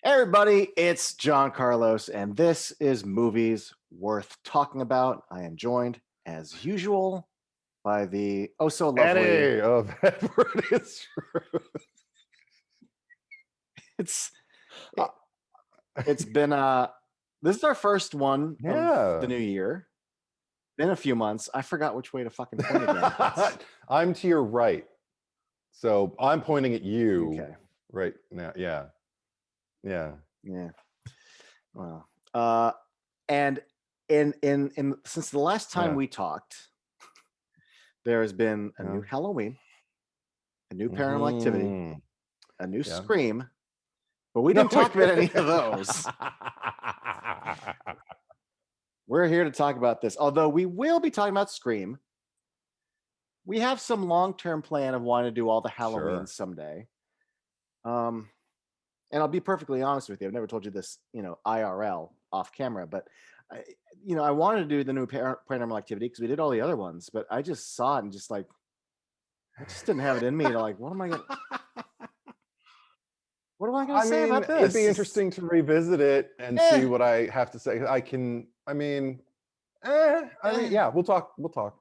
Everybody, it's John Carlos, and this is Movies Worth Talking About. I am joined, as usual, by the oh so lovely. Any of Edward is true. It's it, it's been this is our first one of the Yeah. new year. Been a few months. I forgot which way to fucking point again. I'm to your right. So I'm pointing at you Okay. right now. Yeah. Yeah. Yeah. Well, and in since the last time Yeah. we talked, there has been a new Yeah. Halloween, a new Paranormal Activity, Mhm. a new Yeah. Scream, but we No, didn't talk about any of those. We're here to talk about this. Although we will be talking about Scream. We have some long-term plan of wanting to do all the Halloweens Sure. someday. Um, and I'll be perfectly honest with you. I've never told you this, IRL off camera, but I wanted to do the new Paranormal Activity because we did all the other ones, but I just saw it and just like, I just didn't have it in me to like, what am I gonna I say mean, about it'd this? be interesting to revisit it and see Eh, what I have to say. eh. Yeah, we'll talk. We'll talk.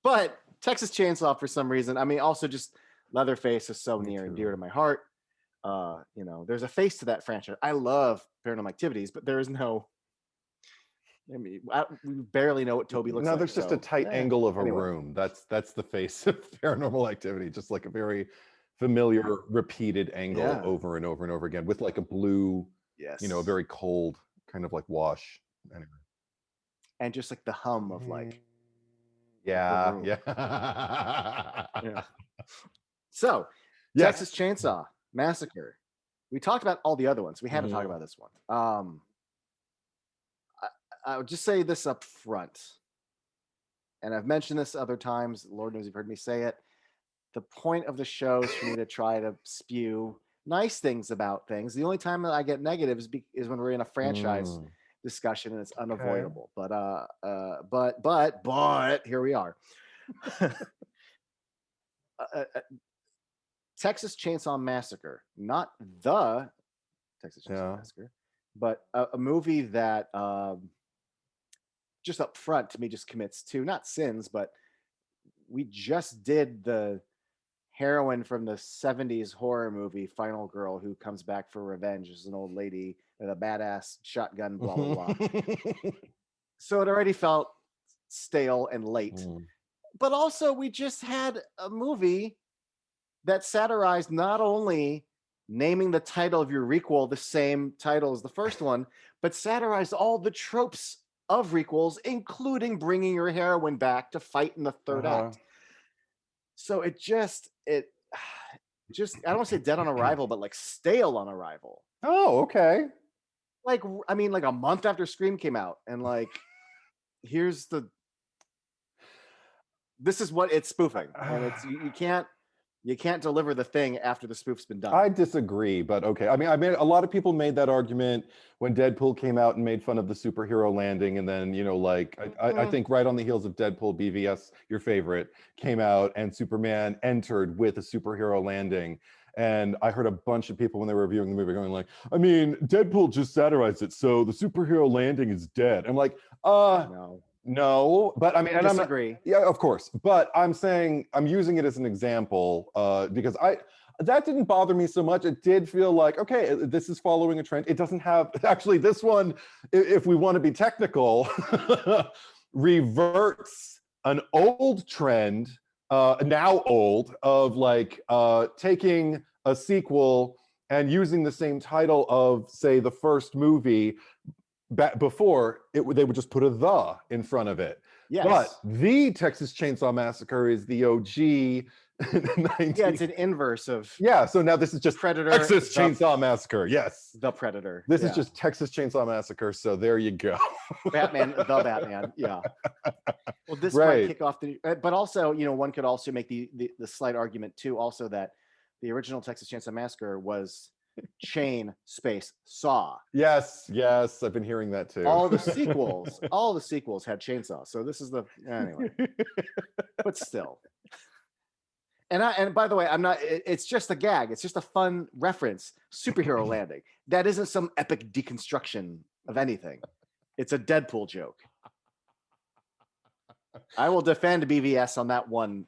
But Texas Chainsaw, for some reason, I mean, also just Leatherface is so Me near and dear to too. my heart. There's a face to that franchise. I love Paranormal Activities, but there is no. I mean, we barely know what Toby looks No, like. there's just a So, tight angle of a anyway, room. That's the face of Paranormal Activity, just like a very familiar, repeated angle yeah, over and over and over again, with like a blue, a yes, very cold kind of like wash. Anyway. and just like the hum of Mm, like the yeah, room. yeah, Yeah. So, Texas yes. Chainsaw Massacre. We talked about all the other ones. We haven't talked Mhm. about this one. I would just say this up front, and I've mentioned this other times. Lord knows you've heard me say it. The point of the show is for me to try to spew nice things about things. The only time that I get negative is when we're in a franchise Mm, discussion and it's okay. unavoidable. But here we are. uh, Texas Chainsaw Massacre, not the Texas Chainsaw Yeah. Massacre, but a movie that just up front to me just commits to not sins, but we just did the heroine from the 70s horror movie Final Girl who comes back for revenge as an old lady with a badass shotgun, blah, blah, blah. So it already felt stale and late. Mm, But also, we just had a movie that satirized not only naming the title of your requel the same title as the first one, but satirized all the tropes of requels, including bringing your heroine back to fight in the third uh-huh. act. So it just I don't want to say dead on arrival, but like stale on arrival. Oh, okay. Like I mean, like a month after Scream came out, and like here's the this is what it's spoofing, and it's you can't deliver the thing after the spoof's been done. I disagree, but okay. I mean, a lot of people made that argument when Deadpool came out and made fun of the superhero landing, and then I Mm, think right on the heels of Deadpool, BVS, your favorite, came out, and Superman entered with a superhero landing. And I heard a bunch of people when they were reviewing the movie going like, I mean, Deadpool just satirized it, so the superhero landing is dead. I'm like, no, no, but I mean, I and I'm not. disagree. Yeah, of course, but I'm saying I'm using it as an example because I that didn't bother me so much. It did feel like okay, this is following a trend. It doesn't have actually this one, if we want to be technical, reverts an old trend, now old, of like taking a sequel and using the same title of say the first movie before they would just put a the in front of it. But Yes, the Texas Chainsaw Massacre is the OG yeah, 19. it's an inverse of Yeah, so now this is just Predator, Texas Chainsaw Massacre. Yes. the Predator. This is Yeah, just Texas Chainsaw Massacre. So there you go. Batman, the Batman. Yeah. Well, this might Right. kick off but also, one could also make the slight argument too, also that the original Texas Chainsaw Massacre was chain space saw. Yes, yes. I've been hearing that too. All the sequels had chainsaws. So this is the anyway, but still. And by the way, I'm not. It's just a gag. It's just a fun reference. Superhero landing. That isn't some epic deconstruction of anything. It's a Deadpool joke. I will defend BVS on that one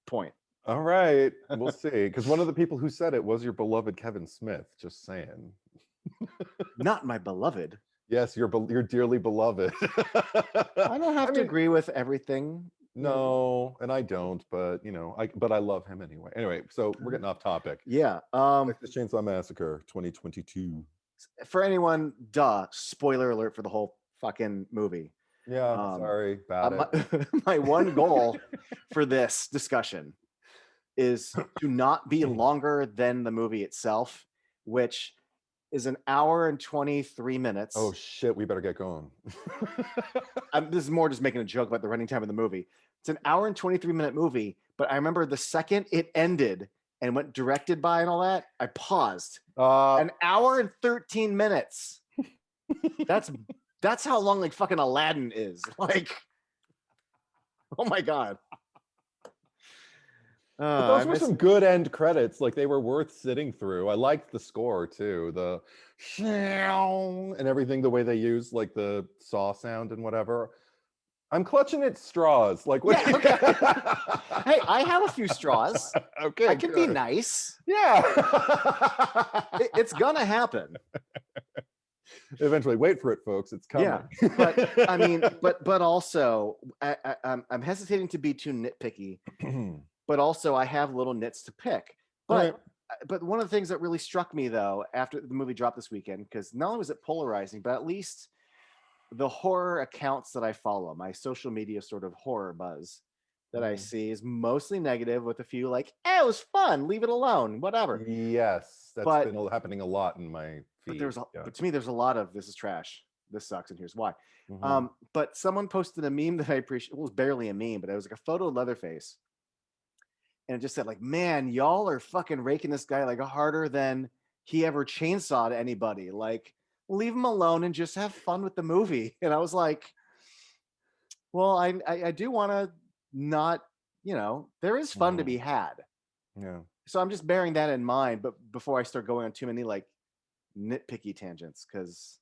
point. All right, we'll see. Because one of the people who said it was your beloved Kevin Smith. Just saying. Not my beloved. Yes, your dearly beloved. I don't have to agree with everything. No, and I don't, but I love him anyway. Anyway, so we're getting off topic. Yeah. Texas Chainsaw Massacre 2022. For anyone, spoiler alert for the whole fucking movie. Yeah, sorry about it. My one goal for this discussion is to not be longer than the movie itself, which is an hour and 23 minutes. Oh shit, we better get going. This is more just making a joke about the running time of the movie. It's an hour and 23-minute movie, but I remember the second it ended and went directed by and all that, I paused. An hour and 13 minutes. That's how long like fucking Aladdin is. Like, oh my God. But those were some good end credits. Like they were worth sitting through. I liked the score too. The and everything, the way they used like the saw sound and whatever. I'm clutching at straws. Like what? Yeah, okay. Hey, I have a few straws. Okay. I can be nice. Yeah. It's gonna happen. Eventually, wait for it, folks. It's coming. Yeah, but I mean, but also, I'm hesitating to be too nitpicky. But also, I have little nits to pick. But one of the things that really struck me though, after the movie dropped this weekend, because not only was it polarizing, but at least the horror accounts that I follow, my social media sort of horror buzz that I see is mostly negative, with a few like, it was fun, leave it alone, whatever. Yes, that's been happening a lot in my feed. But to me, there's a lot of this is trash, this sucks, and here's why. But someone posted a meme that I appreciate. It was barely a meme, but it was like a photo of Leatherface. And it just said like, man, y'all are fucking raking this guy like harder than he ever chainsawed anybody. Like, leave him alone and just have fun with the movie. And I was like, well, I do want to not, there is fun to be had. Yeah. So I'm just bearing that in mind, but before I start going on too many like nitpicky tangents, because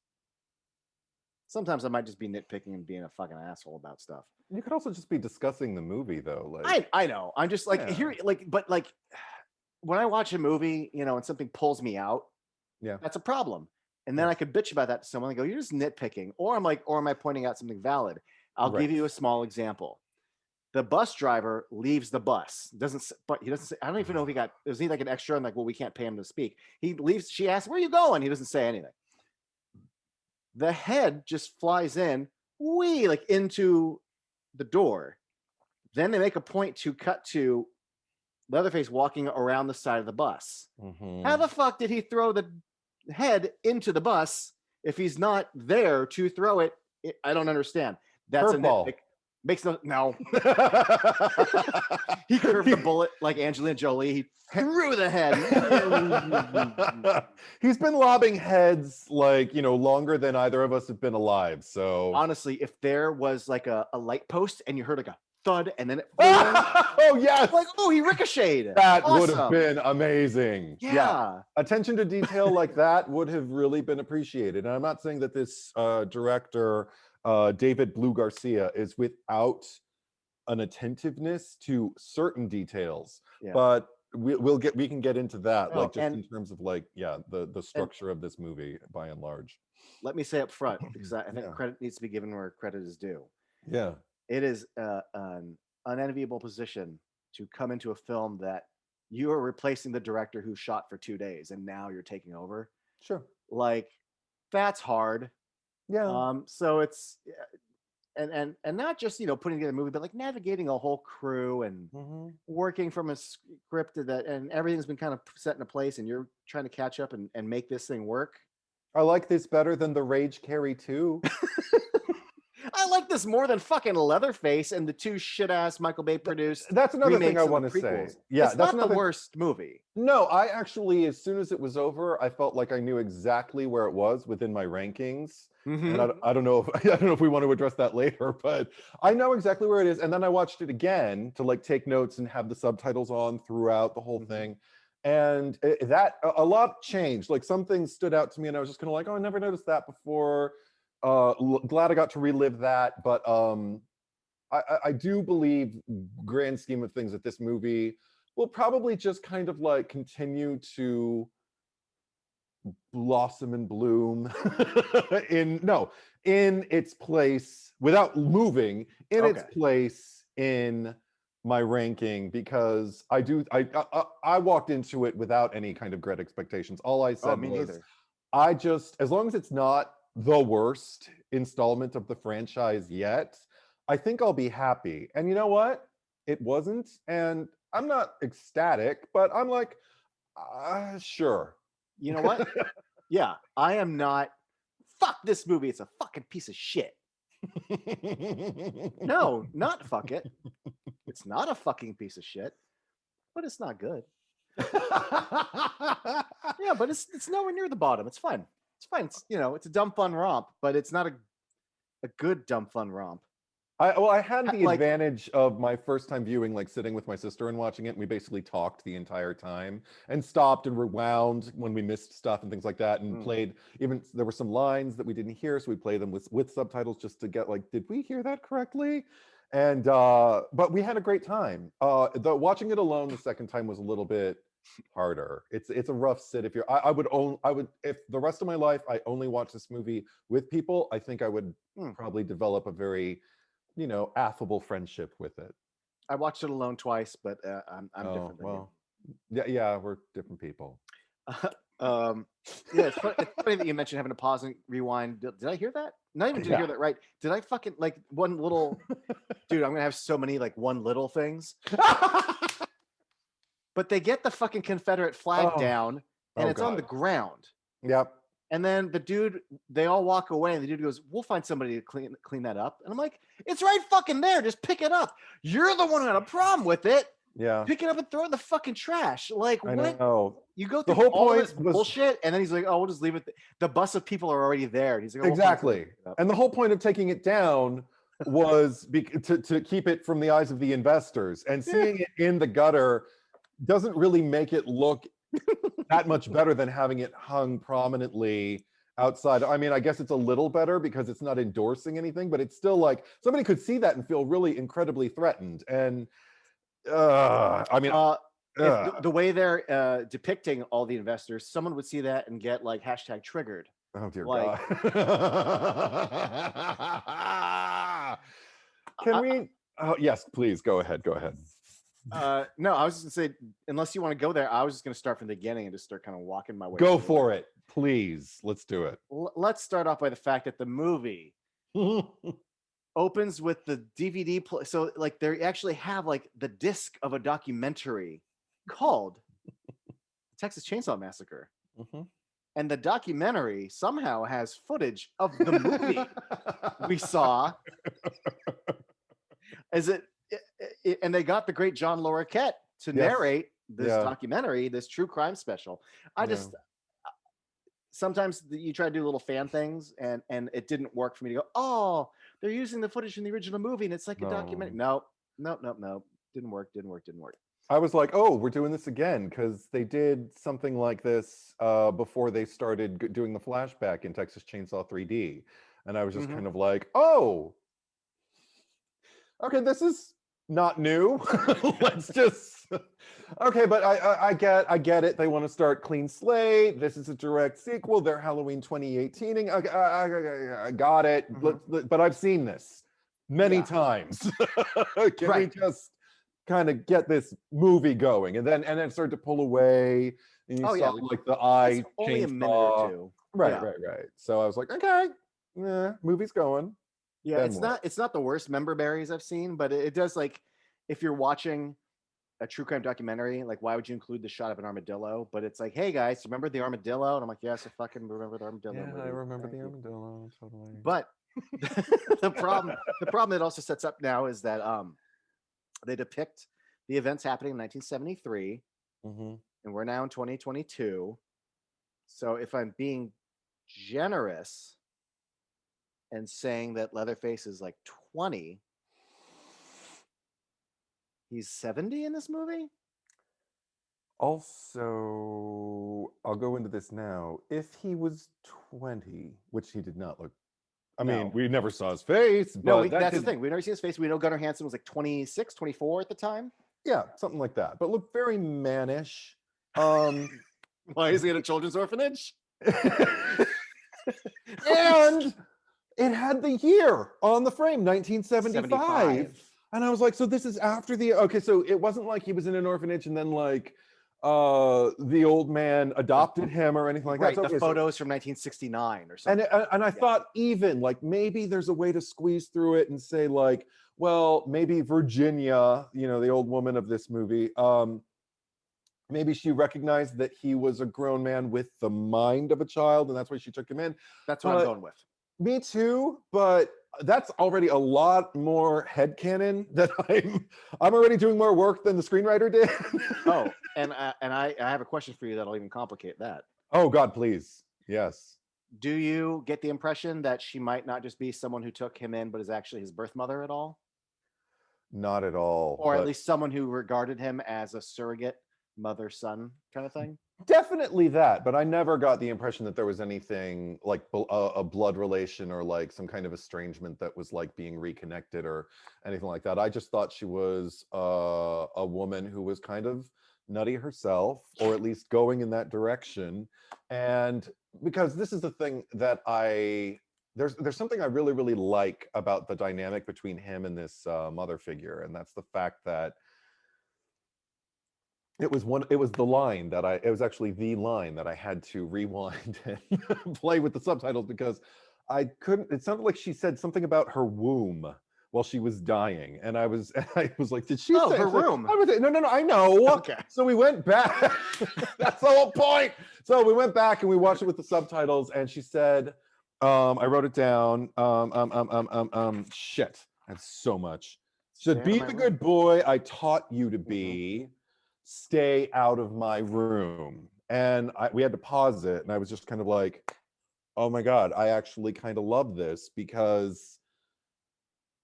sometimes I might just be nitpicking and being a fucking asshole about stuff. You could also just be discussing the movie though. Like I know. I'm just like here, like, but like when I watch a movie, and something pulls me out, that's a problem. And then I could bitch about that to someone and go, you're just nitpicking. Or I'm like, or am I pointing out something valid? I'll give you a small example. The bus driver leaves the bus. He doesn't say, I don't even know if was he like an extra? I'm like, well, we can't pay him to speak. He leaves. She asks, where are you going? He doesn't say anything. The head just flies in, like into the door. Then they make a point to cut to Leatherface walking around the side of the bus. How the fuck did he throw the head into the bus if he's not there to throw it? I don't understand. That's a nitpick. Makes no. He curved the bullet like Angelina Jolie. He threw the head. He's been lobbing heads like longer than either of us have been alive. So honestly, if there was like a light post and you heard like a thud and then it oh yes, like he ricocheted. That would have been amazing. Yeah, attention to detail like that would have really been appreciated. And I'm not saying that this director David Blue Garcia is without an attentiveness to certain details, but we can get into that in terms of like the structure of this movie by and large. Let me say up front, because I think credit needs to be given where credit is due. Yeah, it is an unenviable position to come into a film that you are replacing the director who shot for 2 days and now you're taking over. Sure, like that's hard. Yeah. So it's and not just putting together a movie, but like navigating a whole crew and working from a script and everything's been kind of set into place, and you're trying to catch up and make this thing work. I like this better than the Rage Carry 2. I like this more than fucking Leatherface and the two shit-ass Michael Bay produced That's another thing I remakes of want the to say. prequels. Yeah, It's that's not the another. worst movie. No, I actually, as soon as it was over, I felt like I knew exactly where it was within my rankings. And I don't know if I don't know if we want to address that later, but I know exactly where it is. And then I watched it again to like take notes and have the subtitles on throughout the whole thing. And that a lot changed. Like some things stood out to me, and I was just kind of like, oh, I never noticed that before. Glad I got to relive that, but I do believe, grand scheme of things, that this movie will probably just kind of like continue to blossom and bloom in its place without moving in its place in my ranking, because I walked into it without any kind of great expectations. All I said Me was, neither. I just, as long as it's not the worst installment of the franchise yet, I think I'll be happy. And you know what? It wasn't, and I'm not ecstatic, but I'm like, sure. You know what? Yeah, I am not. Fuck this movie. It's a fucking piece of shit. No, not fuck it. It's not a fucking piece of shit, but it's not good. Yeah, but it's nowhere near the bottom. It's fun. It's fine. It's, it's a dumb fun romp, but it's not a good dumb fun romp. I had the Like, advantage of my first time viewing, like sitting with my sister and watching it, and we basically talked the entire time and stopped and rewound when we missed stuff and things like that, and played, even there were some lines that we didn't hear, so we played them with subtitles just to get like, did we hear that correctly? And but we had a great time. Watching it alone the second time was a little bit harder. It's a rough sit. If you're I would if the rest of my life I only watch this movie with people, I think I would probably develop a very affable friendship with it. I watched it alone twice, but I'm different than you. Yeah, we're different people. Yeah, it's funny that you mentioned having to pause and rewind. Did I hear that? Not even did I hear that right. Did I fucking like one little dude? I'm gonna have so many like one little things. But they get the fucking Confederate flag down, and it's on the ground. Yep. And then the dude, they all walk away, and the dude goes, "We'll find somebody to clean that up." And I'm like, "It's right fucking there. Just pick it up. You're the one who had a problem with it. Yeah. Pick it up and throw it in the fucking trash." Like, I what? know. You go through all this bullshit, and then he's like, "Oh, we'll just leave it." The bus of people are already there. And he's like, "Oh, exactly." And the whole point of taking it down was to keep it from the eyes of the investors, and seeing it in the gutter doesn't really make it look that much better than having it hung prominently outside. I mean, I guess it's a little better because it's not endorsing anything, but it's still like somebody could see that and feel really incredibly threatened. And I mean, if the way they're depicting all the investors, someone would see that and get like hashtag triggered. Oh dear God. Can we? Oh yes, please go ahead. Go ahead. No, I was just gonna say, unless you want to go there, I was just gonna start from the beginning and just start kind of walking my way. Go for it, please. Let's do it. Let's start off by the fact that the movie opens with the DVD. So, like, they actually have like the disc of a documentary called Texas Chainsaw Massacre, and the documentary somehow has footage of the movie we saw. And they got the great John Larroquette to narrate this documentary, this true crime special. Sometimes you try to do little fan things, and it didn't work for me to go, oh, they're using the footage from the original movie, and it's like a documentary. Nope. Didn't work. I was like, oh, we're doing this again, because they did something like this before they started doing the flashback in Texas Chainsaw 3D. And I was just kind of like, oh, okay, this is not new. Let's just okay, but I get it. They want to start clean slate. This is a direct sequel. They're Halloween 2018ing. I got it. But I've seen this many times. Can we just kind of get this movie going? And then it started to pull away, and you saw like the eye only a minute or two. Right. So I was like, okay, movie's going. Yeah, it's not the worst member berries I've seen, but it does, like, if you're watching a true crime documentary, like, why would you include the shot of an armadillo? But it's like, hey guys, remember the armadillo? And I'm like, yes, I fucking remember the armadillo. Yeah, I remember the armadillo, totally. But The problem it also sets up now is that they depict the events happening in 1973, Mhm. and we're now in 2022. So if I'm being generous and saying that Leatherface is like 20, he's 70 in this movie? Also, I'll go into this now. If he was 20, which he did not look, I mean, No. we never saw his face, No, but that that's the did, thing. We've never seen his face. We know Gunnar Hansen was like 26, 24 at the time. yeah, something like that. But looked very mannish. Um, Why is he at a children's orphanage? and it had the year on the frame, 1975. 75. And I was like, so this is after the, okay, so it wasn't like he was in an orphanage and then like the old man adopted him or anything like Right, that. So, the okay, so, photos from 1969 or and something. and I thought even like maybe there's a way to squeeze through it and say like, well, maybe Virginia, you know, the old woman of this movie, maybe she recognized that he was a grown man with the mind of a child, and that's why she took him in. That's what I'm going with. Me too, but that's already a lot more headcanon that I'm already doing more work than the screenwriter did. Oh, and I have a question for you that'll even complicate that. Oh God, please. Yes. Do you get the impression that she might not just be someone who took him in, but is actually his birth mother at all? Not at all. Or at But least someone who regarded him as a surrogate mother-son kind of thing? definitely that, but I never got the impression that there was anything like a blood relation or like some kind of estrangement that was like being reconnected or anything like that. I just thought she was a woman who was kind of nutty herself, or at least going in that direction. And because this is the thing that there's something I really, really like about the dynamic between him and this mother figure, and that's the fact that it was the line that it was actually the line that I had to rewind and play with the subtitles because I couldn't, it sounded like she said something about her womb while she was dying. And I was like, did she say her it's like, room? I was like, no, I know. Okay. So we went back. That's the whole point. So we went back and we watched it with the subtitles, and she said, I wrote it down. Shit. That's so much. Should Stay out be of my the room. good boy I taught you to be. Stay out of my room. And we had to pause it, and I was just kind of like, oh my God, I actually kind of love this because,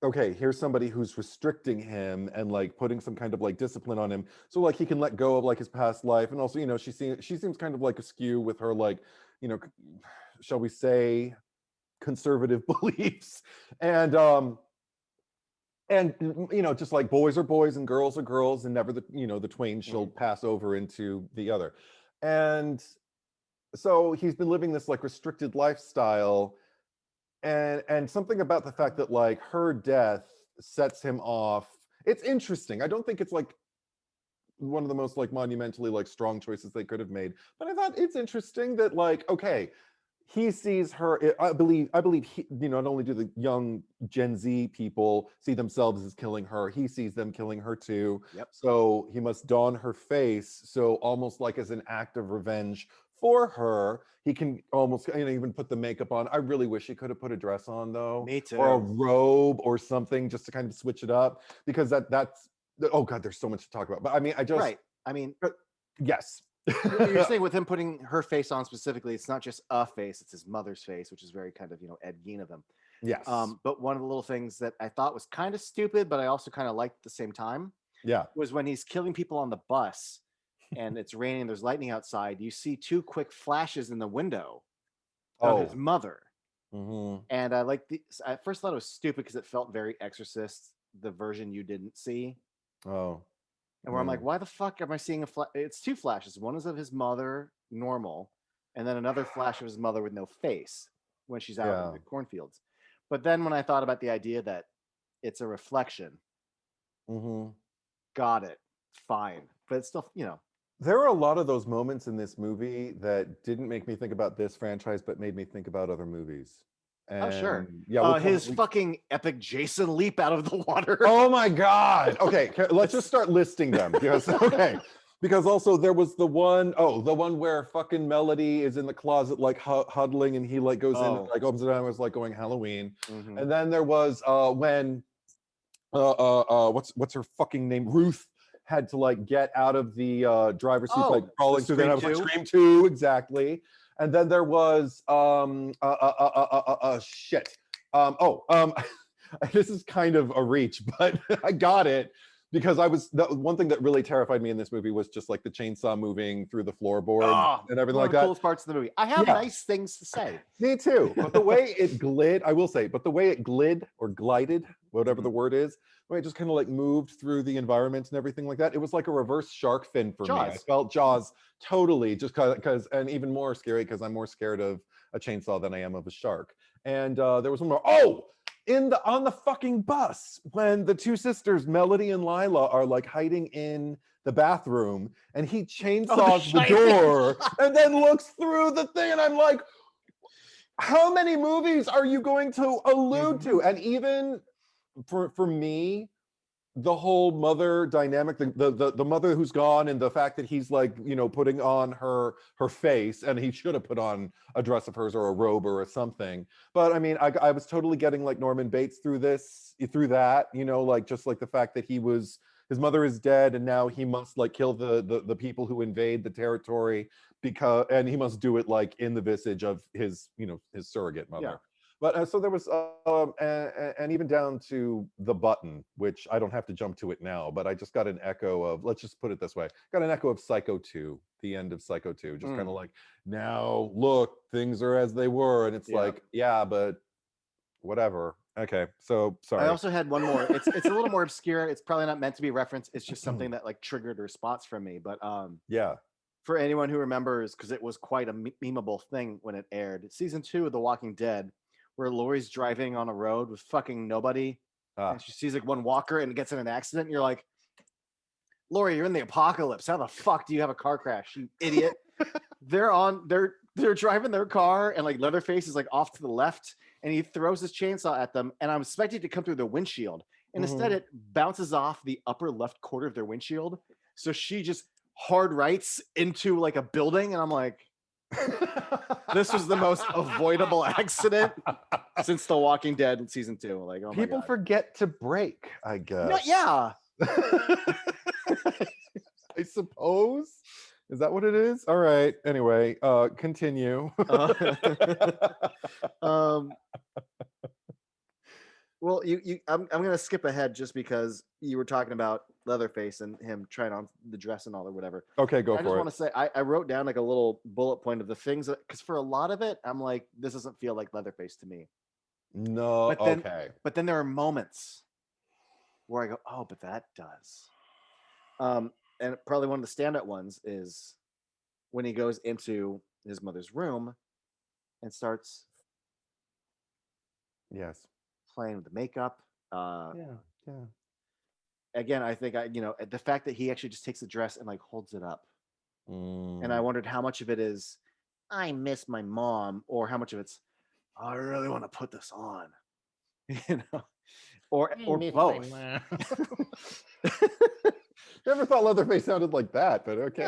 okay, here's somebody who's restricting him and like putting some kind of like discipline on him so like he can let go of like his past life. And also, you know, she seems kind of like askew with her like, you know, shall we say, conservative beliefs. And you know, just like boys are boys and girls are girls, and never the twain shall pass over into the other. And so he's been living this like restricted lifestyle, and something about the fact that like her death sets him off. It's interesting. I don't think it's like one of the most like monumentally like strong choices they could have made, but I thought it's interesting that like, okay, he sees her. I believe he, you know, not only do the young Gen Z people see themselves as killing her, he sees them killing her too. Yep. So he must don her face, so almost like as an act of revenge for her, he can almost, you know, even put the makeup on. I really wish he could have put a dress on though. Me too. Or a robe or something, just to kind of switch it up, because that's, oh God, there's so much to talk about. But I mean, Right. I mean, yes. you're saying with him putting her face on specifically, it's not just a face, it's his mother's face, which is very kind of, you know, Ed Gein of him. Yes. But one of the little things that I thought was kind of stupid, but I also kind of liked at the same time, yeah, was when he's killing people on the bus and it's raining, there's lightning outside. You see two quick flashes in the window of his mother. Mm-hmm. And I like I first thought it was stupid because it felt very Exorcist, the version you didn't see. Oh. And where I'm like, why the fuck am I seeing it's two flashes. One is of his mother, normal, and then another flash of his mother with no face when she's out in the cornfields. But then when I thought about the idea that it's a reflection, got it, fine. But it's still, you know. There are a lot of those moments in this movie that didn't make me think about this franchise, but made me think about other movies. And Oh, sure. Yeah, his fucking epic Jason leap out of the water. Oh my God. Okay, let's just start listing them. Because, okay, Because also there was the one where fucking Melody is in the closet like huddling, and he like goes in and like opens it and was like going Halloween. And then there was when what's her fucking name, Ruth, had to like get out of the driver's seat, like crawling through. Then I was like Scream 2, exactly. And then there was shit. This is kind of a reach, but I got it. Because the one thing that really terrified me in this movie was just like the chainsaw moving through the floorboard and everything like that. One of the coolest parts of the movie. I have nice things to say. Me too. But the way it glid, I will say, but the way it glid or glided, whatever the word is, the way it just kind of like moved through the environment and everything like that, it was like a reverse shark fin for me. I felt Jaws totally, just because, and even more scary because I'm more scared of a chainsaw than I am of a shark. And there was one more. On the fucking bus, when the two sisters, Melody and Lila, are like hiding in the bathroom, and he chainsaws the door and then looks through the thing, and I'm like, how many movies are you going to allude to? And even for me, the whole mother dynamic, the mother who's gone, and the fact that he's like, you know, putting on her face, and he should have put on a dress of hers or a robe or something. But I mean, I was totally getting like Norman Bates through that, you know, like just like the fact that his mother is dead, and now he must like kill the people who invade the territory, and he must do it like in the visage of his, you know, his surrogate mother. Yeah. But so there was, and even down to the button, which I don't have to jump to it now, but I just got an echo of, let's just put it this way, got an echo of Psycho 2, the end of Psycho 2, just kind of like, now look, things are as they were, and it's like, yeah, but whatever. Okay, so sorry. I also had one more. It's a little more obscure. It's probably not meant to be referenced. It's just something that like triggered a response from me. But yeah. For anyone who remembers, because it was quite a memeable thing when it aired, season 2 of The Walking Dead, where Lori's driving on a road with fucking nobody, and she sees like one walker and gets in an accident, and you're like, Lori, you're in the apocalypse. How the fuck do you have a car crash, you idiot? They're driving their car, and like Leatherface is like off to the left, and he throws his chainsaw at them, and I'm expecting to come through the windshield, and instead it bounces off the upper left quarter of their windshield. So she just hard rights into like a building, and I'm like, this was the most avoidable accident since The Walking Dead season 2. Like, oh people forget to brake, I guess. Yeah. I suppose. Is that what it is? All right. Anyway, continue. Well, I'm going to skip ahead just because you were talking about Leatherface and him trying on the dress and all or whatever. Okay, go for it. I just want to say, I wrote down like a little bullet point of the things that, because for a lot of it, I'm like, this doesn't feel like Leatherface to me. No, okay. But then there are moments where I go, oh, but that does. And probably one of the standout ones is when he goes into his mother's room and starts playing with the makeup. Again, I think the fact that he actually just takes the dress and like holds it up. And I wondered how much of it is I miss my mom, or how much of it's I really want to put this on. You know, or both. Never thought Leatherface sounded like that, but okay.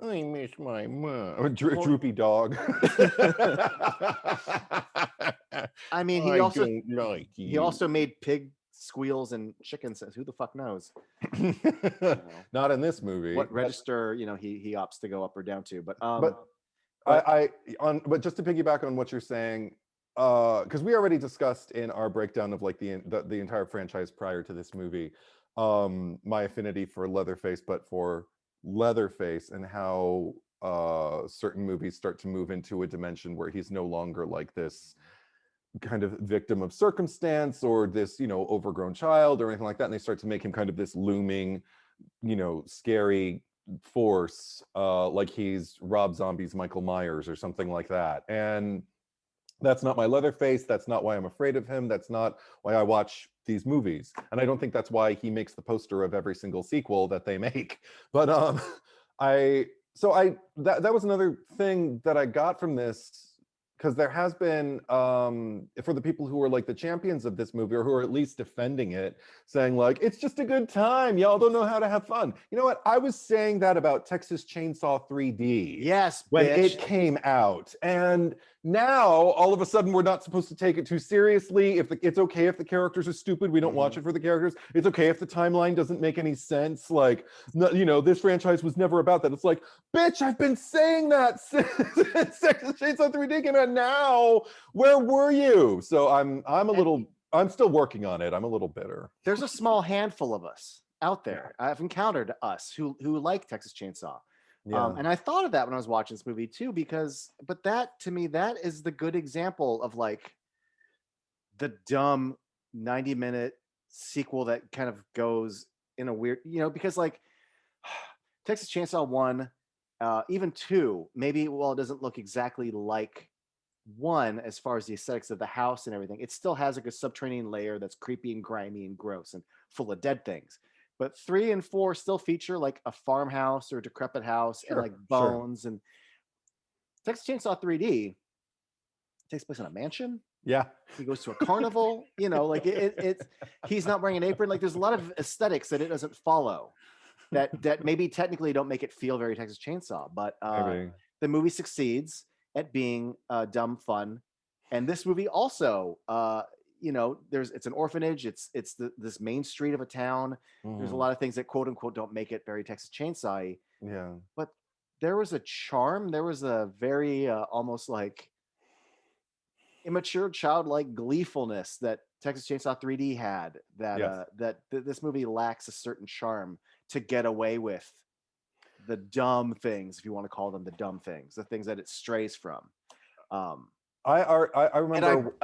I miss my mom. Droopy dog. I mean, he also made pig squeals and chicken says, who the fuck knows? Not in this movie. What register, he opts to go up or down to. But just to piggyback on what you're saying, because we already discussed in our breakdown of like the entire franchise prior to this movie, my affinity for Leatherface, but for Leatherface and how certain movies start to move into a dimension where he's no longer like this kind of victim of circumstance or this, overgrown child or anything like that. And they start to make him kind of this looming, scary force, like he's Rob Zombie's Michael Myers or something like that. And that's not my Leatherface. That's not why I'm afraid of him. That's not why I watch these movies. And I don't think that's why he makes the poster of every single sequel that they make. But that was another thing that I got from this because there has been for the people who are like the champions of this movie or who are at least defending it, saying like it's just a good time, y'all don't know how to have fun. You know what, I was saying that about Texas Chainsaw 3D Yes, when bitch. it came out, and now all of a sudden we're not supposed to take it too seriously. If it's okay if the characters are stupid, we don't watch it for the characters. It's okay if the timeline doesn't make any sense, like you know, this franchise was never about that. It's like, bitch, I've been saying that since Texas Chainsaw 3D came out. Now where were you? So I'm still working on it. I'm a little bitter. There's a small handful of us out there. I've encountered us who like Texas Chainsaw. Yeah. And I thought of that when I was watching this movie too, but that to me, that is the good example of like the dumb 90-minute sequel that kind of goes in a weird, because like Texas Chainsaw 1, even 2, maybe while it doesn't look exactly like 1 as far as the aesthetics of the house and everything, it still has like a subterranean layer that's creepy and grimy and gross and full of dead things. But 3 and 4 still feature like a farmhouse or a decrepit house and like bones. And Texas Chainsaw 3D takes place in a mansion. Yeah. He goes to a carnival, like it's he's not wearing an apron. Like there's a lot of aesthetics that it doesn't follow that maybe technically don't make it feel very Texas Chainsaw, but the movie succeeds at being dumb fun. And this movie also, it's an orphanage. It's this main street of a town. There's a lot of things that quote unquote don't make it very Texas Chainsaw-y. Yeah. But there was a charm. There was a very almost like immature, childlike gleefulness that Texas Chainsaw 3D had. That this movie lacks a certain charm to get away with the dumb things, if you want to call them the dumb things, the things that it strays from. I remember.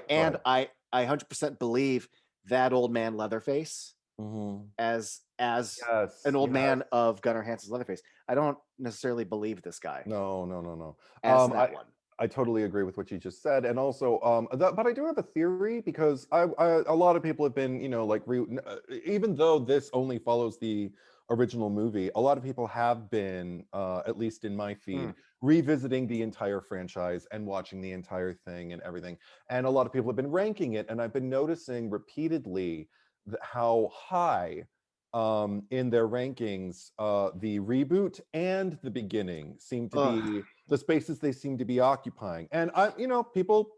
And I 100% believe that old man Leatherface as an old man of Gunnar Hansen's Leatherface. I don't necessarily believe this guy. No. As that one. I totally agree with what you just said, and also, but I do have a theory because a lot of people have been, like, even though this only follows the original movie, a lot of people have been, at least in my feed, revisiting the entire franchise and watching the entire thing and everything. And a lot of people have been ranking it, and I've been noticing repeatedly how high in their rankings the reboot and the beginning seem to be the spaces they seem to be occupying. And people,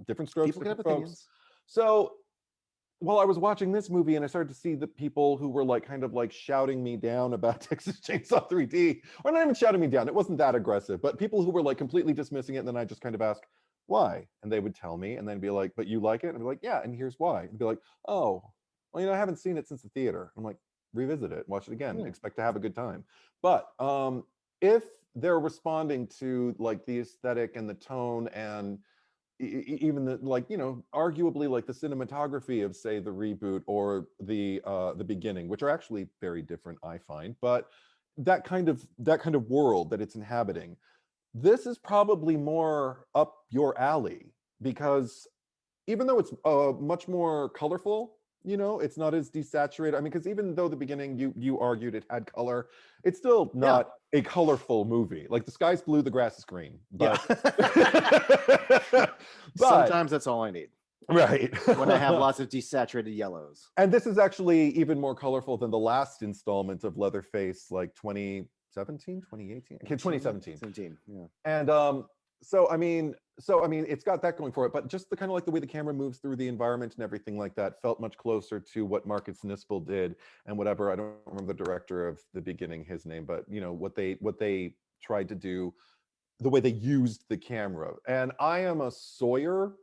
different strokes, people different have folks. opinions. So while I was watching this movie and I started to see the people who were like kind of like shouting me down about Texas Chainsaw 3D, or not even shouting me down, it wasn't that aggressive, but people who were like completely dismissing it, and then I just kind of ask why, and they would tell me, and then be like, but you like it? And I'd be like, yeah, and here's why. And be like, oh, well, I haven't seen it since the theater. I'm like, revisit it, watch it again, expect to have a good time. But if they're responding to like the aesthetic and the tone and even the, like, arguably like the cinematography of, say, the reboot or the beginning, which are actually very different, I find, but that kind of world that it's inhabiting, this is probably more up your alley, because even though it's much more colorful, it's not as desaturated. I mean, because even though the beginning you argued it had color, it's still not a colorful movie. Like the sky's blue, the grass is green. But, but sometimes that's all I need. Right. When I have lots of desaturated yellows. And this is actually even more colorful than the last installment of Leatherface, like 2017, 2018? Okay, 2017. 17, yeah. And so I mean, it's got that going for it, but just the kind of like the way the camera moves through the environment and everything like that felt much closer to what Marcus Nispel did and whatever. I don't remember the director of the beginning, his name, but what they tried to do, the way they used the camera. And I am a Sawyer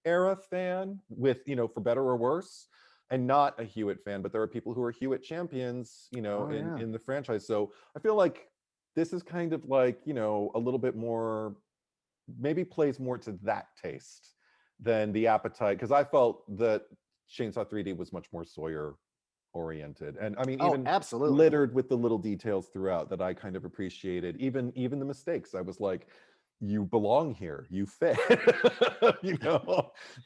era fan with, for better or worse, and not a Hewitt fan, but there are people who are Hewitt champions, in the franchise. So I feel like this is kind of like, a little bit more, maybe plays more to that taste than the Appetite, because I felt that Chainsaw 3D was much more Sawyer oriented, and I mean, even absolutely littered with the little details throughout that I kind of appreciated. Even the mistakes, I was like, you belong here, you fit.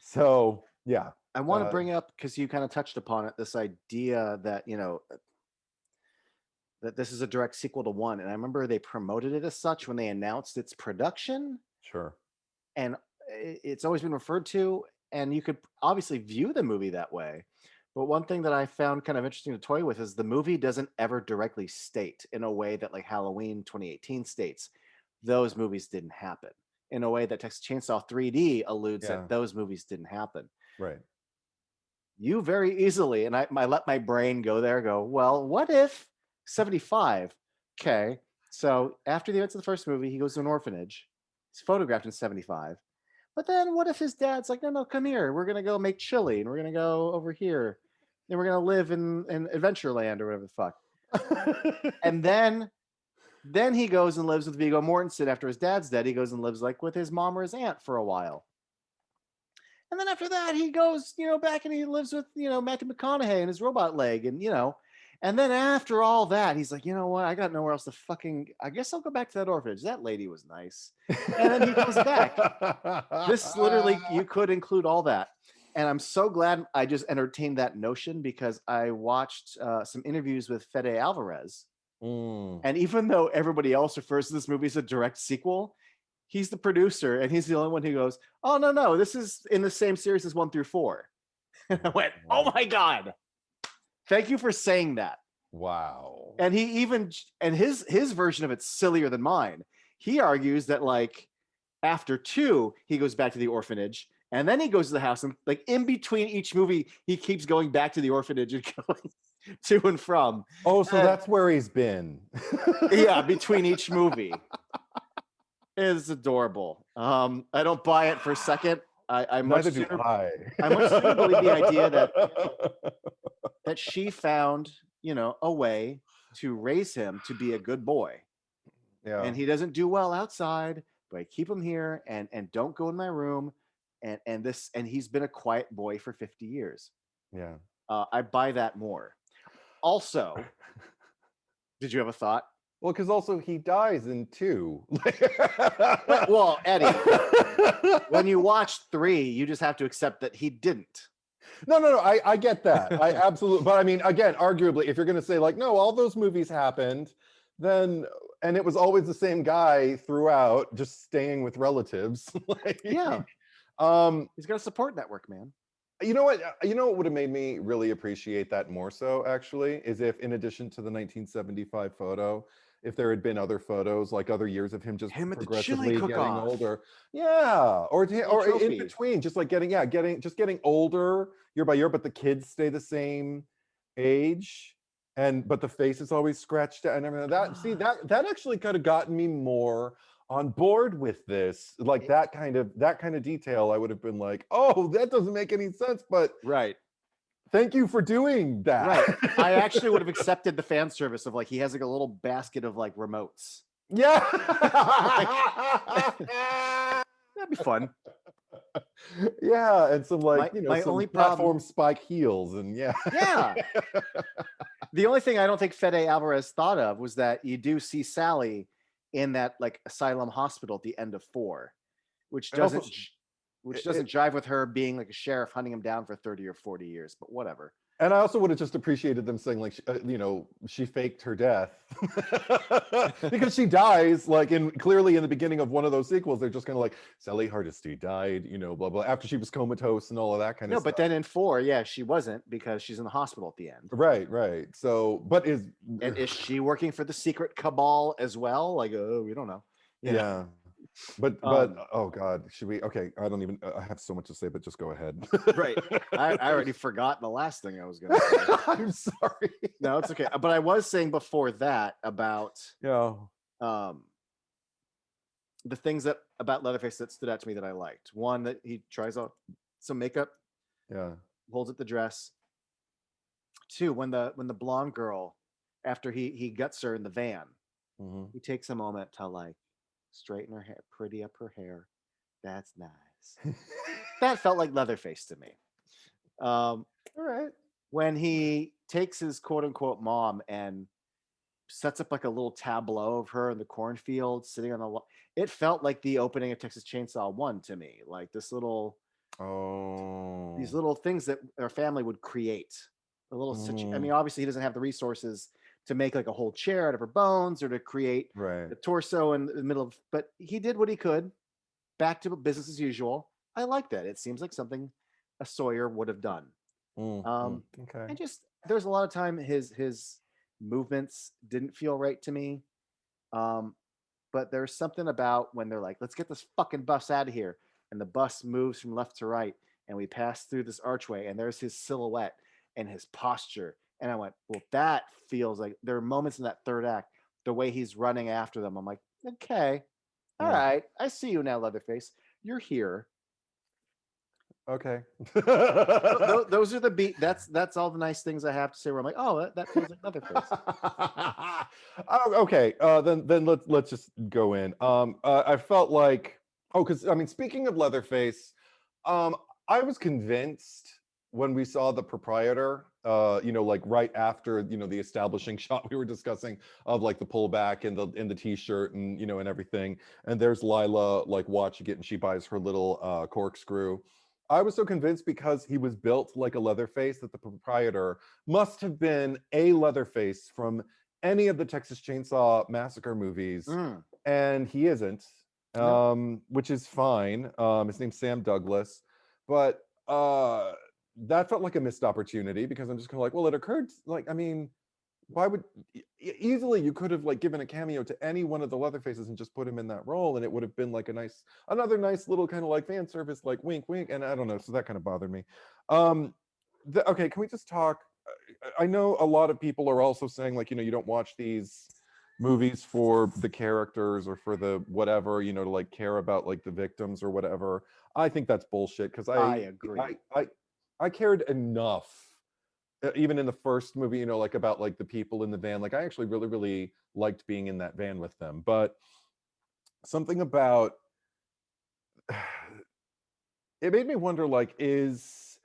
So yeah, I want to bring up, because you kind of touched upon it, this idea that that this is a direct sequel to 1, and I remember they promoted it as such when they announced its production. Sure. and it's always been referred to, and you could obviously view the movie that way. But one thing that I found kind of interesting to toy with is the movie doesn't ever directly state in a way that like Halloween 2018 states those movies didn't happen. In a way that Texas Chainsaw 3D alludes Yeah. that those movies didn't happen. Right. You very easily, and I let my brain go there, go, well, what if 75? Okay. So after the events of the first movie, he goes to an orphanage. He's photographed in 75. But then what if his dad's like, no, no, come here. We're going to go make chili and we're going to go over here. And we're going to live in Adventureland or whatever the fuck. And then he goes and lives with Viggo Mortensen after his dad's dead. He goes and lives like with his mom or his aunt for a while. And then after that, he goes, back and he lives with, Matthew McConaughey and his robot leg. And then after all that, he's like, you know what? I got nowhere else to I guess I'll go back to that orphanage. That lady was nice. And then he comes back. This literally, you could include all that. And I'm so glad I just entertained that notion because I watched some interviews with Fede Alvarez. And even though everybody else refers to this movie as a direct sequel, he's the producer and he's the only one who goes, oh, no, this is in the same series as 1 through 4. And I went, oh my God. Thank you for saying that. Wow. And his version of it's sillier than mine. He argues that like after 2, he goes back to the orphanage and then he goes to the house and like in between each movie, he keeps going back to the orphanage and going to and from. Oh, so that's where he's been. Yeah, between each movie. It's adorable. I don't buy it for a second. I much Neither do sooner, I. I much sooner believe the idea that she found, a way to raise him to be a good boy. Yeah. And he doesn't do well outside, but I keep him here and don't go in my room. And he's been a quiet boy for 50 years. Yeah. I buy that more. Also, did you have a thought? Well, because also he dies in 2. Well, Eddie, when you watch 3, you just have to accept that he didn't. No. I get that. I absolutely. But I mean, again, arguably, if you're going to say like, no, all those movies happened, then and it was always the same guy throughout, just staying with relatives. Yeah. He's got a support network, man. You know what? What would have made me really appreciate that more so, actually, is if in addition to the 1975 photo, if there had been other photos, like other years of him just Him at the progressively chili getting cook-off. older. Yeah. Or in trophy. between, just like getting older year by year, but the kids stay the same age. But the face is always scratched out and everything. That actually could have gotten me more on board with this, like that kind of detail. I would have been like, oh, that doesn't make any sense, but right. Thank you for doing that. Right. I actually would have accepted the fan service of like he has like a little basket of like remotes. Yeah. That'd be fun. Yeah, and some like my some only platform problem, spike heels and yeah. The only thing I don't think Fede Alvarez thought of was that you do see Sally in that like asylum hospital at the end of 4, which doesn't jive with her being like a sheriff hunting him down for 30 or 40 years, but whatever. And I also would have just appreciated them saying like, she faked her death because she dies like clearly in the beginning of one of those sequels. They're just kind of like Sally Hardesty died, blah, blah, after she was comatose and all of that kind of stuff. No, but then in 4, yeah, she wasn't because she's in the hospital at the end. Right. So, but is she working for the secret cabal as well? Like, we don't know. Yeah. But oh God, should we? Okay, I have so much to say, but just go ahead. Right. I already forgot the last thing I was going to say. I'm sorry. No, it's okay. But I was saying before that about the things about Leatherface that stood out to me that I liked. One, that he tries out some makeup. Yeah. Holds up the dress. 2, when the blonde girl, after he guts her in the van, he takes a moment to like straighten her hair, pretty up her hair. That's nice. That felt like Leatherface to me. All right. When he takes his quote unquote mom and sets up like a little tableau of her in the cornfield sitting on the wall, it felt like the opening of Texas Chainsaw 1 to me. Like this little, these little things that our family would create. A little, I mean, obviously he doesn't have the resources to make like a whole chair out of her bones or to create the torso in the middle of, but he did what he could back to business as usual. I like that. It seems like something a Sawyer would have done. Okay. And just there's a lot of time his movements didn't feel right to me. Um, but there's something about when they're like, let's get this fucking bus out of here. And the bus moves from left to right. And we pass through this archway, and there's his silhouette and his posture. And I went, well, that feels like there are moments in that third act, the way he's running after them. I'm like, okay, all Mm, right, I see you now, Leatherface. You're here. okay. Those are the beat. That's all the nice things I have to say. Where I'm like, oh, that feels like Leatherface. Oh, okay. Then let's just go in. I felt like, because I mean, speaking of Leatherface, I was convinced when we saw the proprietor, like right after the establishing shot we were discussing of like the pullback and the t-shirt and and everything, and there's Lila like watching it and she buys her little corkscrew. I was so convinced because he was built like a Leatherface that the proprietor must have been a Leatherface from any of the Texas Chainsaw Massacre movies, Mm, and he isn't, no, which is fine. His name's Sam Douglas, but that felt like a missed opportunity because I'm just kind of like, well, it occurred like, I mean, why would easily you could have like given a cameo to any one of the Leatherfaces and just put him in that role, and it would have been like another nice little kind of like fan service, like wink, wink, and I don't know, so that kind of bothered me. Okay, can we just talk? I know a lot of people are also saying like, you don't watch these movies for the characters or for the whatever, to like care about like the victims or whatever. I think that's bullshit because I agree. I cared enough, even in the first movie, like about like the people in the van. Like I actually really, really liked being in that van with them. But something about it made me wonder, like, is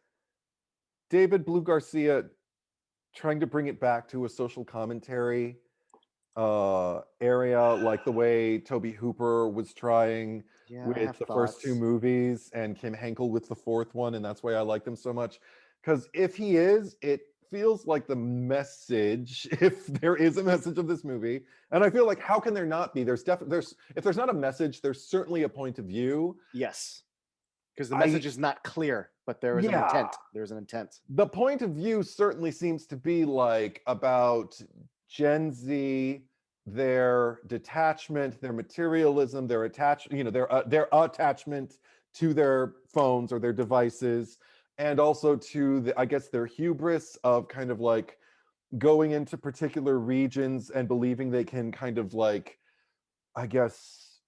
David Blue Garcia trying to bring it back to a social commentary area, like the way Toby Hooper was trying Yeah, I have with the first two thoughts. movies and Kim Henkel with the fourth one, and that's why I like them so much. Because if he is, it feels like the message, if there is a message of this movie, and I feel like how can there not be? There's if there's not a message, there's certainly a point of view. Yes, because the I message is not clear, but there is an Yeah, intent. There's an intent. the point of view certainly seems to be like about Gen Z, their detachment, their materialism, their their attachment to their phones or their devices, and also to I guess their hubris of kind of like going into particular regions and believing they can kind of like, I guess,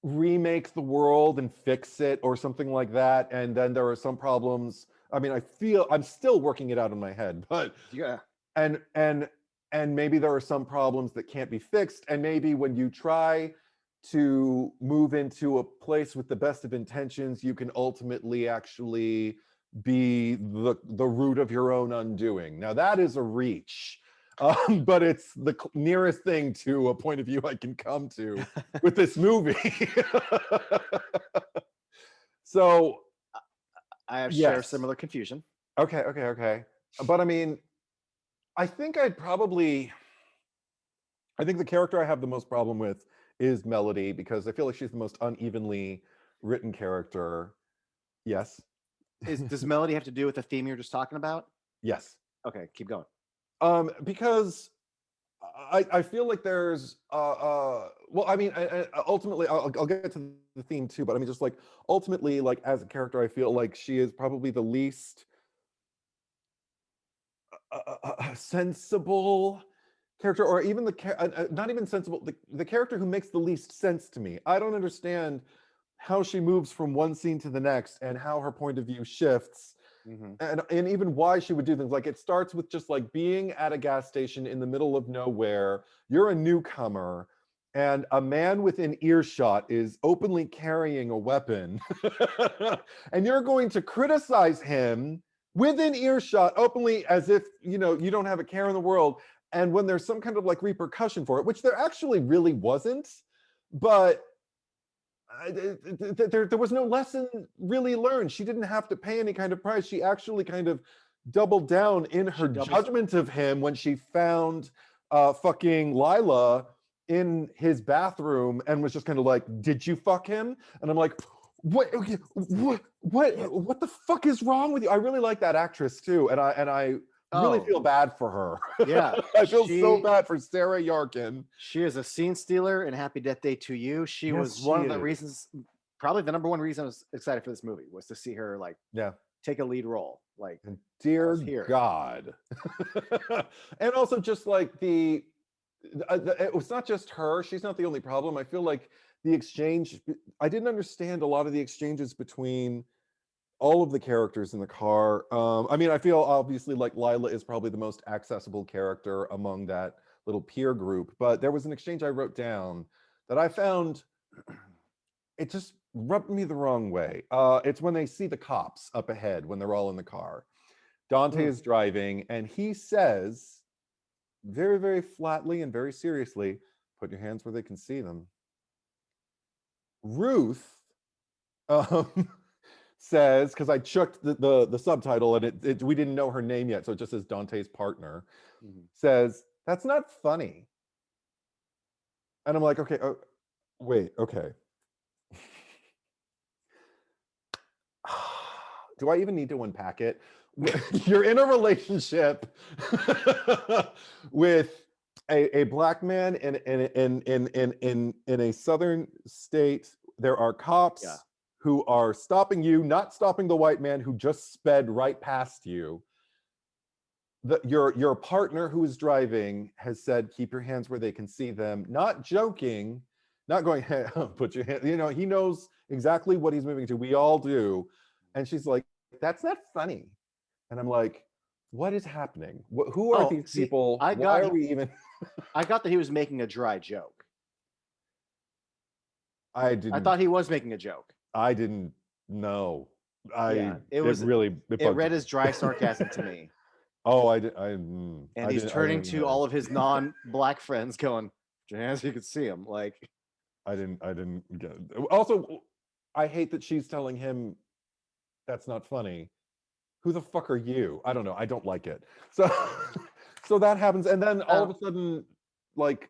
remake the world and fix it or something like that. And then there are some problems. I mean, I feel I'm still working it out in my head, but Yeah, and and and maybe there are some problems that can't be fixed. And maybe when you try to move into a place with the best of intentions, you can ultimately actually be the root of your own undoing. Now that is a reach. But it's the nearest thing to a point of view I can come to with this movie. So I have share yes, similar confusion. okay. But I mean, I think I'd probably, I think the character I have the most problem with is Melody because I feel like she's the most unevenly written character. Yes. Does melody have to do with the theme you're just talking about? Yes. Okay, keep going. Because I feel like there's well, I mean, ultimately I'll get to the theme too, but I mean just like ultimately like as a character I feel like she is probably the least sensible character, or even not even sensible, the character who makes the least sense to me. I don't understand how she moves from one scene to the next and how her point of view shifts, Mm-hmm. and even why she would do things. Like it starts with just like being at a gas station in the middle of nowhere. You're a newcomer and a man within earshot is openly carrying a weapon and you're going to criticize him within earshot openly as if you don't have a care in the world, and when there's some kind of like repercussion for it, which there actually really wasn't. But there was no lesson really learned. She didn't have to pay any kind of price. She actually kind of doubled down in her She doubles. judgment of him when she found fucking Lila in his bathroom and was just kind of like, "Did you fuck him?" And I'm like, "What? Okay, what the fuck is wrong with you?" I really like that actress too, and I really Oh, feel bad for her. yeah. I feel so bad for Sarah Yarkin. She is a scene stealer in Happy Death Day to You. She Yes, was one she of the is. reasons, probably the number one reason I was excited for this movie was to see her like Yeah. take a lead role. Like, And I dear was here. God. And also just like it was not just her. She's not the only problem. I feel like the exchange, I didn't understand a lot of the exchanges between all of the characters in the car. I mean, I feel obviously like Lila is probably the most accessible character among that little peer group, but there was an exchange I wrote down that I found it just rubbed me the wrong way. It's when they see the cops up ahead when they're all in the car. Dante is driving and he says very, very flatly and very seriously, "Put your hands where they can see them." Ruth um, says, because I checked the subtitle and we didn't know her name yet, so it just says Dante's partner, says, "That's not funny." And I'm like, okay, oh, wait, okay. Do I even need to unpack it? You're in a relationship with a black man in a southern state. There are cops who are stopping you, not stopping the white man who just sped right past you. Your partner who is driving has said, "Keep your hands where they can see them," not joking, not going, "Hey, put your hand," he knows exactly what he's moving to. We all do. And she's like, "That's not funny." And I'm like, what is happening? Who are these people? Why are we even? I got that he was making a dry joke. I I thought he was making a joke. I didn't know. It read as dry sarcasm to me. Oh, and he's turning to all of his non-black friends, going, "Put your hands, you can see him." Like, I didn't get it. Also, I hate that she's telling him that's not funny. Who the fuck are you? I don't know. I don't like it. So, so that happens, and then all of a sudden, like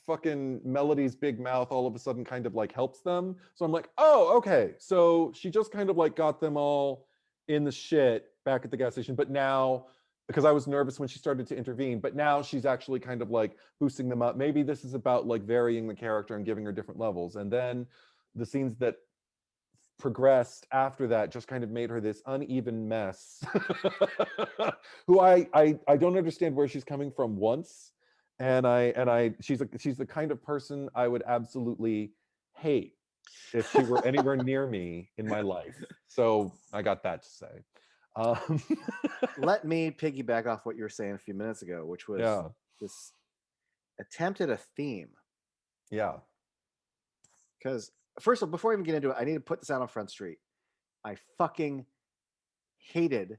fucking Melody's big mouth all of a sudden kind of like helps them. So I'm like, oh, okay. So she just kind of like got them all in the shit back at the gas station, but now, because I was nervous when she started to intervene, but now she's actually kind of like boosting them up. Maybe this is about like varying the character and giving her different levels. And then the scenes that progressed after that just kind of made her this uneven mess who I don't understand where she's coming from once, and she's the kind of person I would absolutely hate if she were anywhere near me in my life. So I got that to say. Let me piggyback off what you were saying a few minutes ago, which was this attempt at a theme. Yeah. Because first of all, before I even get into it, I need to put this out on Front Street. I fucking hated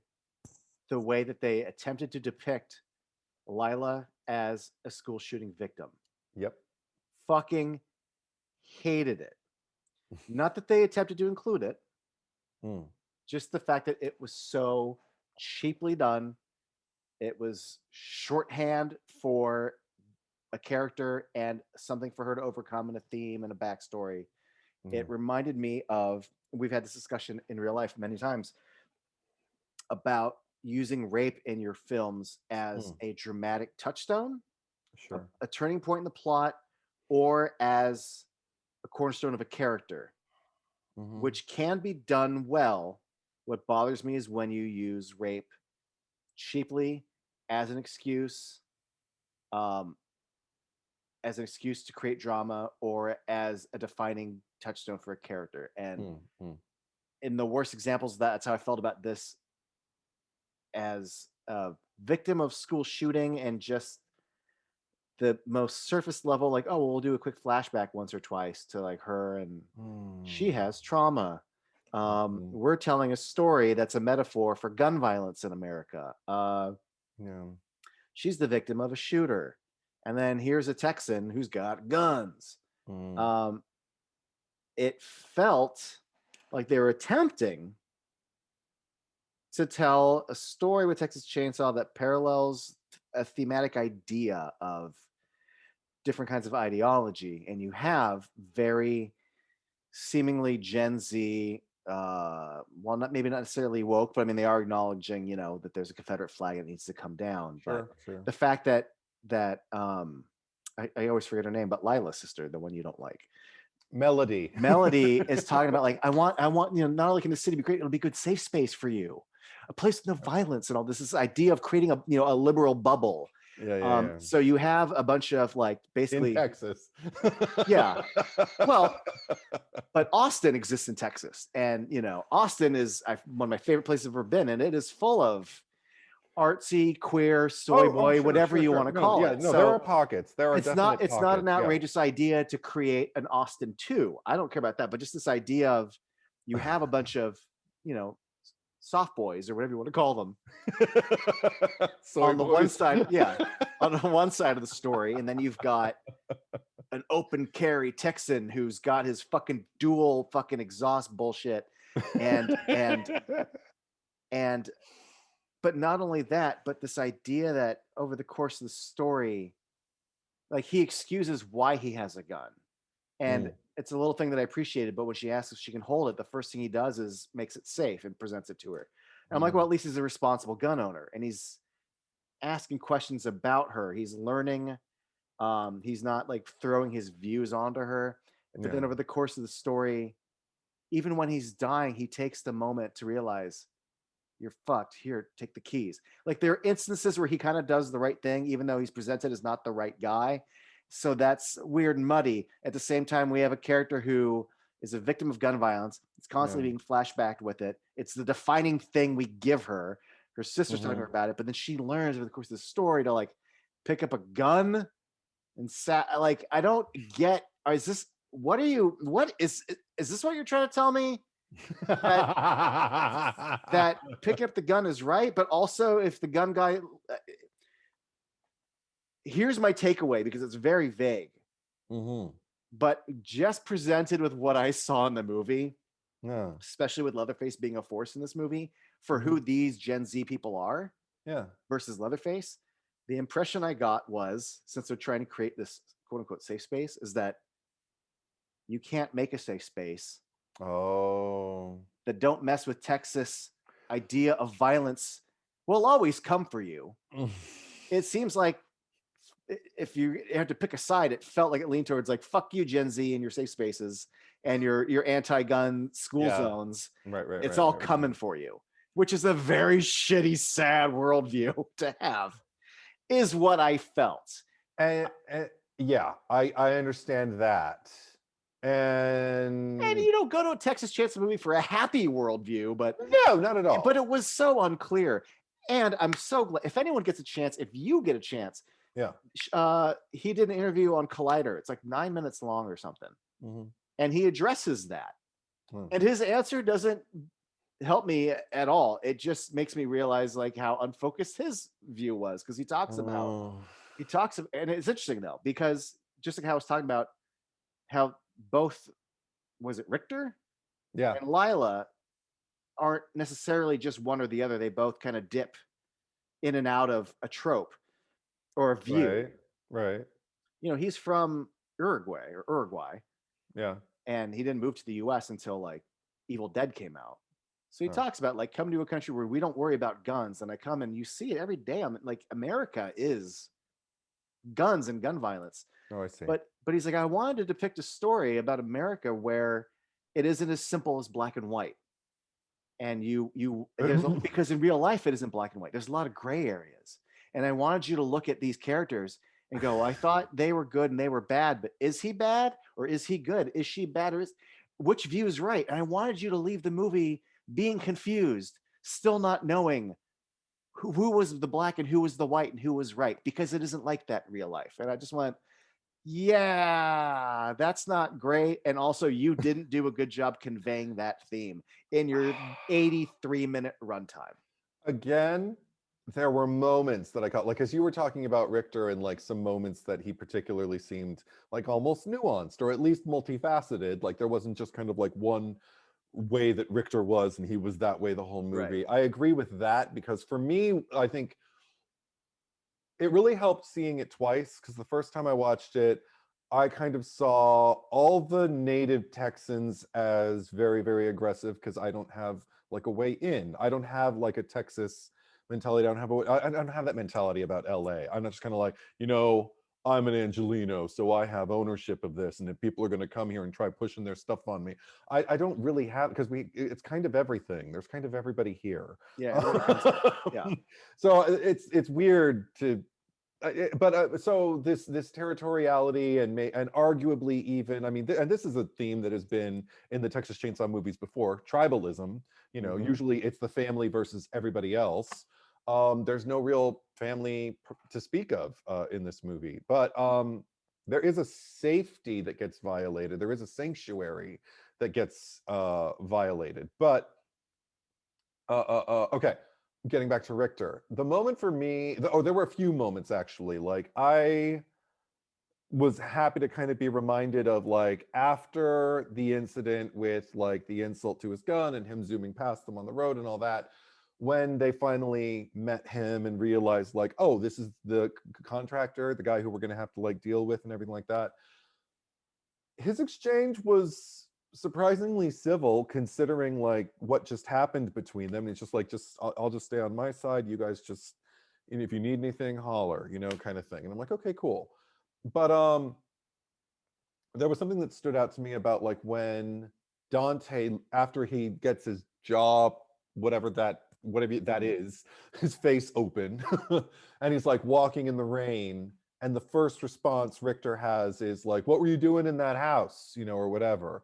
the way that they attempted to depict Lila as a school shooting victim. Yep. Fucking hated it. Not that they attempted to include it, just the fact that it was so cheaply done. It was shorthand for a character and something for her to overcome and a theme and a backstory. It reminded me of, we've had this discussion in real life many times about using rape in your films as a dramatic touchstone, a turning point in the plot, or as a cornerstone of a character, which can be done well. What bothers me is when you use rape cheaply as an excuse to create drama or as a defining touchstone for a character. And in the worst examples of that, that's how I felt about this, as a victim of school shooting, and just the most surface level, like, oh, well, we'll do a quick flashback once or twice to like her, and she has trauma. We're telling a story that's a metaphor for gun violence in America. She's the victim of a shooter. And then here's a Texan who's got guns. It felt like they were attempting to tell a story with Texas Chainsaw that parallels a thematic idea of different kinds of ideology, and you have very seemingly Gen Z, well, not maybe not necessarily woke, but I mean they are acknowledging, that there's a Confederate flag that needs to come down. But Sure. the fact that I always forget her name, but Lila's sister, the one you don't like, Melody. Melody is talking about like I want not only can the city be great, it'll be a good safe space for you, a place with no violence and all this idea of creating a liberal bubble. Yeah. So you have a bunch of like In basically Texas. yeah. Well, but Austin exists in Texas, and Austin is one of my favorite places I've ever been, and it is full of artsy, queer, soy boy, whatever you want to No, call yeah, it. no, there are So pockets. There are definite it's not an pockets. Yeah. outrageous idea to create an Austin 2. I don't care about that, but just this idea of you have a bunch of, you know, soft boys or whatever you want to call them Soy on the one boys. side, yeah, on the one side of the story, and then you've got an open carry Texan who's got his fucking dual fucking exhaust bullshit, and and but not only that, but this idea that over the course of the story, like he excuses why he has a gun, and it's a little thing that I appreciated. But when she asks if she can hold it, the first thing he does is makes it safe and presents it to her. And I'm like, well, at least he's a responsible gun owner, and he's asking questions about her. He's learning. He's not like throwing his views onto her. But then Yeah. over the course of the story, even when he's dying, he takes the moment to realize you're fucked. Here, take the keys. Like there are instances where he kind of does the right thing, even though he's presented as not the right guy. So that's weird and muddy. At the same time, we have a character who is a victim of gun violence. It's constantly being flashbacked with it. It's the defining thing we give her. Her sister's telling her about it, but then she learns over the course of the story to like pick up a gun and like I don't get. Is this what are you? What is this? What you're trying to tell me? That picking up the gun is right, but also if the gun guy, here's my takeaway because it's very vague, but just presented with what I saw in the movie, especially with Leatherface being a force in this movie for who these Gen Z people are, versus Leatherface, the impression I got was, since they're trying to create this quote unquote safe space, is that you can't make a safe space that don't mess with Texas idea of violence will always come for you. It seems like if you have to pick a side, it felt like it leaned towards like fuck you Gen Z and your safe spaces and your anti-gun school zones. Right. It's all coming for you, which is a very shitty, sad worldview to have, is what I felt. And yeah, I understand that. And you don't go to a Texas Chainsaw movie for a happy worldview, but no, not at all. But it was so unclear. And I'm so glad if anyone gets a chance, if you get a chance, he did an interview on Collider. It's like 9 minutes long or something. And he addresses that. And his answer doesn't help me at all. It just makes me realize like how unfocused his view was, because he talks about and it's interesting though, because just like how I was talking about how both, was it Richter and Lila aren't necessarily just one or the other. They both kind of dip in and out of a trope or a view. Right. He's from Uruguay. Yeah. And he didn't move to the US until like Evil Dead came out. So he talks about like come to a country where we don't worry about guns. And I come and you see it every day. I'm like, America is guns and gun violence. Oh, I see. But he's like, I wanted to depict a story about America where it isn't as simple as black and white. And because in real life it isn't black and white. There's a lot of gray areas. And I wanted you to look at these characters and go, I thought they were good and they were bad, but is he bad or is he good? Is she bad or which view is right? And I wanted you to leave the movie being confused, still not knowing who was the black and who was the white and who was right, because it isn't like that in real life. And I just went, yeah, that's not great. And also you didn't do a good job conveying that theme in your 83-minute runtime. Again, there were moments that I caught, like as you were talking about Richter, and like some moments that he particularly seemed like almost nuanced or at least multifaceted. Like there wasn't just kind of like one way that Richter was and he was that way the whole movie. I agree with that, because for me, I think it really helped seeing it twice, because the first time I watched it, I kind of saw all the native Texans as very, very aggressive because I don't have like a way in. I don't have like a Texas mentality. I don't have that mentality about LA. I'm not just kind of like, I'm an Angelino, so I have ownership of this. And if people are going to come here and try pushing their stuff on me, I don't really have, because it's kind of everything. There's kind of everybody here. Yeah, everyone comes here. Yeah. So it's weird to so this territoriality and arguably even, I mean, and this is a theme that has been in the Texas Chainsaw movies before, tribalism. Usually it's the family versus everybody else. There's no real family to speak of in this movie, but there is a safety that gets violated. There is a sanctuary that gets violated. But okay, getting back to Richter, the moment for me, there were a few moments actually. Like, I was happy to kind of be reminded of, like, after the incident with like the insult to his gun and him zooming past them on the road and all that, when they finally met him and realized, like, oh, this is the contractor, the guy who we're going to have to like deal with and everything like that. His exchange was surprisingly civil, considering like what just happened between them. It's just like, I'll just stay on my side, you guys just, and if you need anything, holler, kind of thing. And I'm like, okay, cool. But there was something that stood out to me about, like, when Dante, after he gets his jaw, whatever that is, his face open, and he's like walking in the rain, and the first response Richter has is like, what were you doing in that house, or whatever.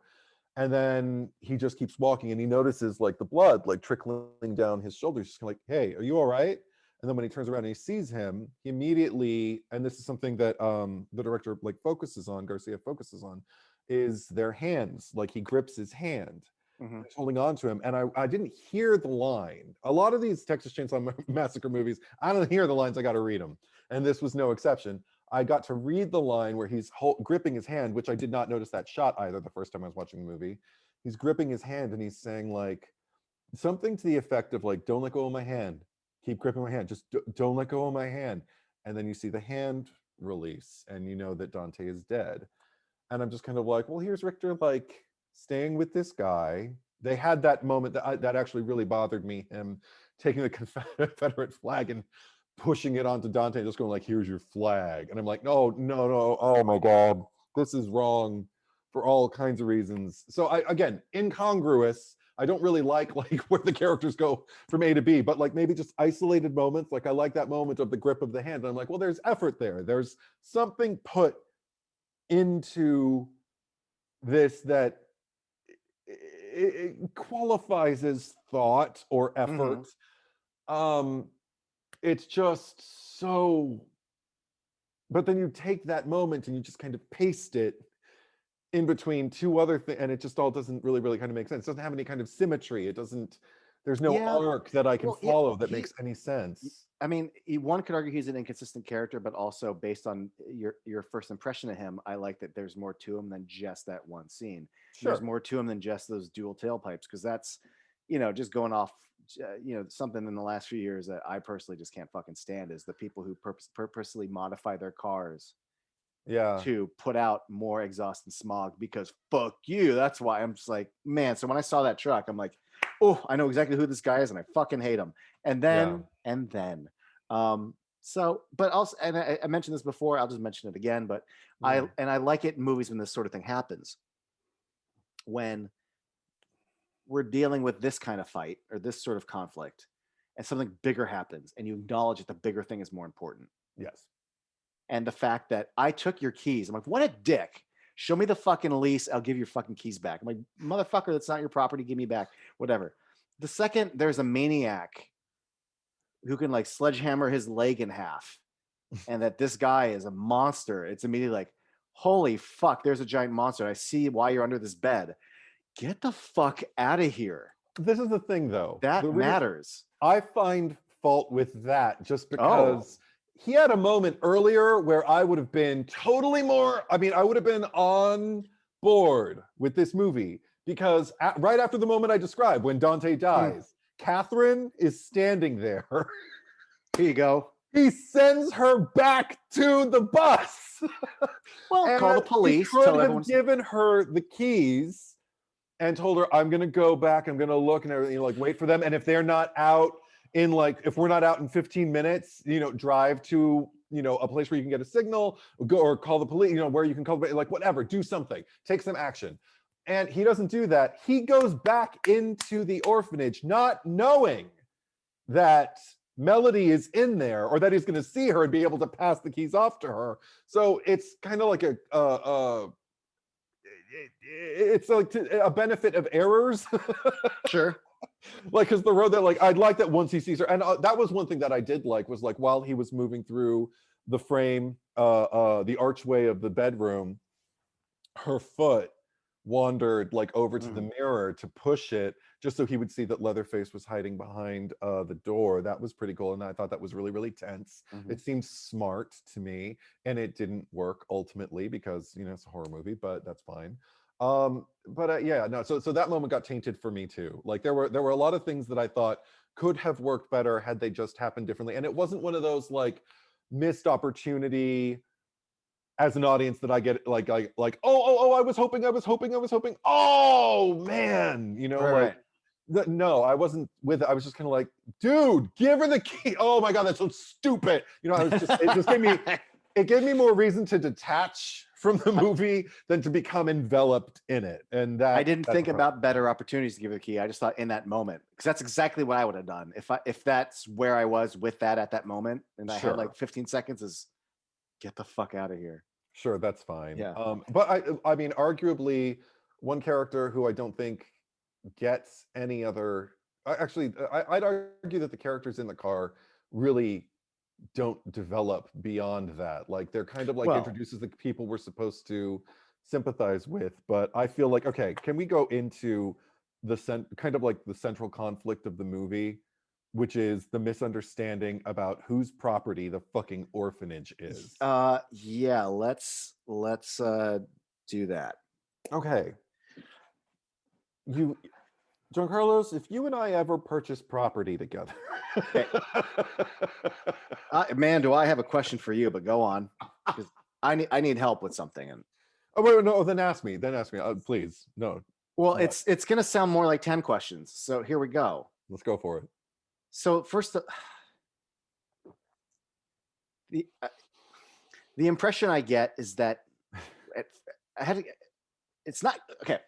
And then he just keeps walking, and he notices like the blood like trickling down his shoulders. He's kind of like, hey, are you all right? And then when he turns around and he sees him, he immediately, and this is something that the director like Garcia focuses on, is their hands. Like, he grips his hand, he's holding on to him. And I didn't hear the line. A lot of these Texas Chainsaw Massacre movies, I don't hear the lines, I got to read them. And this was no exception. I got to read the line where he's gripping his hand, which I did not notice that shot either the first time I was watching the movie. He's gripping his hand and he's saying like something to the effect of like, don't let go of my hand. Keep gripping my hand. Just don't let go of my hand. And then you see the hand release and you know that Dante is dead. And I'm just kind of like, well, here's Richter like staying with this guy. They had that moment that actually really bothered me, him taking the Confederate flag and pushing it onto Dante, just going like, here's your flag. And I'm like, no, oh my God, this is wrong for all kinds of reasons. So again, incongruous. I don't really like where the characters go from A to B, but like maybe just isolated moments. Like, I like that moment of the grip of the hand. And I'm like, well, there's effort there. There's something put into this that it qualifies as thought or effort. It's just so, but then you take that moment and you just kind of paste it in between two other things, and it just all doesn't really kind of make sense. It doesn't have any kind of symmetry. It doesn't, there's no arc that I can follow that makes any sense. I mean, one could argue he's an inconsistent character, but also based on your first impression of him, I like that there's more to him than just that one scene. Sure. There's more to him than just those dual tailpipes, because that's, just going off, something in the last few years that I personally just can't fucking stand is the people who purposely modify their cars to put out more exhaust and smog, because fuck you. That's why I'm just like, man. So when I saw that truck, I'm like, oh, I know exactly who this guy is, and I fucking hate him. And then, so, but also, and I mentioned this before, I'll just mention it again, but I like it in movies when this sort of thing happens, when we're dealing with this kind of fight or this sort of conflict, and something bigger happens, and you acknowledge that the bigger thing is more important. Yes. And the fact that I took your keys, I'm like, what a dick. Show me the fucking lease. I'll give your fucking keys back. I'm like, motherfucker, that's not your property. Give me back. Whatever. The second there's a maniac who can like sledgehammer his leg in half, and that this guy is a monster, it's immediately like, holy fuck, there's a giant monster. I see why you're under this bed. Get the fuck out of here. This is the thing, though. That matters. I find fault with that just because he had a moment earlier where I would have been totally more, I would have been on board with this movie, because right after the moment I described, when Dante dies, Catherine is standing there. Here you go. He sends her back to the bus. Well, call the And he police. could Tell have everyone. given her the keys and told her, I'm going to go back, I'm going to look and everything, like wait for them. And if they're not out in like, if we're not out in 15 minutes, drive to, a place where you can get a signal, go or call the police, where you can call, like whatever, do something, take some action. And he doesn't do that. He goes back into the orphanage, not knowing that Melody is in there or that he's going to see her and be able to pass the keys off to her. So it's kind of like it's like a benefit of errors. Sure. Like, because the road that like I'd like that once he sees her, and that was one thing that I did like was like while he was moving through the frame, the archway of the bedroom, her foot wandered like over to the mirror to push it just so he would see that Leatherface was hiding behind the door. That was pretty cool, and I thought that was really, really tense. It seemed smart to me, and it didn't work ultimately because it's a horror movie, but that's fine. Yeah, no. So that moment got tainted for me too. Like there were a lot of things that I thought could have worked better had they just happened differently, and it wasn't one of those like missed opportunity as an audience that I get like oh I was hoping oh man Right. no, I wasn't with it. I was just kind of like, dude, give her the key. Oh my god, that's so stupid. I was just it gave me more reason to detach from the movie than to become enveloped in it. And that I didn't think about better opportunities to give her the key. I just thought in that moment, because that's exactly what I would have done if that's where I was with that at that moment, and I had like 15 seconds is get the fuck out of here. Sure, that's fine. Yeah. But I mean, arguably, one character who I don't think gets any other. I'd argue that the characters in the car really don't develop beyond that. Like they're kind of like introduces the people we're supposed to sympathize with. But I feel like, okay, can we go into the kind of like the central conflict of the movie, which is the misunderstanding about whose property the fucking orphanage is? Yeah, let's do that. Okay. John Carlos, if you and I ever purchase property together. Okay. Man, do I have a question for you, but go on. Because I need help with something. And oh wait, no, then ask me. Please. No. Well, it's gonna sound more like 10 questions. So here we go. Let's go for it. So first, the impression I get is that it's not okay.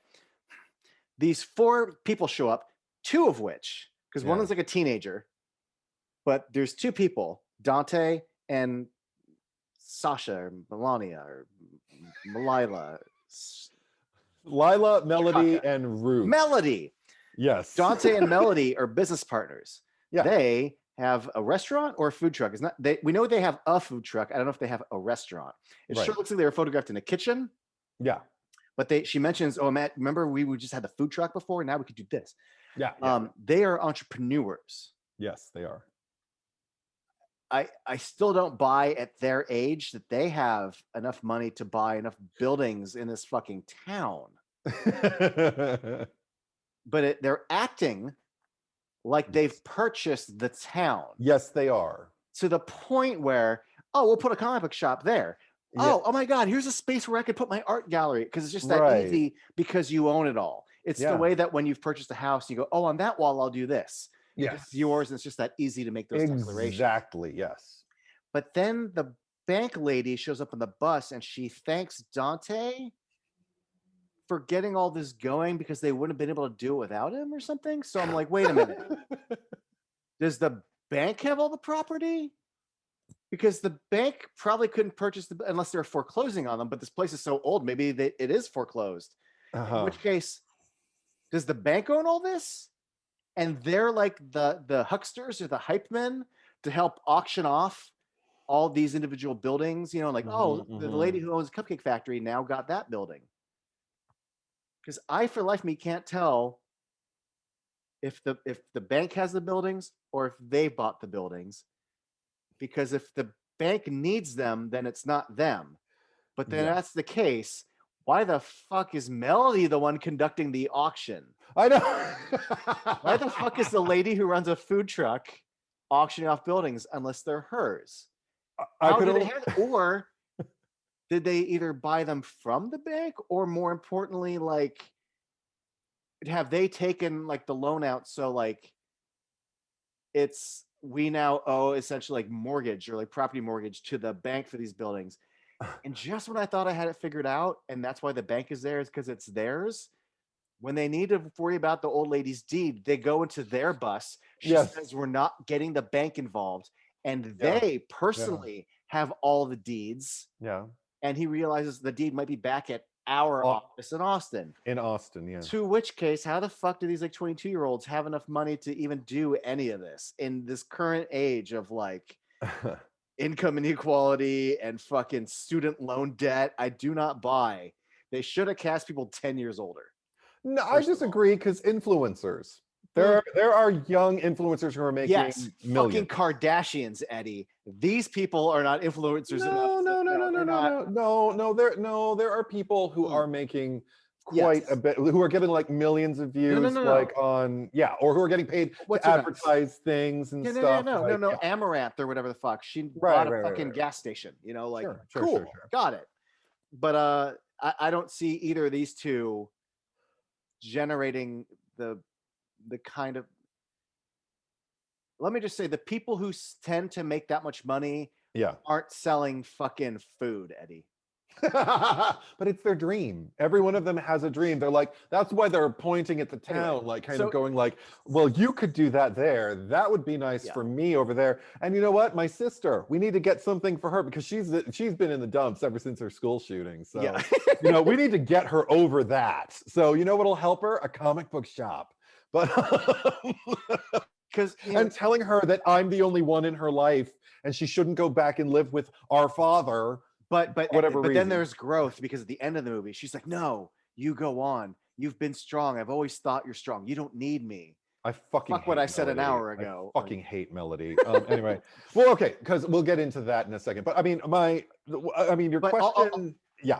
These 4 people show up, 2 of which, because one is like a teenager, but there's 2 people, Dante and Sasha or Melania or Lila, Melody, and Ruth. Melody. Yes. Dante and Melody are business partners. Yeah. They have a restaurant or a food truck. It's not. We know they have a food truck. I don't know if they have a restaurant. It sure looks like they were photographed in a kitchen. Yeah. But she mentions, oh, Matt, remember we just had the food truck before? Now we could do this. Yeah. They are entrepreneurs. Yes, they are. I still don't buy at their age that they have enough money to buy enough buildings in this fucking town. But they're acting like they've purchased the town. Yes, they are. To the point where, oh, we'll put a comic book shop there. Oh my God, here's a space where I could put my art gallery, because it's just that easy because you own it all. It's the way that when you've purchased a house, you go, oh, on that wall, I'll do this. Yes. It's yours, and it's just that easy to make those declarations. Exactly, yes. But then the bank lady shows up on the bus and she thanks Dante for getting all this going because they wouldn't have been able to do it without him or something. So I'm like, wait a minute. Does the bank have all the property? Because the bank probably couldn't purchase unless they're foreclosing on them. But this place is so old, maybe it is foreclosed. In which case, does the bank own all this? And they're like the hucksters or the hype men to help auction off all these individual buildings, the lady who owns Cupcake Factory now got that building. Because I, for life of me, can't tell if the bank has the buildings or if they bought the buildings. Because if the bank needs them, then it's not them. But then that's the case. Why the fuck is Melody the one conducting the auction? I know. Why the fuck is the lady who runs a food truck auctioning off buildings unless they're hers. I How could did they only. have, or did they either buy them from the bank, or more importantly, like, have they taken like the loan out? So like, it's, we now owe essentially like mortgage or like property mortgage to the bank for these buildings. And just when I thought I had it figured out, and that's why the bank is there, is because it's theirs. When they need to worry about the old lady's deed, they go into their bus. She Yes. says, "We're not getting the bank involved." And Yeah. they Yeah. personally have all the deeds. Yeah. And he realizes the deed might be back at our Au- office in Austin. in Austin, yeah. To which case, how the fuck do these like 22-year-olds have enough money to even do any of this in this current age of like income inequality and fucking student loan debt? I do not buy. They should have cast people 10 years older. No, I First of all. disagree because influencers. Mm. There are young influencers who are making Yes, fucking millions. Kardashians, Eddie. These people are not influencers enough. No, no, no, no, no, They're no, not. no. There are people who Mm. are making quite a Yes. bit, who are getting like millions of views, No. like on, yeah, or who are getting paid What's to her face? advertise things and Yeah, stuff. no. Like, yeah, Amaranth or whatever the fuck. She right, bought a right, right, fucking right. gas station. Like, Sure, sure, cool, sure, sure. got it. But I don't see either of these two generating the kind of, let me just say, the people who tend to make that much money Yeah. aren't selling fucking food, Eddie. But it's their dream. Every one of them has a dream. They're like, that's why they're pointing at the town, Anyway, like kind so- of going like, well, you could do that there. That would be nice Yeah. for me over there. And you know what? My sister, we need to get something for her because she's been in the dumps ever since her school shooting. So, Yeah. we need to get her over that. So, you know what'll help her? A comic book shop. But Because and telling her that I'm the only one in her life and she shouldn't go back and live with our father. but whatever then reason. there's growth, because at the end of the movie, she's like, "No, you go on. You've been strong. I've always thought you're strong. You don't need me." I fucking Fuck what hate I said an Melody. hour ago. I fucking hate Melody. Anyway, well, okay, because we'll get into that in a second. But I mean, your But question, yeah.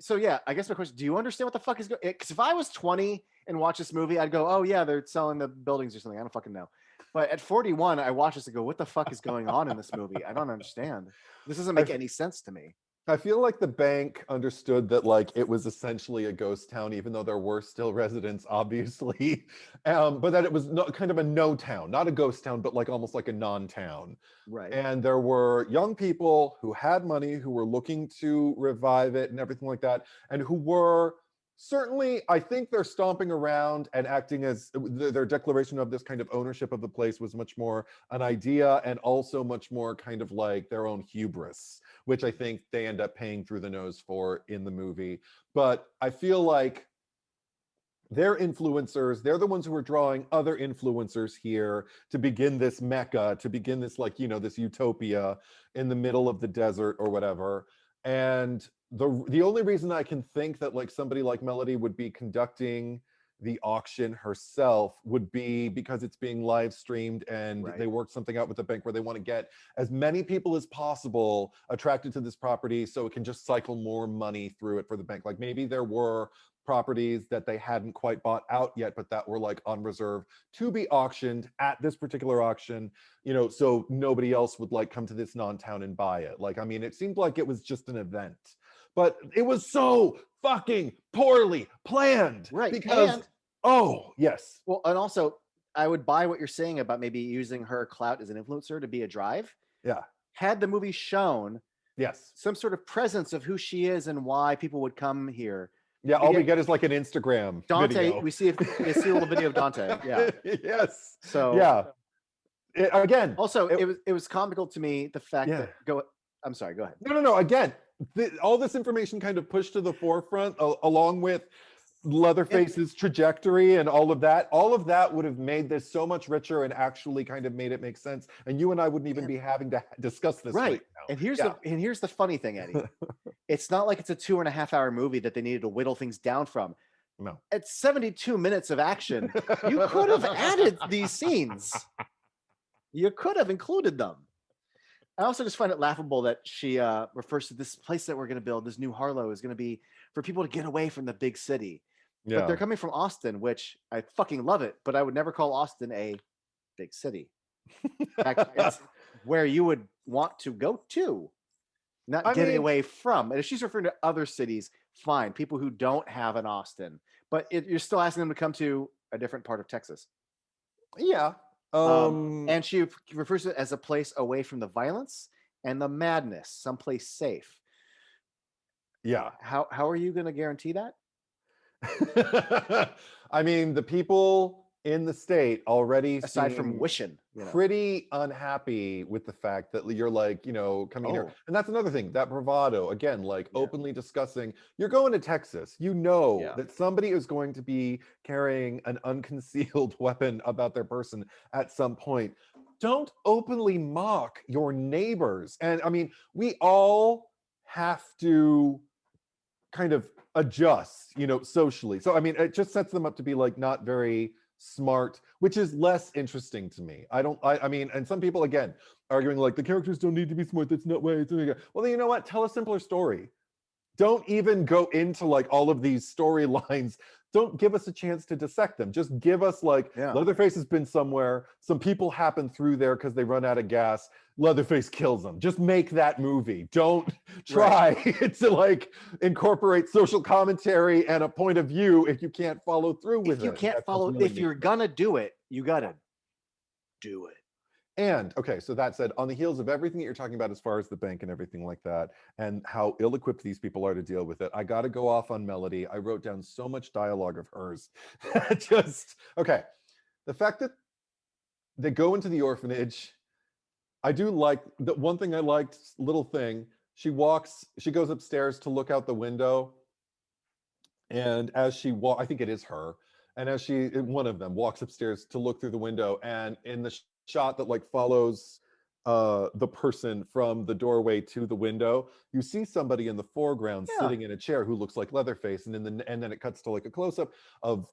So yeah, I guess my question: do you understand what the fuck is going? Because if I was 20 and watched this movie, I'd go, "Oh yeah, they're selling the buildings or something." I don't fucking know. But at 41, I watch this and go, "What the fuck is going on in this movie? I don't understand. This doesn't make any sense to me." I feel like the bank understood that like it was essentially a ghost town, even though there were still residents, obviously, but that it was kind of a no town, not a ghost town, but like almost like a non-town. Right. And there were young people who had money, who were looking to revive it and everything like that, and who were certainly, I think they're stomping around and acting as their declaration of this kind of ownership of the place was much more an idea and also much more kind of like their own hubris, which I think they end up paying through the nose for in the movie. But I feel like they're influencers. They're the ones who are drawing other influencers here to begin this mecca, to begin this like, this utopia in the middle of the desert or whatever. And the only reason I can think that like somebody like Melody would be conducting the auction herself would be because it's being live streamed and Right. they worked something out with the bank where they want to get as many people as possible attracted to this property so it can just cycle more money through it for the bank. Like maybe there were properties that they hadn't quite bought out yet, but that were like on reserve to be auctioned at this particular auction, so nobody else would like come to this non-town and buy it. Like, I mean, it seemed like it was just an event, but it was so fucking poorly planned. Right. Because, oh, yes. Well, and also, I would buy what you're saying about maybe using her clout as an influencer to be a drive. Yeah. Had the movie shown Yes. some sort of presence of who she is and why people would come here. Yeah, all we get is like an Instagram Dante, video. we see a little video of Dante. Yeah. Yes. So yeah. Again. Also, it was comical to me, the fact Yeah. that I'm sorry, go ahead. No. Again, all this information kind of pushed to the forefront along with Leatherface's trajectory and all of that would have made this so much richer and actually kind of made it make sense. And you and I wouldn't even be having to discuss this right now. And here's the funny thing, Eddie. It's not like it's a 2.5-hour movie that they needed to whittle things down from. No. At 72 minutes of action, you could have added these scenes. You could have included them. I also just find it laughable that she refers to this place that we're going to build, this new Harlow, is going to be for people to get away from the big city. Yeah. But they're coming from Austin, which I fucking love it, but I would never call Austin a big city. In fact, it's where you would want to go to, not I getting mean, away from. And if she's referring to other cities, fine, people who don't have an Austin, but you're still asking them to come to a different part of Texas. yeah. And she refers to it as a place away from the violence and the madness, someplace safe. Yeah. How are you going to guarantee that? I mean, the people in the state already Aside from seem wishing, pretty unhappy with the fact that you're like, coming here. Oh, And that's another thing, that bravado, again, like yeah, openly discussing, you're going to Texas. You know yeah, that somebody is going to be carrying an unconcealed weapon about their person at some point. Don't openly mock your neighbors. And I mean, we all have to kind of adjust, socially. So I mean, it just sets them up to be like not very smart, which is less interesting to me. I mean, and some people again arguing like the characters don't need to be smart. That's not why it's doing it. Well, then you know what? Tell a simpler story. Don't even go into like all of these storylines. Don't give us a chance to dissect them. Just give us like yeah. Leatherface has been somewhere. Some people happen through there because they run out of gas. Leatherface kills them. Just make that movie. Don't try to like incorporate social commentary and a point of view if you can't follow through with If you it. can't That's follow, really if me. you're gonna do it, you gotta do it. And okay, so that said, on the heels of everything that you're talking about as far as the bank and everything like that, and how ill-equipped these people are to deal with it, I got to go off on Melody. I wrote down so much dialogue of hers. Just okay. The fact that they go into the orphanage, I do like the one thing I liked, little thing. She goes upstairs to look out the window, and as she I think it is her, and as one of them walks upstairs to look through the window, and in the shot that like follows the person from the doorway to the window, you see somebody in the foreground Yeah, sitting in a chair who looks like Leatherface, and then it cuts to like a close up of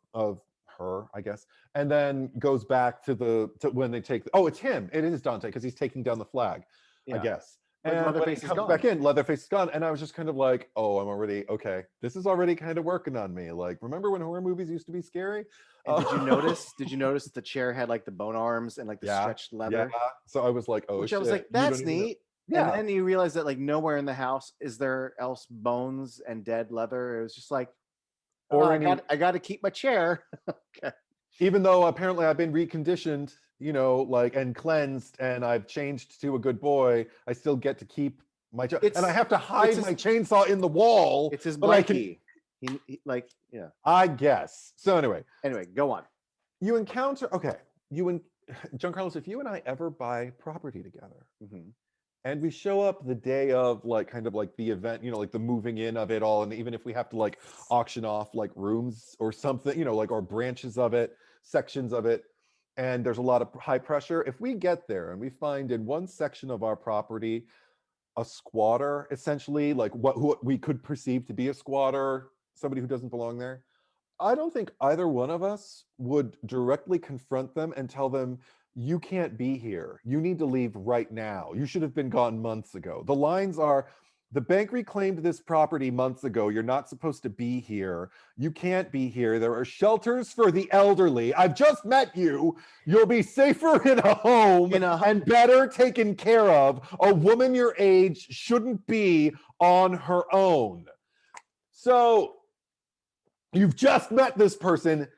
her, I guess, and then goes back to when they take it's him, it is Dante because he's taking down the flag, I yeah. guess. But And when he Leatherface is comes gone. back in, Leatherface is gone. And I was just kind of like, oh, I'm already, okay. This is already kind of working on me. Like, remember when horror movies used to be scary? And did you notice? Did you notice that the chair had like the bone arms and like the Yeah. stretched Yeah. leather? So I was like, oh Which I was shit. like, You don't that's even know. neat. And Yeah. then you realize that like nowhere in the house is there else bones and dead leather. It was just like, oh, Or I got to keep my chair. Okay. even though apparently I've been reconditioned, like, and cleansed, and I've changed to a good boy, I still get to keep my and I have to hide my chainsaw in the wall. It's his but I can, blankie. Like, yeah. I guess. So anyway, Go on. you encounter, okay, John Carlos, if you and I ever buy property together, Mm-hmm. and we show up the day of like kind of like the event, like the moving in of it all, and even if we have to like auction off like rooms or something, like, or branches of it, sections of it, and there's a lot of high pressure, if we get there and we find in one section of our property a squatter, essentially, like who we could perceive to be a squatter, somebody who doesn't belong there, I don't think either one of us would directly confront them and tell them, you can't be here. You need to leave right now. You should have been gone months ago. The lines are, the bank reclaimed this property months ago. You're not supposed to be here. You can't be here. There are shelters for the elderly. I've just met you. You'll be safer in a home and better taken care of. A woman your age shouldn't be on her own. So you've just met this person.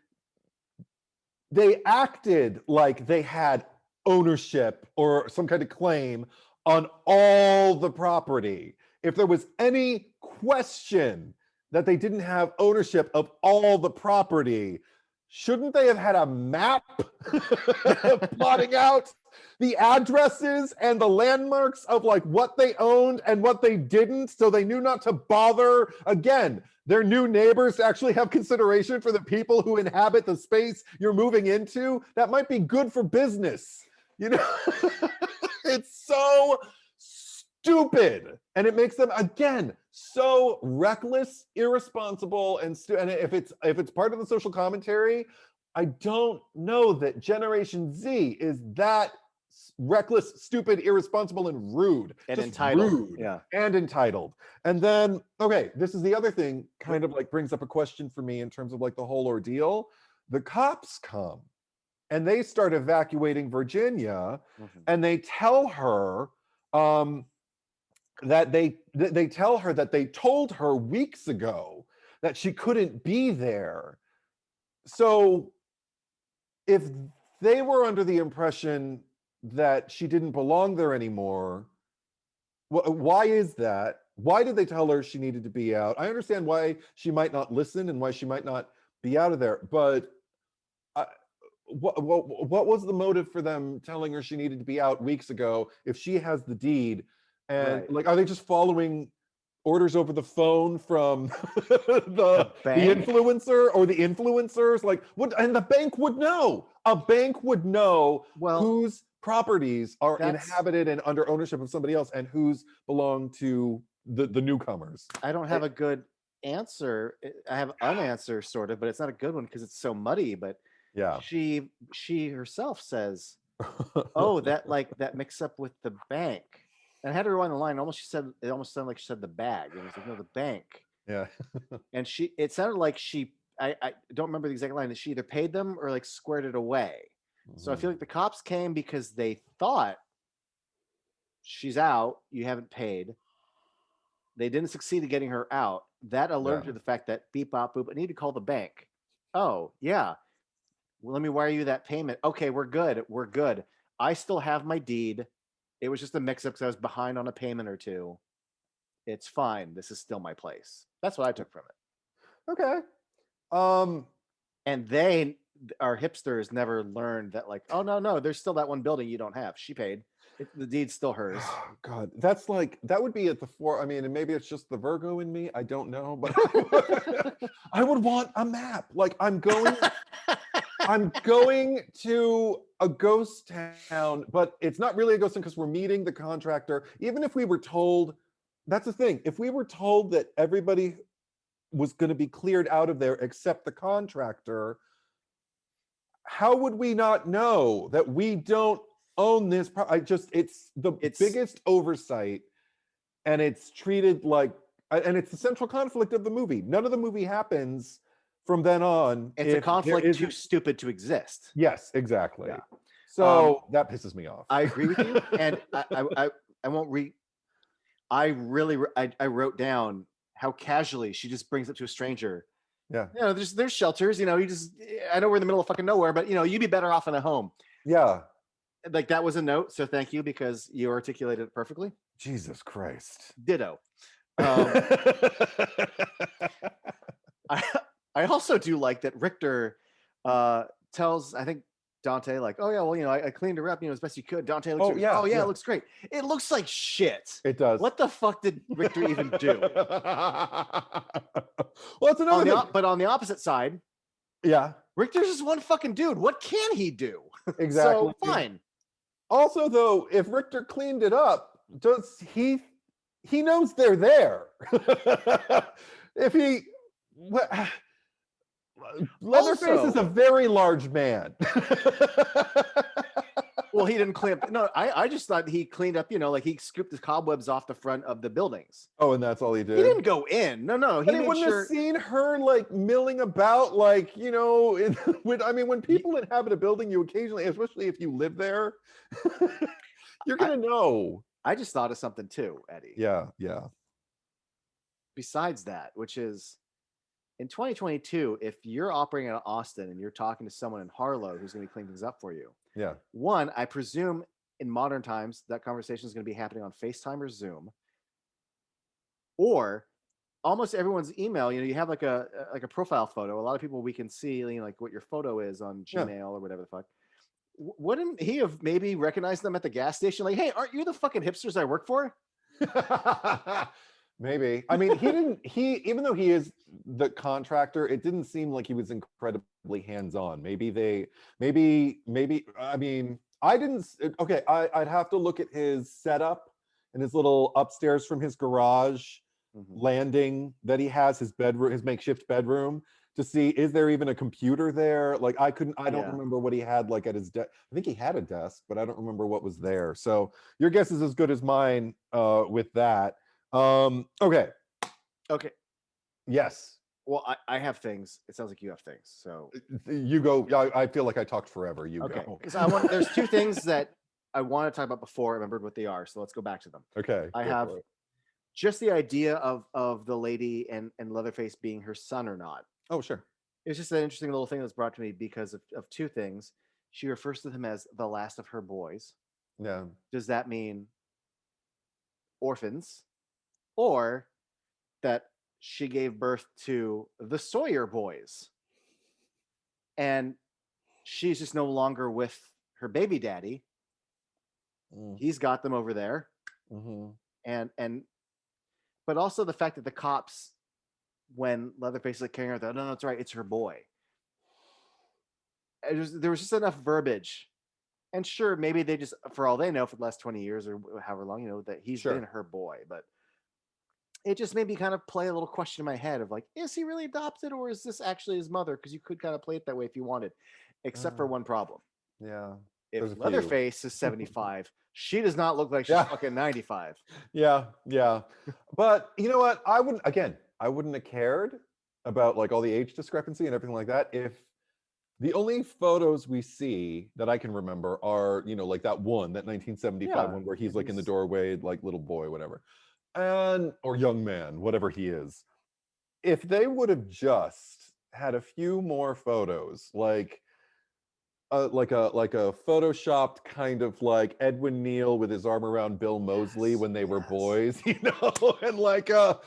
They acted like they had ownership or some kind of claim on all the property. If there was any question that they didn't have ownership of all the property, shouldn't they have had a map plotting out the addresses and the landmarks of like what they owned and what they didn't, so they knew not to bother again their new neighbors to actually have consideration for the people who inhabit the space you're moving into? That might be good for business. It's so stupid, and it makes them again so reckless, irresponsible, and if it's part of the social commentary, I don't know that Generation Z is that reckless, stupid, irresponsible, and rude. And just entitled. Rude, yeah. And entitled. And then, okay, this is the other thing, kind of like brings up a question for me in terms of like the whole ordeal. The cops come and they start evacuating Virginia, Mhm. and they tell her that they tell her that they told her weeks ago that she couldn't be there. So if they were under the impression that she didn't belong there anymore, why is that? Why did they tell her she needed to be out? I understand why she might not listen and why she might not be out of there, but I, what was the motive for them telling her she needed to be out weeks ago if she has the deed? And Right. like, are they just following orders over the phone from The the bank? influencer or the influencers? Like, what? And the bank would know. A bank would know Well, whose properties are that's inhabited and under ownership of somebody else, and whose belong to the newcomers. I don't have a good answer. I have an answer sort of, but it's not a good one because it's so muddy. But Yeah. she herself says, "Oh, that like that mix up with the bank." And I had her on the line. Almost she said it almost sounded like she said the bag, and it's like no, the bank. Yeah. And it sounded like I don't remember the exact line. That she either paid them or like squared it away. So I Mhm. feel like the cops came because they thought she's out. You haven't paid. They didn't succeed in getting her out. That alerted Yeah. to the fact that beep bop boop. I need to call the bank. Oh yeah. Well, let me wire you that payment. Okay, we're good. We're good. I still have my deed. It was just a mix up because I was behind on a payment or two. It's fine. This is still my place. That's what I took from it. Okay. Um, And our hipsters never learned that, like, oh no, no, there's still that one building you don't have. She paid. The deed's still hers. oh God, that's like that would be at the fore. I mean, and maybe it's just the Virgo in me. I don't know, but I would want a map. Like I'm going to a ghost town, but it's not really a ghost town because we're meeting the contractor. Even if we were told, that's the thing. If we were told that everybody was going to be cleared out of there except the contractor, how would we not know that we don't own this? It's the it's biggest oversight, and it's treated like, and it's the central conflict of the movie. None of the movie happens from then on it's a if there conflict too isn't. stupid to exist. Yes, exactly. Yeah. Um, So that pisses me off. I agree with you, and I won't read. I really I wrote down how casually she just brings it to a stranger. Yeah. You know, there's shelters. You know, you just I know we're in the middle of fucking nowhere, but you know, you'd be better off in a home. Yeah. Like that was a note, so thank you because you articulated it perfectly. Jesus Christ. Ditto. Um, I I also do like that Richter tells I think Dante like, oh yeah, well you know I cleaned her up you know as best you could. Dante looks Oh at her, yeah, oh yeah, it yeah. looks great. It looks like shit. It does. What the fuck did Richter even do? Well, that's another thing. But on the opposite side, Yeah, Richter's just one fucking dude. What can he do? exactly. So fine. Also, though, if Richter cleaned it up, does he knows they're there? If he Leatherface is a Also, very large man. well, he didn't clean up. No, I just thought he cleaned up. You know, like he scooped the cobwebs off the front of the buildings. Oh, and that's all he He did. didn't go in. No, no, he But he made wouldn't have sure. seen her like milling about, like, you know, when people inhabit a building, you occasionally, especially if you live there, you're I, gonna know. I just thought of something too, Eddie. Yeah, yeah, Besides that, which is in 2022, if you're operating out of Austin and you're talking to someone in Harlow who's going to clean things up for you, yeah. one, I presume in modern times that conversation is going to be happening on FaceTime or Zoom, or almost everyone's email. You know, you have like a profile photo. A lot of people we can see you know, like what your photo is on Yeah. Gmail or whatever the fuck. Wouldn't he have maybe recognized them at the gas station? Like, hey, aren't you the fucking hipsters I work for? Maybe. I mean, he didn't, even though he is the contractor, it didn't seem like he was incredibly hands-on. Maybe, I mean, I didn't, okay, I'd have to look at his setup and his little upstairs from his garage landing that he has, his bedroom, his makeshift bedroom, to see, is there even a computer there? Like, I don't remember what he had like at his desk. I think he had a desk, but I don't remember what was there. So your guess is as good as mine with that. Okay. Okay. Yes. Well, I have things. It sounds like you have things. So You go. I feel like I talked forever. You okay, go. because I want. There's two things that I want to talk about before I remembered what they are. So let's go back to them. Okay, I go have for it. just the idea of the lady and Leatherface being her son or not. Oh, sure. It's just an interesting little thing that's brought to me because of two things. She refers to him as the last of her boys. Yeah. Does that mean orphans, or that she gave birth to the Sawyer boys and she's just no longer with her baby daddy? Mm, He's got them over there, hmm and but also the fact that the cops, when Leatherface is like carrying her, thought, no, that's right, it's her boy. There was just enough verbiage. And sure, maybe they just, for all they know, for the last 20 years or however long, that he's been Sure. her boy. But it just made me kind of play a little question in my head of like, is he really adopted or is this actually his mother? Because you could kind of play it that way if you wanted, except for Uh, one problem. yeah. If There's a few. Leatherface is 75, she does not look like she's Yeah. fucking 95. Yeah. Yeah. But you know what? I wouldn't have cared about like all the age discrepancy and everything like that if the only photos we see that I can remember are, like that 1975 Yeah. one where he's And like in the he's, doorway, like little boy, whatever, and or young man, whatever he is. If they would have just had a few more photos, like a photoshopped kind of like Edwin Neal with his arm around Bill Moseley yes, when they were yes, boys, and like a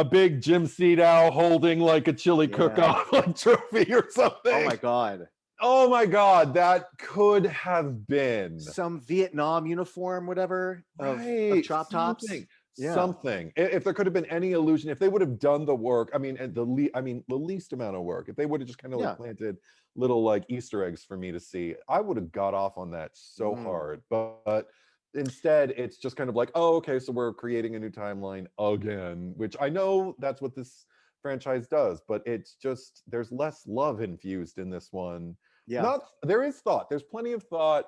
big Jim Seedow holding like a chili yeah. cook-off like trophy or Oh something. my God. Oh my God, that could have been Some Vietnam uniform, whatever, of right. chop tops. Something, Yeah. something. If there could have been any illusion, if they would have done the work, I mean, the least amount of work, if they would have just kind of like Yeah. planted little like Easter eggs for me to see, I would have got off on that so Mm. hard. But instead, it's just kind of like, oh, okay, so we're creating a new timeline again, which I know that's what this franchise does, but it's just there's less love infused in this one. Yeah. Not there is thought. There's plenty of thought.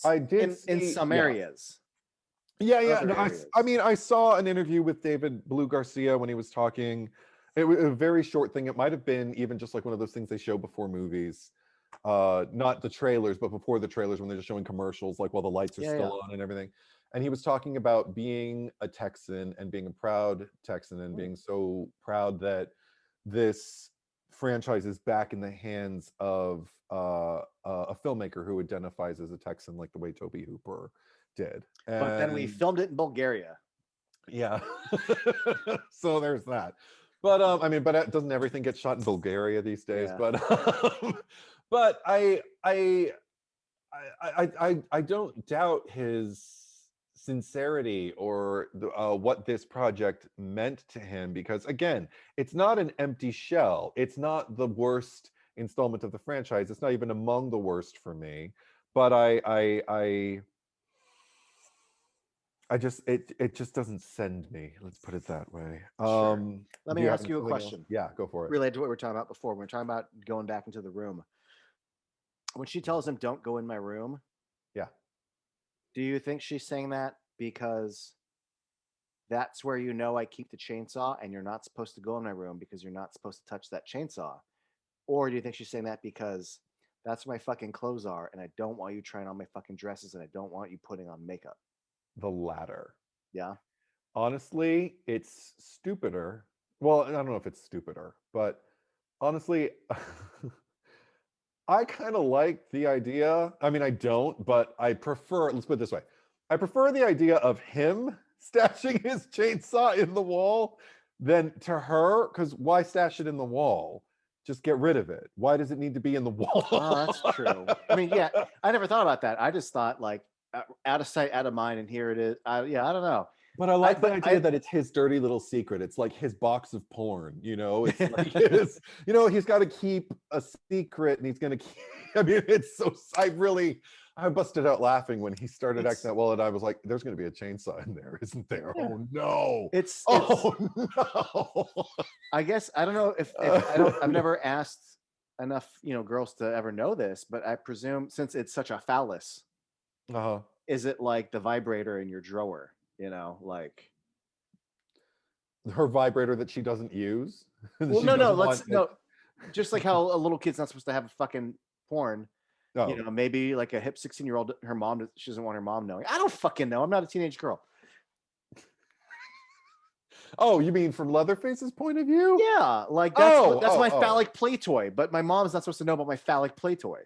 I did In see, some yeah, areas, yeah, yeah. other No, I areas. mean, I saw an interview with David Blue Garcia when he was talking. It was a very short thing. It might have been even just like one of those things they show before movies, not the trailers, but before the trailers when they're just showing commercials, like while the lights are Yeah, yeah. still on and everything. And he was talking about being a Texan and being a proud Texan and Mm. being so proud that this franchise is back in the hands of a filmmaker who identifies as a Texan, like the way Toby Hooper did. But then we And filmed it in Bulgaria. yeah, so there's that. But I mean, but doesn't everything get shot in Bulgaria these days? Yeah. But I don't doubt his sincerity or what this project meant to him, because again, it's not an empty shell. It's not the worst installment of the franchise. It's not even among the worst for me. But I just it just doesn't send me. Let's put it that way. Sure. Let Do me you have ask you a something else? question Yeah, go for it. related to what we were talking about before. We were talking about going back into the room. When she tells him, "Don't go in my room," Yeah. do you think she's saying that because that's where I keep the chainsaw and you're not supposed to go in my room because you're not supposed to touch that chainsaw? Or do you think she's saying that because that's where my fucking clothes are and I don't want you trying on my fucking dresses and I don't want you putting on makeup? The latter. Yeah. Honestly, it's stupider. Well, I don't know if it's stupider, but honestly, I kind of like the idea. I mean, I don't, but I prefer, let's put it this way. I prefer the idea of him stashing his chainsaw in the wall than to her, because why stash it in the wall? Just get rid of it. Why does it need to be in the Oh, wall? that's true. I mean, yeah, I never thought about that. I just thought like out of sight, out of mind, and here it is. Yeah, I don't know. But I I like the but idea I that it's his dirty little secret. It's like his box of porn, It's like his, he's got to keep a secret and he's going to keep, I mean, it's so, I busted out laughing when he started acting it's that well. And I was like, there's going to be a chainsaw in there, isn't there? yeah. Oh no. It's Oh no. I guess I don't know if I don't I've never asked enough, girls to ever know this, but I presume since it's such a phallus, Uh-huh. is it like the vibrator in your drawer? Like her vibrator that she doesn't use. Well, She no, doesn't want it. no. Just like how a little kid's not supposed to have a fucking porn. Oh. Maybe like a hip 16-year-old, her mom, she doesn't want her mom knowing. I don't fucking know. I'm not a teenage girl. Oh, you mean from Leatherface's point of view? Yeah, like that's my Oh. phallic play toy, but my mom's not supposed to know about my phallic play toy.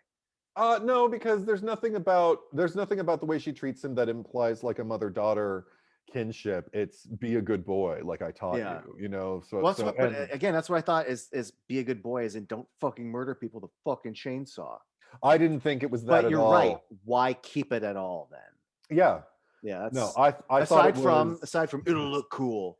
No, because there's nothing about the way she treats him that implies like a mother-daughter kinship. It's be a good boy, like I taught Yeah. you, So, Well, that's so what. But again, that's what I thought is be a good boy, as in don't fucking murder people with a fucking chainsaw. I didn't think it was that But at you're all. right. Why keep it at all then? Yeah. Yeah. That's No, I thought it was, aside from it'll look cool.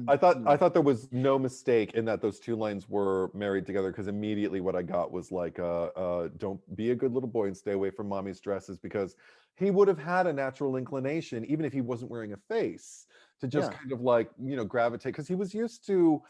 I thought there was no mistake in that those two lines were married together, because immediately what I got was like, don't be a good little boy and stay away from mommy's dresses, because he would have had a natural inclination, even if he wasn't wearing a face, to just kind of like, gravitate, because he was used to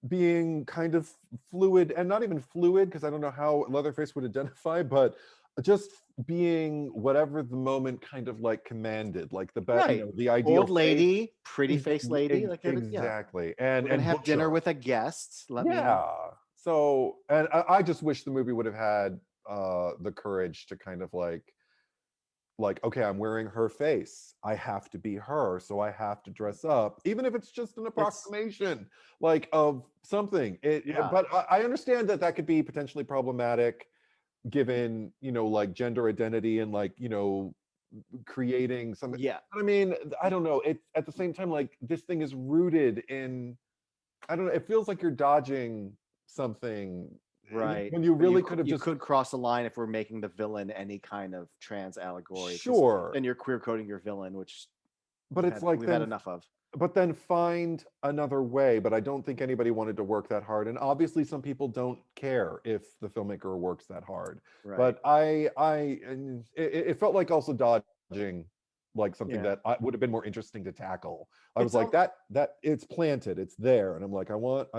being kind of fluid, and not even fluid, because I don't know how Leatherface would identify, but just being whatever the moment kind of like commanded, like the best, right. the ideal Old lady, pretty face lady, like exactly. We're And gonna have dinner butcher. with a guest. Let me. So, and I just wish the movie would have had the courage to kind of like, okay, I'm wearing her face, I have to be her, so I have to dress up, even if it's just an approximation like of something. But I understand that could be potentially problematic, given like gender identity and like creating something. I mean, I don't know, it at the same time, like, this thing is rooted in, I don't know, it feels like you're dodging something, right, when you really could have you just could cross the line if we're making the villain any kind of trans allegory. Sure. Then you're queer coding your villain, which but it's like we've had enough of. But then find another way. But I don't think anybody wanted to work that hard, and obviously some people don't care if the filmmaker works that hard. Right. But it felt like also dodging like something that would have been more interesting to tackle. I was like, that it's planted, it's there, and I'm like, I want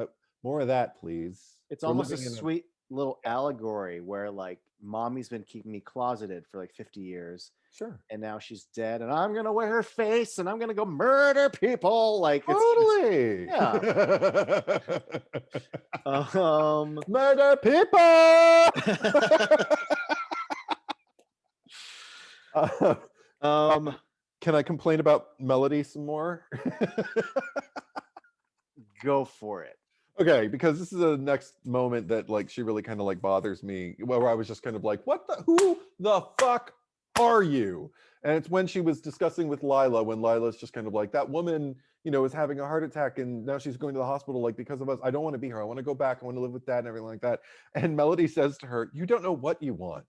more of that, please. It's almost a sweet little allegory where like mommy's been keeping me closeted for like 50 years. Sure. And now she's dead, and I'm gonna wear her face, and I'm gonna go murder people. Like totally. Murder people. Can I complain about Melody some more? Go for it. Okay, because this is the next moment that like she really kind of like bothers me, where I was just kind of like, who the fuck are you? And it's when she was discussing with Lila, when Lila's just kind of like, that woman, is having a heart attack and now she's going to the hospital, like, because of us. I don't want to be her. I want to go back. I want to live with Dad and everything like that. And Melody says to her, you don't know what you want.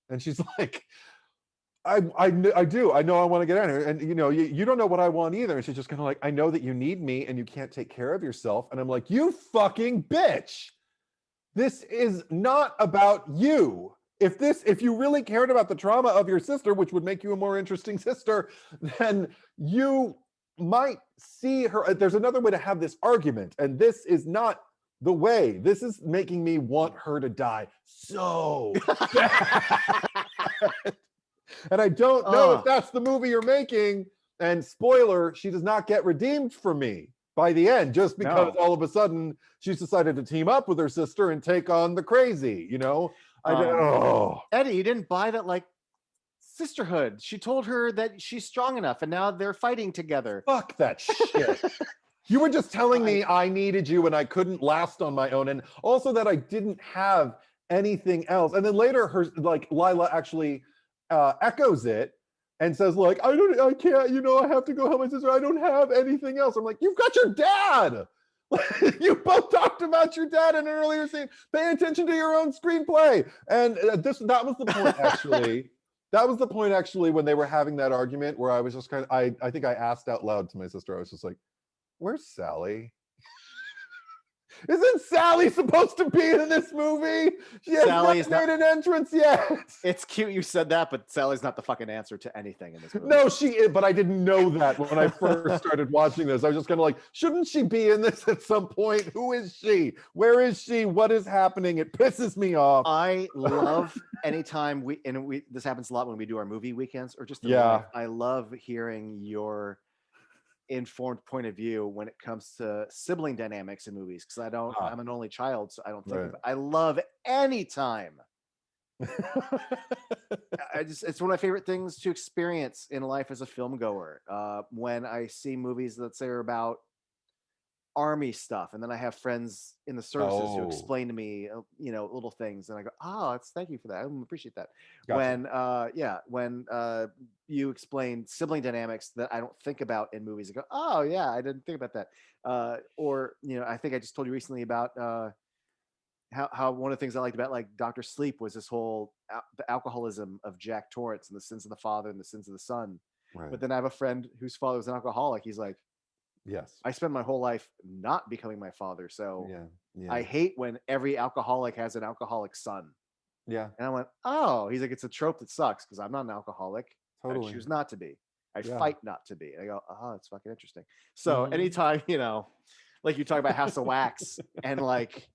And she's like, I do. I know I want to get out of here. And you don't know what I want either. And she's just kind of like, I know that you need me and you can't take care of yourself. And I'm like, you fucking bitch. This is not about you. If you really cared about the trauma of your sister, which would make you a more interesting sister, then you might see her. There's another way to have this argument, and this is not the way. This is making me want her to die so bad. And I don't know if that's the movie you're making. And spoiler, she does not get redeemed for me by the end, just because all of a sudden she's decided to team up with her sister and take on the crazy, Eddie, you didn't buy that like sisterhood. She told her that she's strong enough, and now they're fighting together. Fuck that shit. You were just telling me I needed you and I couldn't last on my own, and also that I didn't have anything else. And then later, Lila actually echoes it and says, like, I can't, I have to go help my sister. I don't have anything else. I'm like, you've got your dad. You both talked about your dad in an earlier scene. Pay attention to your own screenplay. And that was the point, actually. That was the point, actually, when they were having that argument, where I was just kind of, I think I asked out loud to my sister, I was just like, where's Sally? Isn't Sally supposed to be in this movie? She has not made an entrance yet. It's cute you said that, but Sally's not the fucking answer to anything in this movie. No, she is, but I didn't know that when I first started watching this. I was just kind of like, shouldn't she be in this at some point? Who is she? Where is she? What is happening? It pisses me off. I love anytime this happens a lot when we do our movie weekends or just life. I love hearing your informed point of view when it comes to sibling dynamics in movies because Ah, I'm an only child, so I don't think right. of I love any time. It's one of my favorite things to experience in life as a film goer. When I see movies that say are about army stuff, and then I have friends in the services who Oh, explain to me, little things, and I go, "Oh, thank you for that. I appreciate that." gotcha. When you explain sibling dynamics that I don't think about in movies, I go, "Oh, yeah, I didn't think about that." Or I think I just told you recently about how one of the things I liked about like Doctor Sleep was this whole the alcoholism of Jack Torrance and the sins of the father and the sins of the son. Right. But then I have a friend whose father was an alcoholic. He's like, Yes. I spent my whole life not becoming my father, so Yeah. I Yeah. hate when every alcoholic has an alcoholic son. Yeah. And I went, oh, he's like, it's a trope that sucks because I'm not an alcoholic. I Totally. choose not to be. I Yeah. fight not to be. And I go, oh, it's fucking interesting. So Mhm. anytime, like you talk about House of Wax and like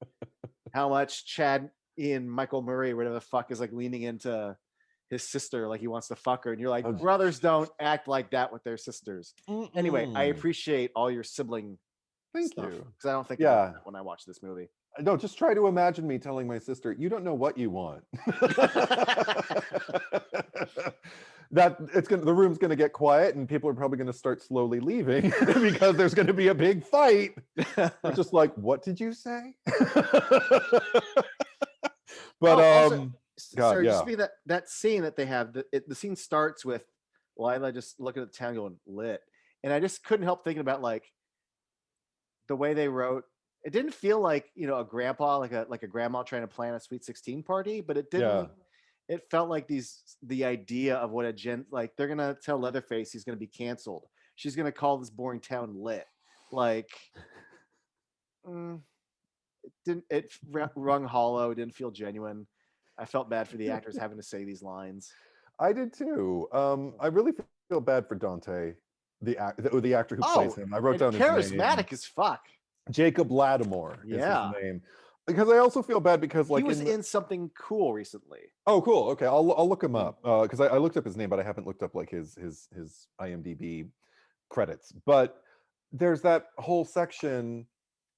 how much Chad Ian Michael Murray, whatever the fuck, is like leaning into his sister, like he wants to fuck her. And you're like, Oh, brothers don't act like that with their sisters. Anyway, I mm-mm. appreciate all your sibling Thank stuff you. because I don't think about Yeah. that when I watch this movie. No, just try to imagine me telling my sister, "You don't know what you want." That the room's gonna get quiet, and people are probably gonna start slowly leaving because there's gonna be a big fight. We're just like, "What did you say?" But Oh, also, God, sorry, just yeah, be that scene that they have. The scene starts with Lila just looking at the town going lit, and I just couldn't help thinking about like the way they wrote. It didn't feel like a grandpa, like a grandma trying to plan a sweet 16 party, but it yeah. didn't. It felt like the idea of what a gen like they're gonna tell Leatherface he's gonna be canceled. She's gonna call this boring town lit. Like, mm, didn't it rung hollow? Didn't feel genuine. I felt bad for the actors having to say these lines. I did too. I really feel bad for Dante, the actor who plays Oh, him. I wrote and down his name. charismatic as fuck. Jacob Lattimore is his Yeah, name. Because I also feel bad because he like was in the, in something cool recently. oh cool, okay, I'll look him Mm. up because I looked up his name, but I haven't looked up like his IMDb credits. But there's that whole section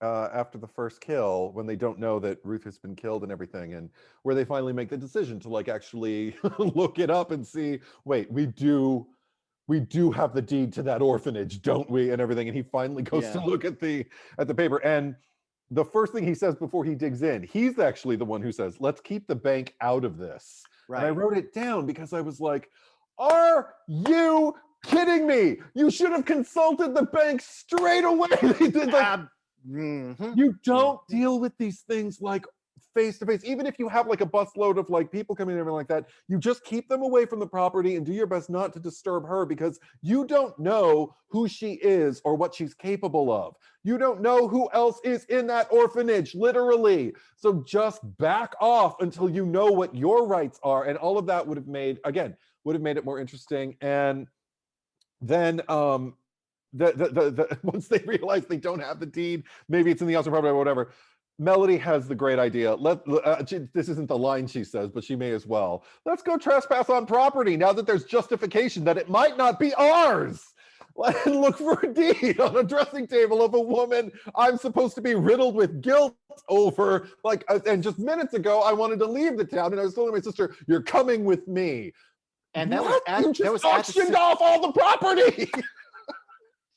after the first kill when they don't know that Ruth has been killed and everything, and where they finally make the decision to like actually look it up and see, wait, we do have the deed to that orphanage, don't we? And everything. And he finally goes to Yeah, look at the paper. And the first thing he says before he digs in, he's actually the one who says, "Let's keep the bank out of this." And I right. wrote it down because I was like, are you kidding me? You should have consulted the bank straight away. They did like, Mhm, you don't mhm. deal with these things like face to face. Even if you have like a busload of like people coming in and everything like that, you just keep them away from the property and do your best not to disturb her because you don't know who she is or what she's capable of. You don't know who else is in that orphanage, literally. So just back off until you know what your rights are. And all of that would have made, again, would have made it more interesting. And then once they realize they don't have the deed, maybe it's in the house of property or whatever. Melody has the great idea. This isn't the line she says, but she may as well. Let's go trespass on property now that there's justification that it might not be ours. And look for a deed on a dressing table of a woman I'm supposed to be riddled with guilt over. Like, and just minutes ago, I wanted to leave the town, and I was telling my sister, "You're coming with me." And What? You that just was auctioned off all the property.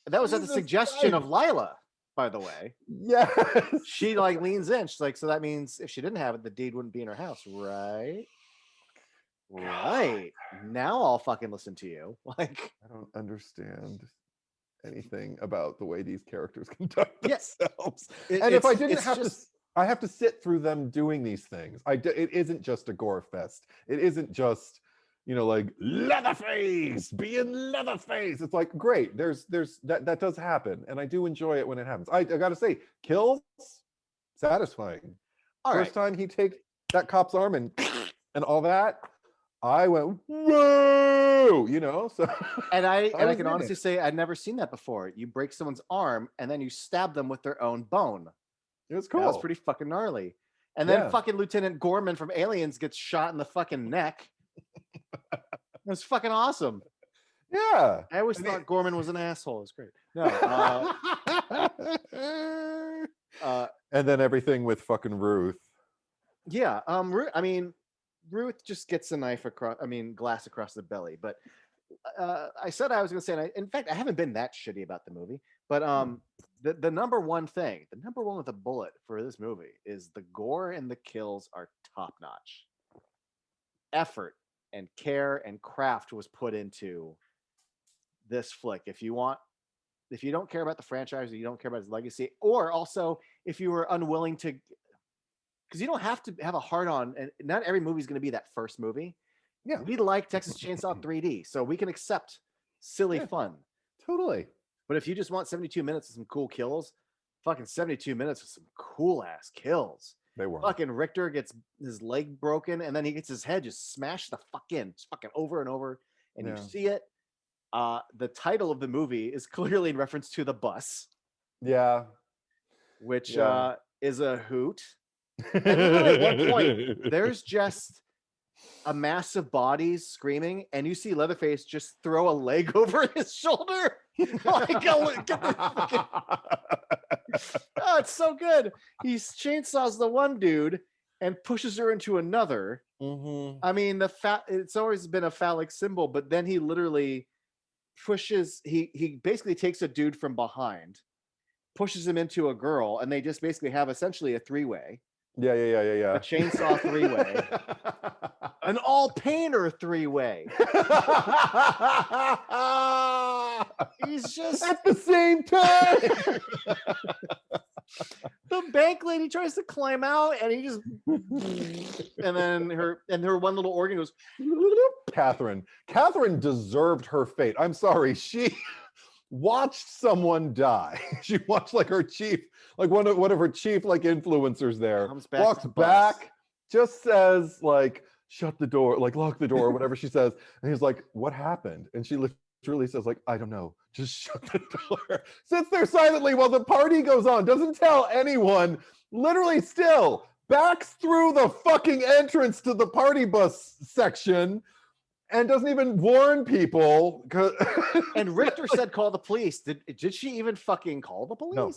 at the Jesus suggestion Christ. of Lila, by the way. Yes. She like leans in. She's like, so that means if she didn't have it, the deed wouldn't be in her house, right? God, Right. Now I'll fucking listen to you. Like, I don't understand anything about the way these characters conduct yeah, themselves. And if I didn't it's have to, just I have to sit through them doing these things. It isn't just a gore fest. It isn't just, like Leatherface being Leatherface. It's like, great. There's that does happen, and I do enjoy it when it happens. I gotta say, kills satisfying. all right. First time he takes that cop's arm and all that, I went, whoa, so And I I was can in it. honestly say I'd never seen that before. You break someone's arm and then you stab them with their own bone. It was That was cool. pretty fucking gnarly. And then Yeah. fucking Lieutenant Gorman from Aliens gets shot in the fucking neck. It was fucking awesome. Yeah. I always And thought Gorman was an asshole. It's great. No, uh, and then everything with fucking Ruth. yeah. I mean, Ruth just gets a knife across. I mean, glass across the belly. But I said I was going to say, and in fact, I haven't been that shitty about the movie. But the number one thing, the number one with a bullet for this movie is the gore and the kills are top notch. Effort and care and craft was put into this flick. If you don't care about the franchise, or you don't care about its legacy, or also if you were unwilling to, because you don't have to have a hard on, and not every movie is going to be that first movie. Yeah. We like Texas Chainsaw 3D, so we can accept silly fun. Totally. But if you just want 72 minutes of some cool kills, fucking 72 minutes of some cool ass kills. They were. Fucking Richter gets his leg broken, and then he gets his head just smashed the fuck in, just fucking over and over, and you see it. The title of the movie is clearly in reference to the bus. Yeah. Which is a hoot. And literally at one point, there's just a mass of bodies screaming, and you see Leatherface just throw a leg over his shoulder. Like, get the fucking... Oh, it's so good. He chainsaws the one dude and pushes her into another. Mm-hmm. I mean, it's always been a phallic symbol, but then he literally pushes. He basically takes a dude from behind, pushes him into a girl, and they just basically have essentially a three-way. Yeah. A chainsaw three-way. An all-painter three-way. He's just at the same time. The bank lady tries to climb out, and he just and then her one little organ goes. Catherine deserved her fate. I'm sorry. She watched someone die. She watched like her chief, like one of her chief like influencers there, walks back, just says like, shut the door, like lock the door, or whatever she says. And he's like, what happened? And she literally says like, I don't know, just shut the door. Sits there silently while the party goes on, doesn't tell anyone, literally still backs through the fucking entrance to the party bus section and doesn't even warn people. And Richter said, call the police. Did she even fucking call the police? No,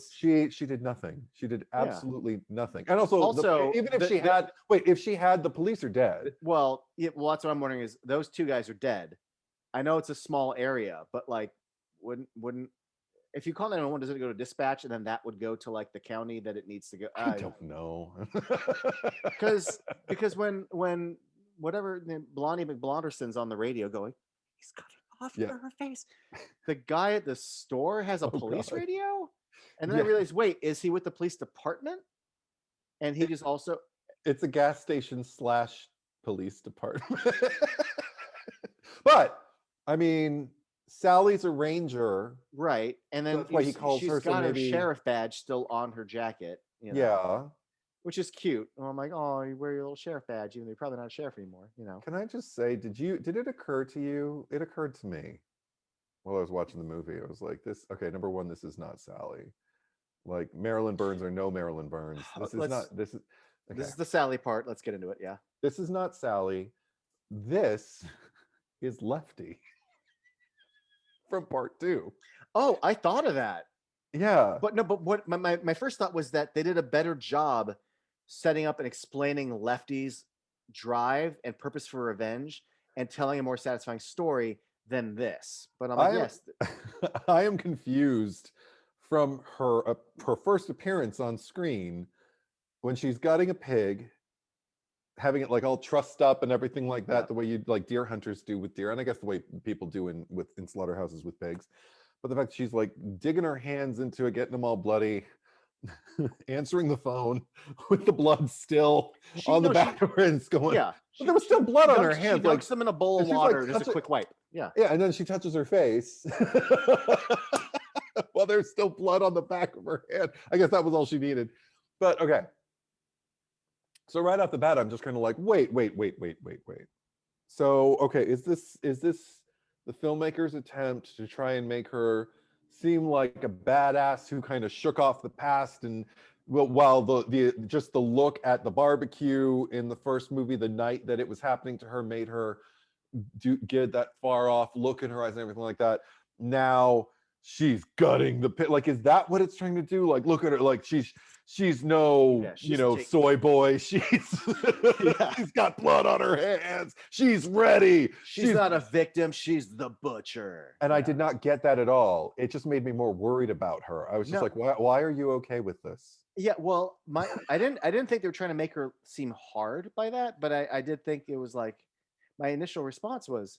she did nothing. She did absolutely nothing. And also even if if she had, the police are dead. Well, that's what I'm wondering is those two guys are dead. I know it's a small area, but like wouldn't if you call 911, does it go to dispatch and then that would go to like the county that it needs to go? I don't know. Because when whatever Blondie McBlonderson's on the radio going, he's got it off her face. The guy at the store has a police radio, and then I realized, wait, is he with the police department? And he just also it's a gas station / police department. But I mean, Sally's a ranger, right? And then that's why he calls she's her. got her sheriff badge still on her jacket. You know? Which is cute. And I'm like, oh, you wear your little sheriff badge, even though you're probably not a sheriff anymore, you know. Can I just say, did it occur to you? It occurred to me while I was watching the movie. I was like, okay, number one, this is not Sally. Like Marilyn Burns or no Marilyn Burns. This is the Sally part. Let's get into it. Yeah. This is not Sally. This is Lefty from part 2. Oh, I thought of that. Yeah. But what my first thought was that they did a better job setting up and explaining Lefty's drive and purpose for revenge and telling a more satisfying story than this. But I'm like, yes. I am confused from her first appearance on screen when she's gutting a pig, having it like all trussed up and everything like that, the way you like deer hunters do with deer, and I guess the way people do in slaughterhouses with pigs. But the fact she's like digging her hands into it, getting them all bloody, answering the phone with the blood still on the back of her, and it's going. Yeah, there was still blood on her hands. She dunks them in a bowl of water, just a quick wipe. Yeah, yeah, and then she touches her face while there's still blood on the back of her hand. I guess that was all she needed. But okay, so right off the bat, I'm just kind of like, wait. So okay, is this the filmmaker's attempt to try and make her seem like a badass who kind of shook off the past, and while the look at the barbecue in the first movie, the night that it was happening to her, made her get that far off look in her eyes and everything like that. Now she's gutting the pit. Like, is that what it's trying to do? Like, look at her. Like, she's no, Yeah, you she's know, soy boy. She's yeah. she's got blood on her hands. She's ready. She's not a victim. She's the butcher. And I Yeah. did not get that at all. It just made me more worried about her. I was just No. like, why are you okay with this? Yeah. Well, I didn't think they were trying to make her seem hard by that, but I did think it was like my initial response was,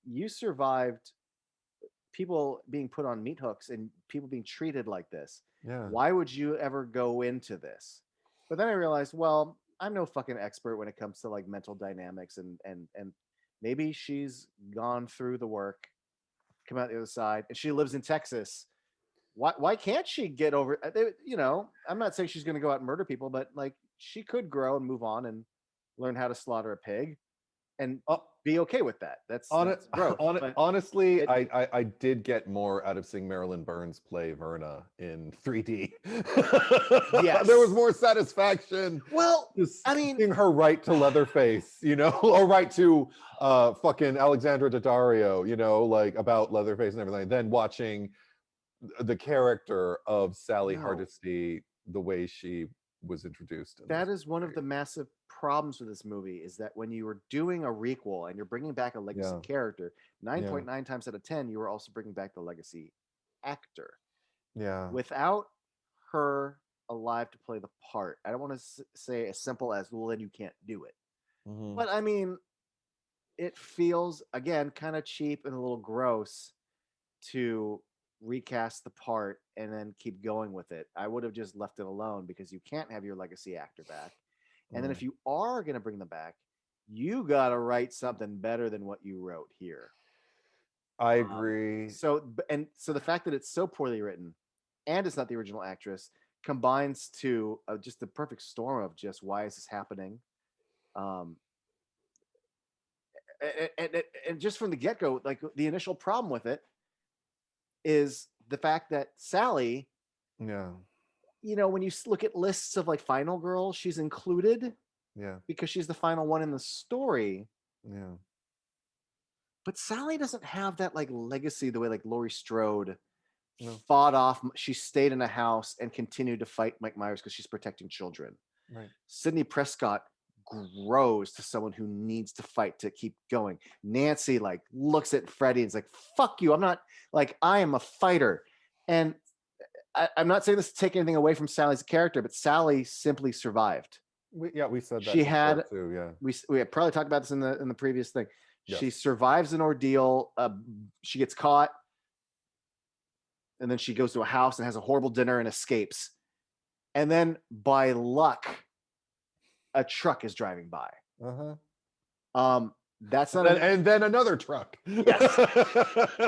you survived people being put on meat hooks and people being treated like this. Yeah. Why would you ever go into this? But then I realized, well, I'm no fucking expert when it comes to like mental dynamics and maybe she's gone through the work, come out the other side, and she lives in Texas. Why can't she get over? You know, I'm not saying she's going to go out and murder people, but like she could grow and move on and learn how to slaughter a pig and Uh, be okay with that. That's growth. But honestly, it, I did get more out of seeing Marilyn Burns play Verna in 3D. Yes. There was more satisfaction. well, Just I mean, seeing her right to Leatherface, you know, or right to fucking Alexandra Daddario, you know, like about Leatherface and everything. Then watching the character of Sally no. Hardesty, the way she was introduced. That is one of the massive problems with this movie is that when you were doing a requel and you're bringing back a legacy Yeah. character, 9.9 times out of 10, you were also bringing back the legacy actor. Yeah. Without her alive to play the part, I don't want to say as simple as, well, then you can't do it. Mhm. But I mean, it feels, again, kind of cheap and a little gross to recast the part and then keep going with it. I would have just left it alone because you can't have your legacy actor back. And then if you are going to bring them back, you got to write something better than what you wrote here. I agree. So the fact that it's so poorly written and it's not the original actress combines to just the perfect storm of just why is this happening? And just from the get-go, like the initial problem with it is the fact that Sally, Yeah. you know, when you look at lists of like final girls, she's included Yeah. because she's the final one in the story. Yeah. But Sally doesn't have that like legacy the way like Laurie Strode No. fought off. She stayed in a house and continued to fight Mike Myers because she's protecting children. Right. Sidney Prescott grows to someone who needs to fight to keep going. Nancy like looks at Freddie and is like, fuck you. I'm not like, I am a fighter. And I'm not saying this to take anything away from Sally's character, but Sally simply survived. We said that She had too. Yeah. We had probably talked about this in the previous thing. Yes. She survives an ordeal. She gets caught, and then she goes to a house and has a horrible dinner and escapes. And then by luck, a truck is driving by. That's not and then another truck. Yes.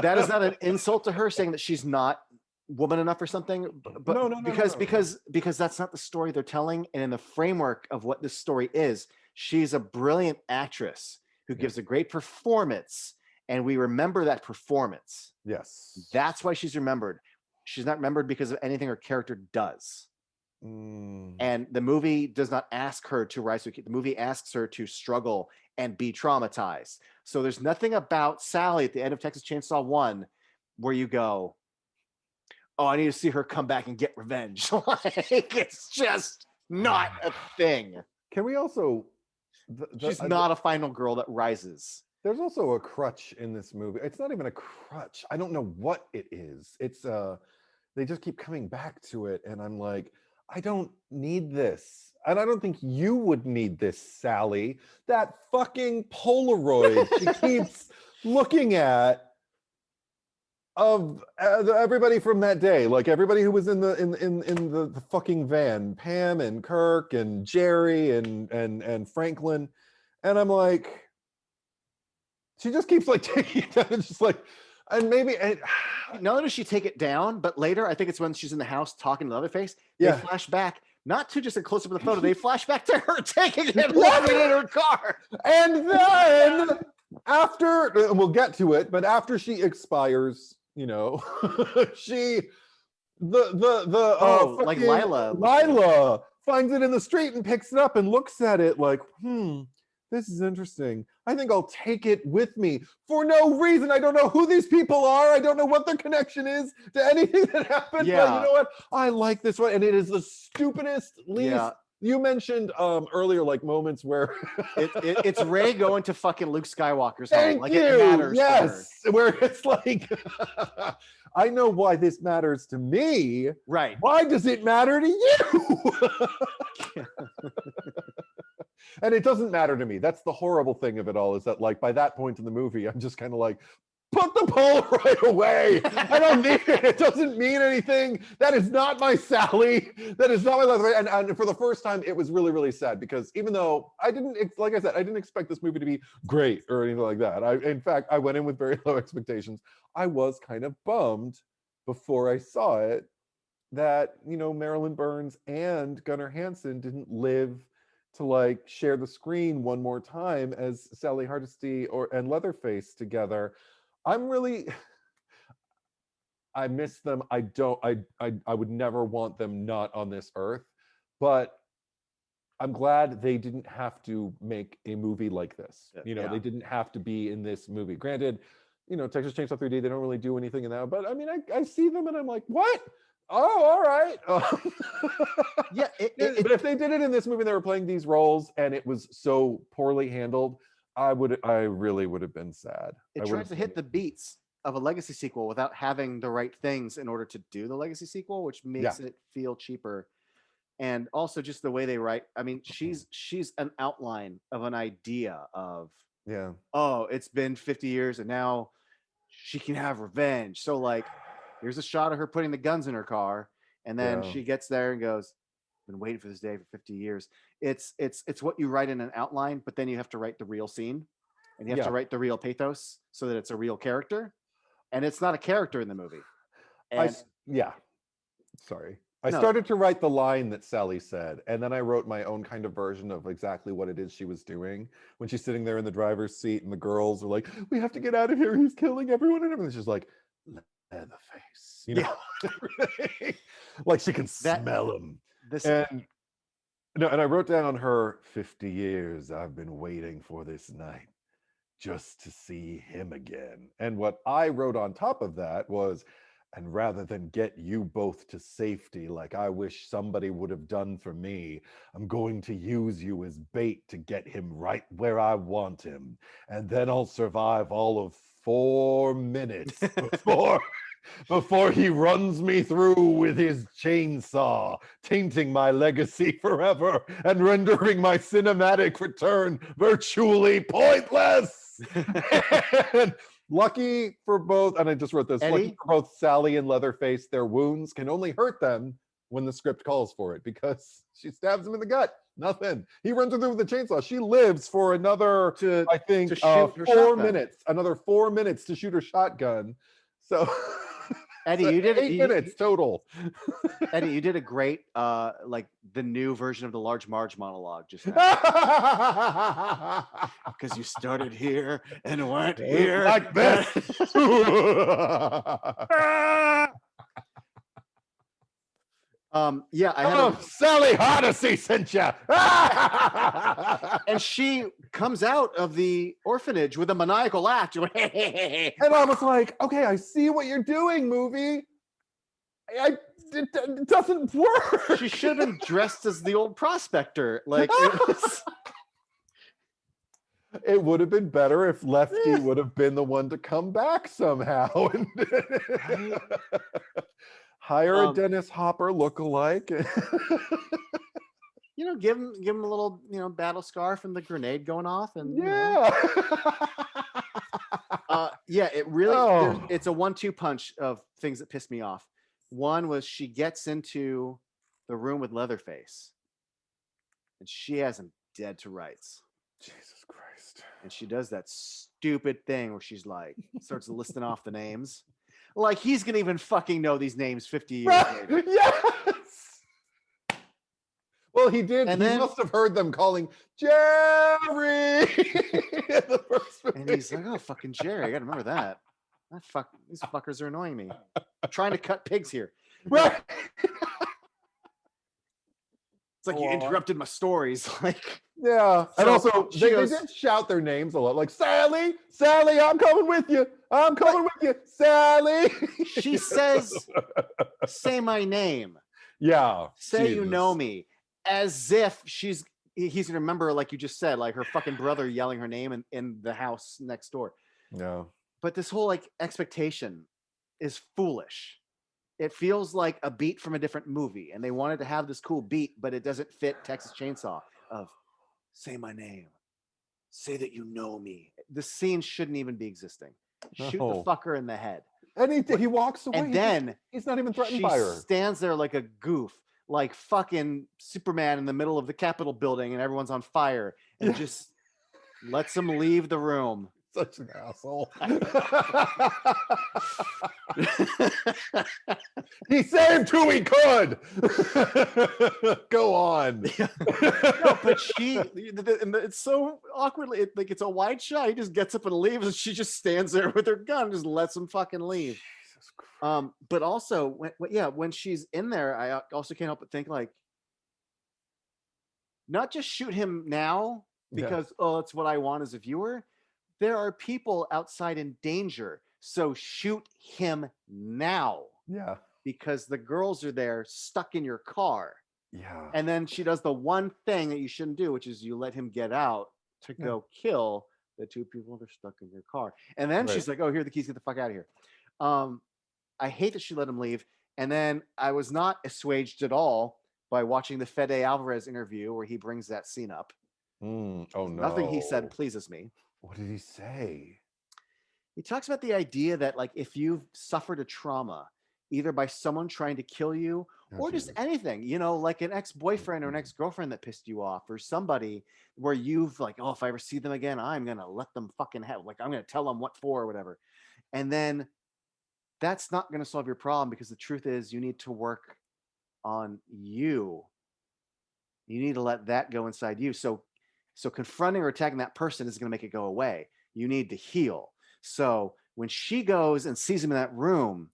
That is not an insult to her saying that she's not woman enough or something, but No, because that's not the story they're telling. And in the framework of what this story is, she's a brilliant actress who gives a great performance, and we remember that performance. Yes. That's why she's remembered. She's not remembered because of anything her character does. And the movie does not ask her to rise to the movie asks her to struggle and be traumatized. So there's nothing about Sally at the end of Texas Chainsaw 1 where you go, oh, I need to see her come back and get revenge. Like, it's just not a thing. Can we also she's not a final girl that rises. There's also a crutch in this movie. It's not even a crutch. I don't know what it is. It's they just keep coming back to it, and I'm like, I don't need this. And I don't think you would need this, Sally. That fucking Polaroid she keeps looking at of everybody from that day, like everybody who was in the fucking van, Pam and Kirk and Jerry and Franklin, and I'm like, she just keeps like taking it down, and just like, and maybe not only does she take it down, but later I think it's when she's in the house talking to Leatherface. Yeah. They flash back, not to just a close up of the photo. They flash back to her taking it, and leaving it in her car, and then after we'll get to it, but after she expires, you know, she like Lila finds it in the street and picks it up and looks at it like, this is interesting. I think I'll take it with me for no reason. I don't know who these people are. I don't know what their connection is to anything that happened. But you Yeah. know what? I like this one, and it is the stupidest, least. Yeah. You mentioned earlier, like moments where It's Rey going to fucking Luke Skywalker's home. thank Like you. it matters to her. Yes, where it's like, I know why this matters to me. Right. Why does it matter to you? And it doesn't matter to me. That's the horrible thing of it all, is that like by that point in the movie, I'm just kind of like, put the pole right away. I don't need it. It doesn't mean anything. That is not my Sally. That is not my Leatherface. And for the first time, it was really, really sad, because even though I didn't, like I said, I didn't expect this movie to be great or anything like that. In fact, I went in with very low expectations. I was kind of bummed before I saw it that, you know, Marilyn Burns and Gunnar Hansen didn't live to like share the screen one more time as Sally Hardesty and Leatherface together. I'm really, I miss them. I would never want them not on this earth, but I'm glad they didn't have to make a movie like this. You know, Yeah. they didn't have to be in this movie. Granted, you know, Texas Chainsaw 3D, they don't really do anything in that, but I mean, I see them and I'm like, what? Oh, all right. Yeah. But if they did it in this movie, they were playing these roles and it was so poorly handled, I really would have been sad. It tries to hit the beats of a legacy sequel without having the right things in order to do the legacy sequel, which makes it feel cheaper. And also just the way they write. I mean, she's an outline of an idea of, oh, it's been 50 years and now she can have revenge. So like, here's a shot of her putting the guns in her car, and then she gets there and goes, been waiting for this day for 50 years. It's what you write in an outline, but then you have to write the real scene, and you have to write the real pathos so that it's a real character, and it's not a character in the movie. And sorry. I started to write the line that Sally said, and then I wrote my own kind of version of exactly what it is she was doing when she's sitting there in the driver's seat and the girls are like, we have to get out of here, he's killing everyone, and everything's just like, Leatherface, you know. Like she can smell him. And I wrote down on her, 50 years I've been waiting for this night just to see him again. And what I wrote on top of that was, and rather than get you both to safety like I wish somebody would have done for me, I'm going to use you as bait to get him right where I want him. And then I'll survive all of 4 minutes before he runs me through with his chainsaw, tainting my legacy forever and rendering my cinematic return virtually pointless. And lucky for both, and I just wrote this, lucky for both Sally and Leatherface, their wounds can only hurt them when the script calls for it, because she stabs him in the gut. Nothing. He runs her through with the chainsaw. She lives for another, I think, 4 minutes. Another 4 minutes to shoot her shotgun. So Eddie, so you did 8 minutes total. Eddie, you did a great like the new version of the Large Marge monologue just now. Because you started here and went here like this. Sally Hardesty sent you. And she comes out of the orphanage with a maniacal laugh. And I was like, okay, I see what you're doing, movie. It doesn't work. She should have been dressed as the old prospector. Like it would have been better if Lefty would have been the one to come back somehow. Hire a Dennis Hopper lookalike. You know, give him a little, you know, battle scar from the grenade going off, and it really it's a 1-2 punch of things that pissed me off. One was she gets into the room with Leatherface, and she has him dead to rights. Jesus Christ! And she does that stupid thing where she's like starts listing off the names. Like he's gonna even fucking know these names 50 years later. Yes. Well, he did. And he must have heard them calling Jerry. And he's like, "Oh, fucking Jerry! I gotta remember that. These fuckers are annoying me. I'm trying to cut pigs here." Right. It's like, a you lot. interrupted my stories. Like, Yeah, and So also she they goes- did shout their names a lot, like Sally, Sally, I'm coming with you. I'm coming with you, Sally. she says, say my name. Yeah, Say you know Jesus. me. As if he's gonna remember, like you just said, like her fucking brother yelling her name in the house next door. Yeah. But this whole like expectation is foolish. It feels like a beat from a different movie, and they wanted to have this cool beat, but it doesn't fit Texas Chainsaw of say my name, say that you know me. The scene shouldn't even be existing. Shoot the No. fucker in the head. And he walks away. And then he's not even threatened she by her. stands there like a goof, like fucking Superman in the middle of the Capitol building, and everyone's on fire, and just lets him leave the room. Such an asshole. He saved who he could. Go on. No, but it's so awkwardly, like it's a wide shot. He just gets up and leaves, and she just stands there with her gun, and just lets him fucking leave. But also, when she's in there, I also can't help but think, like, not just shoot him now because it's what I want as a viewer. There are people outside in danger, so shoot him now. Yeah. Because the girls are there stuck in your car. Yeah. And then she does the one thing that you shouldn't do, which is you let him get out to go kill the two people that are stuck in your car. And then she's like, oh, here are the keys, get the fuck out of here. I hate that she let him leave. And then I was not assuaged at all by watching the Fede Alvarez interview where he brings that scene up. Oh no. Nothing he said pleases me. What did he say? He talks about the idea that, like, if you've suffered a trauma, either by someone trying to kill you or just anything, like an ex-boyfriend or an ex-girlfriend that pissed you off, or somebody where you've like, oh, if I ever see them again, I'm going to let them fucking have, like, I'm going to tell them what for or whatever. And then that's not going to solve your problem, because the truth is you need to work on you. You need to let that go inside you. So confronting or attacking that person is going to make it go away. You need to heal. So when she goes and sees him in that room,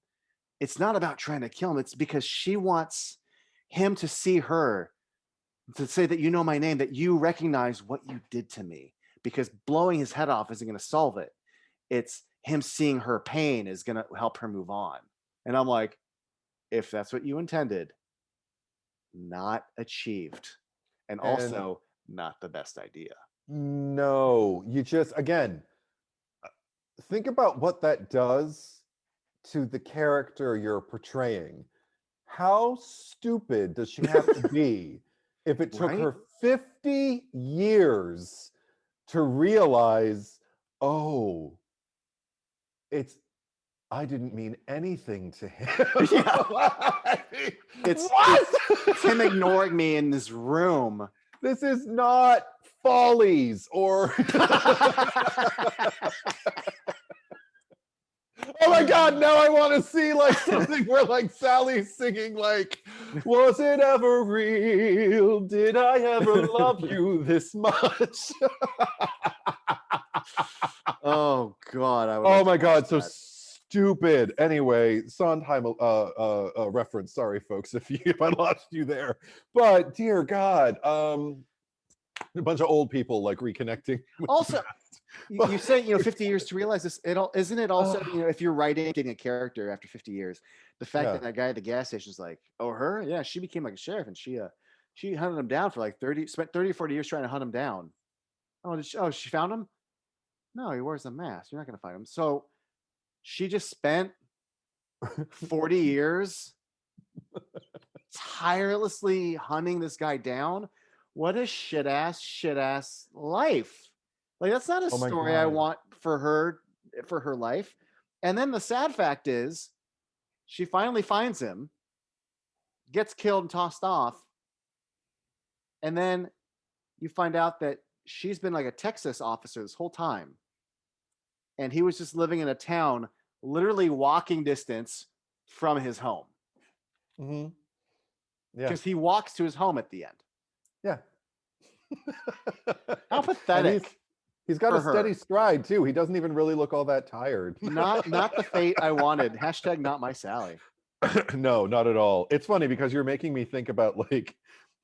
it's not about trying to kill him. It's because she wants him to see her, to say that you know my name, that you recognize what you did to me, because blowing his head off isn't going to solve it. It's him seeing her pain is going to help her move on. And I'm like, if that's what you intended, not achieved. And also not the best idea. No, you just, again, think about what that does to the character you're portraying. How stupid does she have to be if it took her 50 years to realize, oh, I didn't mean anything to him. It's him ignoring me in this room. This is not Follies or oh my God, now I want to see like something where like Sally's singing like, was it ever real? Did I ever love you this much? Oh God. Oh my God, so stupid. Anyway, Sondheim reference. Sorry, folks, if I lost you there. But dear God, a bunch of old people like reconnecting. Also, you say 50 years to realize this. Isn't it also if you're writing a character after 50 years, the fact that guy at the gas station is like, oh, her, yeah, she became like a sheriff, and she hunted him down for like 30 or 40 years trying to hunt him down. She found him. No, he wears a mask. You're not gonna find him. So she just spent 40 years tirelessly hunting this guy down. What a shit ass life. Like, that's not a story I want for her life. And then the sad fact is she finally finds him, gets killed and tossed off. And then you find out that she's been like a Texas officer this whole time. And he was just living in a town literally walking distance from his home. Mm-hmm. Yeah. Because he walks to his home at the end. Yeah. How pathetic. He's got a steady stride too. He doesn't even really look all that tired. Not the fate I wanted. # not my Sally. No, not at all. It's funny because you're making me think about like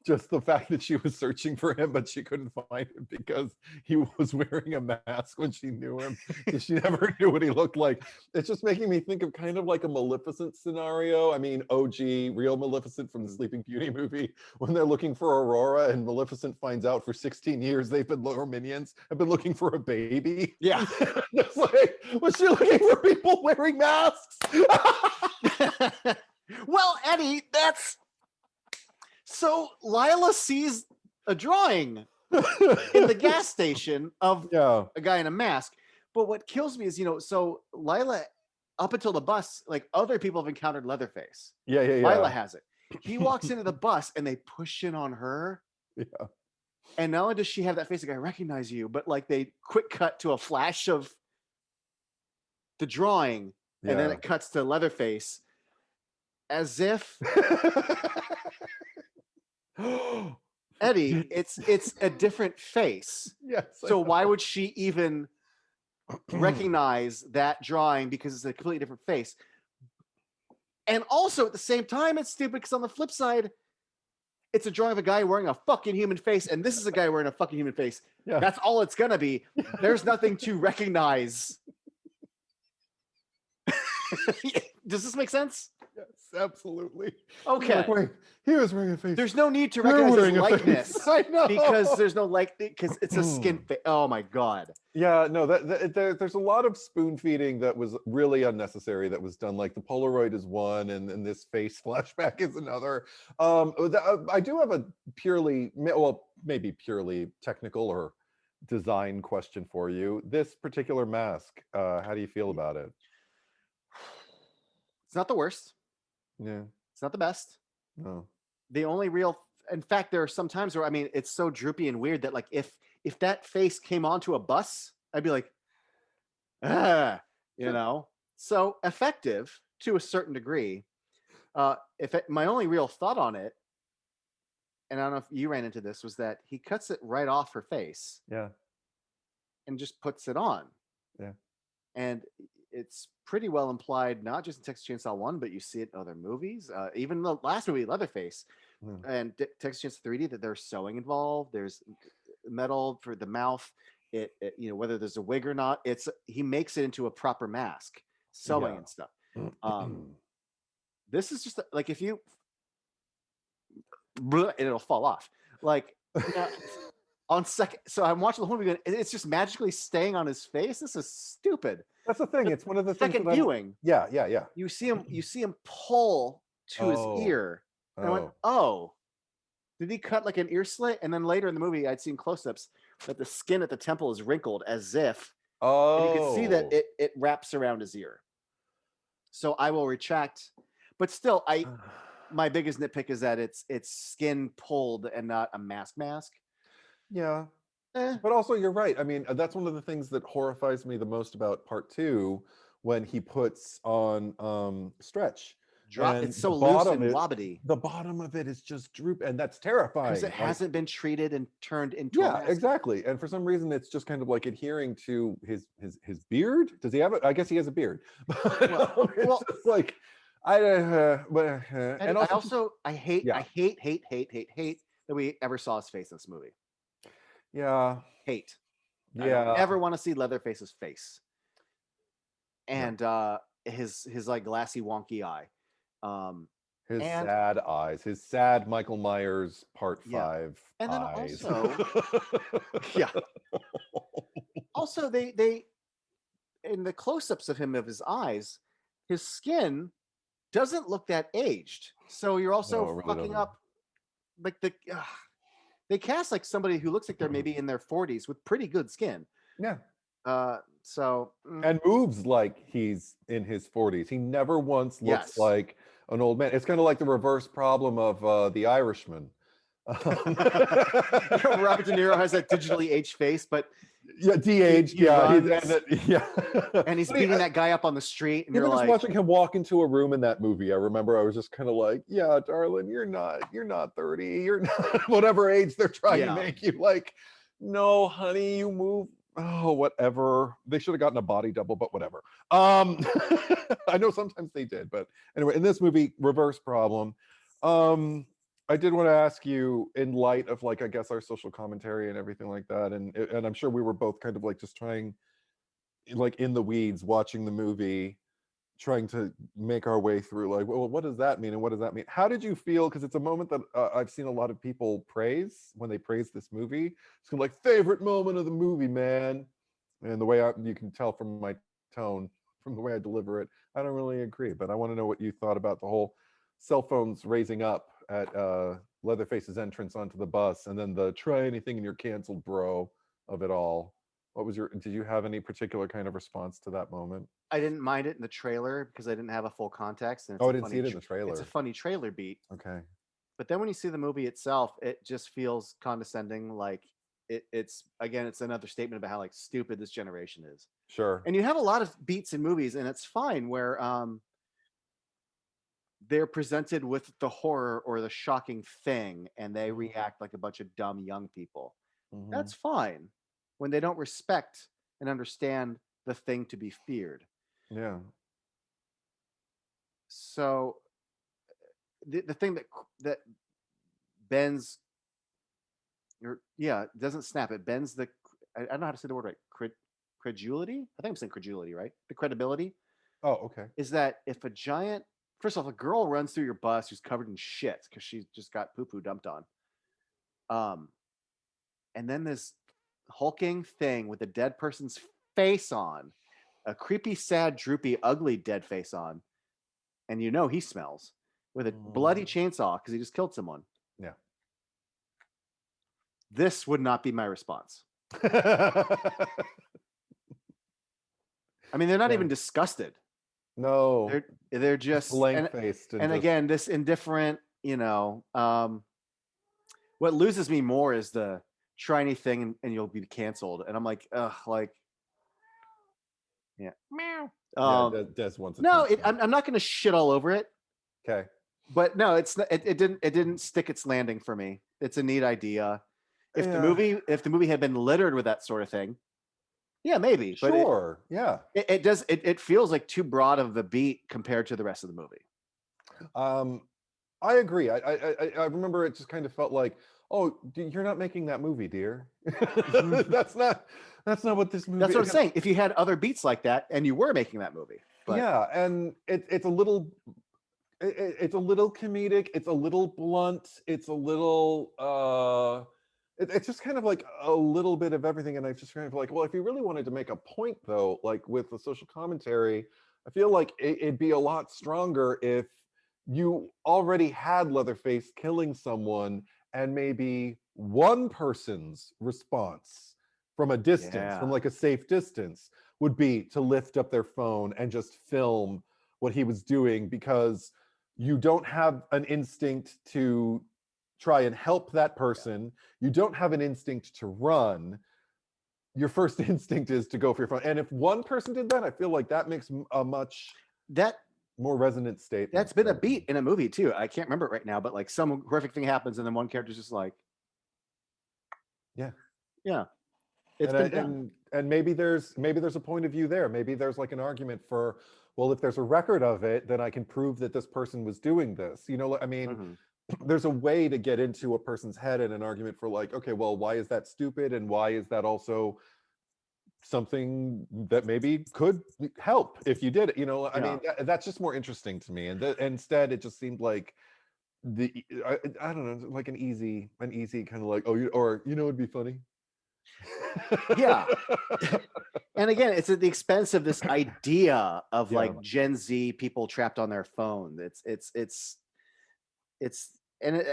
just the fact that she was searching for him, but she couldn't find him because he was wearing a mask when she knew him. So she never knew what he looked like. It's just making me think of kind of like a Maleficent scenario. I mean, OG, real Maleficent from the Sleeping Beauty movie, when they're looking for Aurora and Maleficent finds out for 16 years her minions have been looking for a baby. Yeah. It's like, was she looking for people wearing masks? Well, Eddie, that's so Lila sees a drawing in the gas station of Yeah. a guy in a mask. But what kills me is, so Lila, up until the bus, like other people have encountered Leatherface. Yeah. Lila has it. He walks into the bus and they push in on her. Yeah. And not only does she have that face, like, I recognize you, but like they quick cut to a flash of the drawing, and then it cuts to Leatherface, as if Eddie, it's a different face. Yes. So why would she even recognize that drawing, because it's a completely different face? And also at the same time, it's stupid because on the flip side, it's a drawing of a guy wearing a fucking human face, and this is a guy wearing a fucking human face. Yeah. That's all it's gonna be. There's nothing to recognize. Does this make sense? Yes, absolutely. Okay. Like, wait, he was wearing a face. There's no need to You're recognize wearing his a likeness. face. I know. Because there's no because it's a skin face. Oh my God. Yeah, no, there's a lot of spoon feeding that was really unnecessary that was done. Like the Polaroid is one, and this face flashback is another. I do have a maybe purely technical or design question for you. This particular mask, how do you feel about it? It's not the worst. Yeah. It's not the best. No. The only real, in fact, there are some times where, I mean, it's so droopy and weird that like if that face came onto a bus, I'd be like, So effective to a certain degree. My only real thought on it, and I don't know if you ran into this, was that he cuts it right off her face. Yeah. And just puts it on. Yeah. And it's pretty well implied, not just in Texas Chainsaw 1, but you see it in other movies. Even the last movie, Leatherface, and Texas Chainsaw 3D, that there's sewing involved. There's metal for the mouth. It whether there's a wig or not, he makes it into a proper mask, sewing and stuff. This is just like if you, it'll fall off. Like on second, so I'm watching the whole movie, and it's just magically staying on his face. This is stupid. That's the thing. It's one of the second viewing. Yeah. You see him pull to his ear. And I went, oh, did he cut like an ear slit? And then later in the movie, I'd seen close-ups that the skin at the temple is wrinkled as if. And you can see that it wraps around his ear. So I will retract, but still, my biggest nitpick is that it's skin pulled and not a mask. Yeah. But also, you're right. I mean, that's one of the things that horrifies me the most about part 2, when he puts on stretch. It's so loose and wobbly. The bottom of it is just droop, and that's terrifying. Because it hasn't been treated and turned into a mask. Exactly. And for some reason, it's just kind of like adhering to his beard. Does he have it? I guess he has a beard. Well, it's like and also I hate that we ever saw his face in this movie. Yeah. Hate. Yeah. I don't ever want to see Leatherface's face. And his like glassy wonky eye. His sad eyes, his sad Michael Myers part 5 and then eyes. Also, they in the close-ups of his eyes, his skin doesn't look that aged. So you're also really fucking up like they cast like somebody who looks like they're maybe in their 40s with pretty good skin. Yeah. And moves like he's in his 40s. He never once looks like an old man. It's kind of like the reverse problem of The Irishman. Robert De Niro has that digitally aged face, but de-aged. And he's beating that guy up on the street, and you're like, watching him walk into a room in that movie. I remember I was just kind of like, yeah, darling, you're not 30, you're not whatever age they're trying to make you. Like, no, honey, you move. Oh, whatever. They should have gotten a body double, but whatever. I know sometimes they did, but anyway, in this movie, reverse problem. I did want to ask you, in light of like I guess our social commentary and everything like that, and I'm sure we were both kind of like just trying, like in the weeds, watching the movie, trying to make our way through like, well, what does that mean and what does that mean? How did you feel? Because it's a moment that I've seen a lot of people praise when they praise this movie. It's kind of like favorite moment of the movie, man. And the way you can tell from my tone, from the way I deliver it, I don't really agree. But I want to know what you thought about the whole cell phones raising up at Leatherface's entrance onto the bus, and then the try anything and you're canceled, bro, of it all. What was your? Did you have any particular kind of response to that moment? I didn't mind it in the trailer because I didn't have a full context, and Oh, I didn't see it in the it's a trailer. funny trailer beat. Okay. But then when you see the movie itself, it just feels condescending. Like it's again, it's another statement about how like stupid this generation is. Sure. And you have a lot of beats in movies, and it's fine where they're presented with the horror or the shocking thing, and they react like a bunch of dumb young people. Mm-hmm. That's fine when they don't respect and understand the thing to be feared. Yeah. So the thing that bends or yeah doesn't snap, it bends the I don't know how to say the word right, credulity. I think I'm saying credulity, right? The credibility Oh, okay. is that if a giant, first off, a girl runs through your bus who's covered in shit because she just got poo poo dumped on, um, and then this hulking thing with a dead person's face on, a creepy, sad, droopy, ugly dead face on, and you know he smells with a bloody Mm. chainsaw because he just killed someone. Yeah. This would not be my response. I mean, they're not Yeah. even disgusted. No. They're Just just blank faced and and just again, this indifferent, what loses me more is the try anything and you'll be canceled. And I'm like, ugh, like, yeah. Meow. yeah, Des wants No, attention. I'm not going to shit all over it, Okay. but no, it didn't stick its landing for me. It's a neat idea. Yeah. If the movie had been littered with that sort of thing, yeah, maybe, but Sure. Yeah. it feels like too broad of a beat compared to the rest of the movie. Um, I agree. I remember it just kind of felt like, oh, you're not making that movie, dear. that's not that's not what this movie. That's what It I'm had, saying. If you had other beats like that and you were making that movie, but yeah, and it's a little it's a little comedic. It's a little blunt. It's a little it's just kind of like a little bit of everything. And I just kind of like, well, if you really wanted to make a point though, like with the social commentary, I feel like it'd be a lot stronger if you already had Leatherface killing someone and maybe one person's response from a distance, from yeah, like a safe distance, would be to lift up their phone and just film what he was doing, because you don't have an instinct to try and help that yeah. person. You don't have an instinct to run. Your first instinct is to go for your phone. And if one person did that, I feel like that makes a much That more resonant statement. that's been a So, beat in a movie too. I can't remember it right now, but like some horrific thing happens and then one character's just like, yeah. yeah, it's And been done. maybe there's a point of view there. Maybe there's like an argument for, well, if there's a record of it, then I can prove that this person was doing this. I mean, Mm-hmm. there's a way to get into a person's head in an argument for like, okay, well, why is that stupid, and why is that also something that maybe could help if you did it? I Yeah, mean, that's just more interesting to me. And instead, it just seemed like I don't know, like an easy kind of like, oh, it'd be funny. yeah. And again, it's at the expense of this idea of Yeah. like Gen Z people trapped on their phone. It's and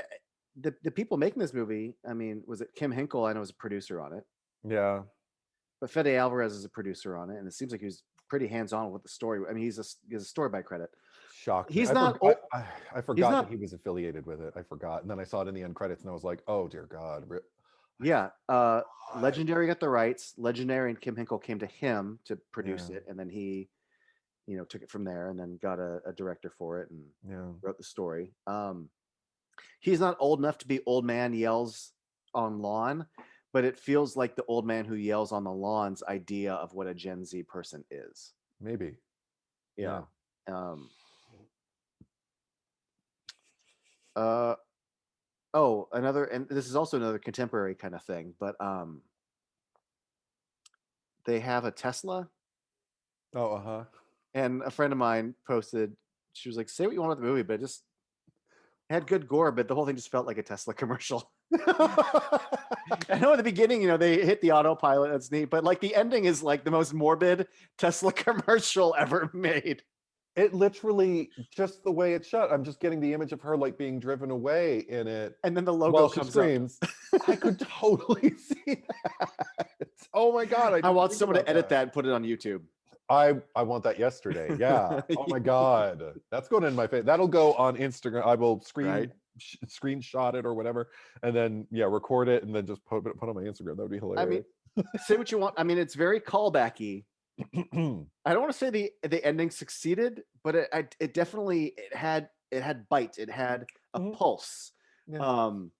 the people making this movie. I mean, was it Kim Hinkle? I know was a producer on it, Yeah. but Fede Alvarez is a producer on it, and it seems like he was pretty hands on with the story. I mean, he has a story by credit. Shocked me. He's not old. I He's forgot that not. he was affiliated with it. I forgot. And then I saw it in the end credits and I was like, oh dear God. I Yeah, forgot. Legendary got the rights. Legendary and Kim Hinkle came to him to produce Yeah. it, and then he, took it from there, and then got a director for it and Yeah. wrote the story. He's not old enough to be old man yells on lawn, but it feels like the old man who yells on the lawn's idea of what a Gen Z person is. Maybe. Yeah. Yeah. Um, uh, Oh, another, and this is also another contemporary kind of thing, but they have a Tesla, Oh, uh-huh. and a friend of mine posted. She was like, "Say what you want about the movie, but it just had good gore, but the whole thing just felt like a Tesla commercial." I know in the beginning, they hit the autopilot. That's neat, but like the ending is like the most morbid Tesla commercial ever made. It literally, just the way it's shot, I'm just getting the image of her like being driven away in it And then the logo while she comes up. screams. I could totally see that. Oh my God, I I didn't want think someone to about edit that. that and put it on YouTube. I want that yesterday. Yeah. Oh my God. That's going in my face. That'll go on Instagram. I will Right? screenshot it or whatever, and then yeah, record it and then just put on my Instagram. That would be I mean, hilarious. say what you want. I mean, it's very callbacky. I don't want to say the ending succeeded, but it definitely it had bite. It had a Mhm. pulse. Yeah. Um,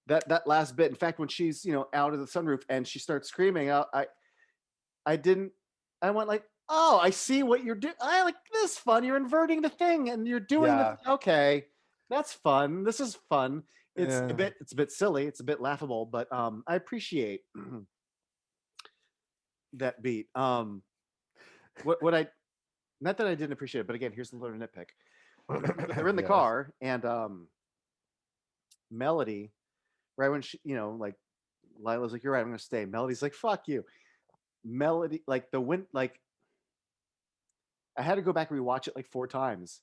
that last bit. In fact, when she's out of the sunroof and she starts screaming, I didn't. I went like, oh, I see what you're doing. I like this fun. You're inverting the thing, and you're doing the Yeah. okay. That's fun. This is fun. Yeah. It's a bit silly. It's a bit laughable, but I appreciate that beat. What I not that I didn't appreciate it, but again, here's the little nitpick. They're in the Yes. car, and Melody, right when she, like Lila's like, "You're right, I'm gonna stay." Melody's like, "Fuck you." Melody, like the wind, like I had to go back and rewatch it like 4 times.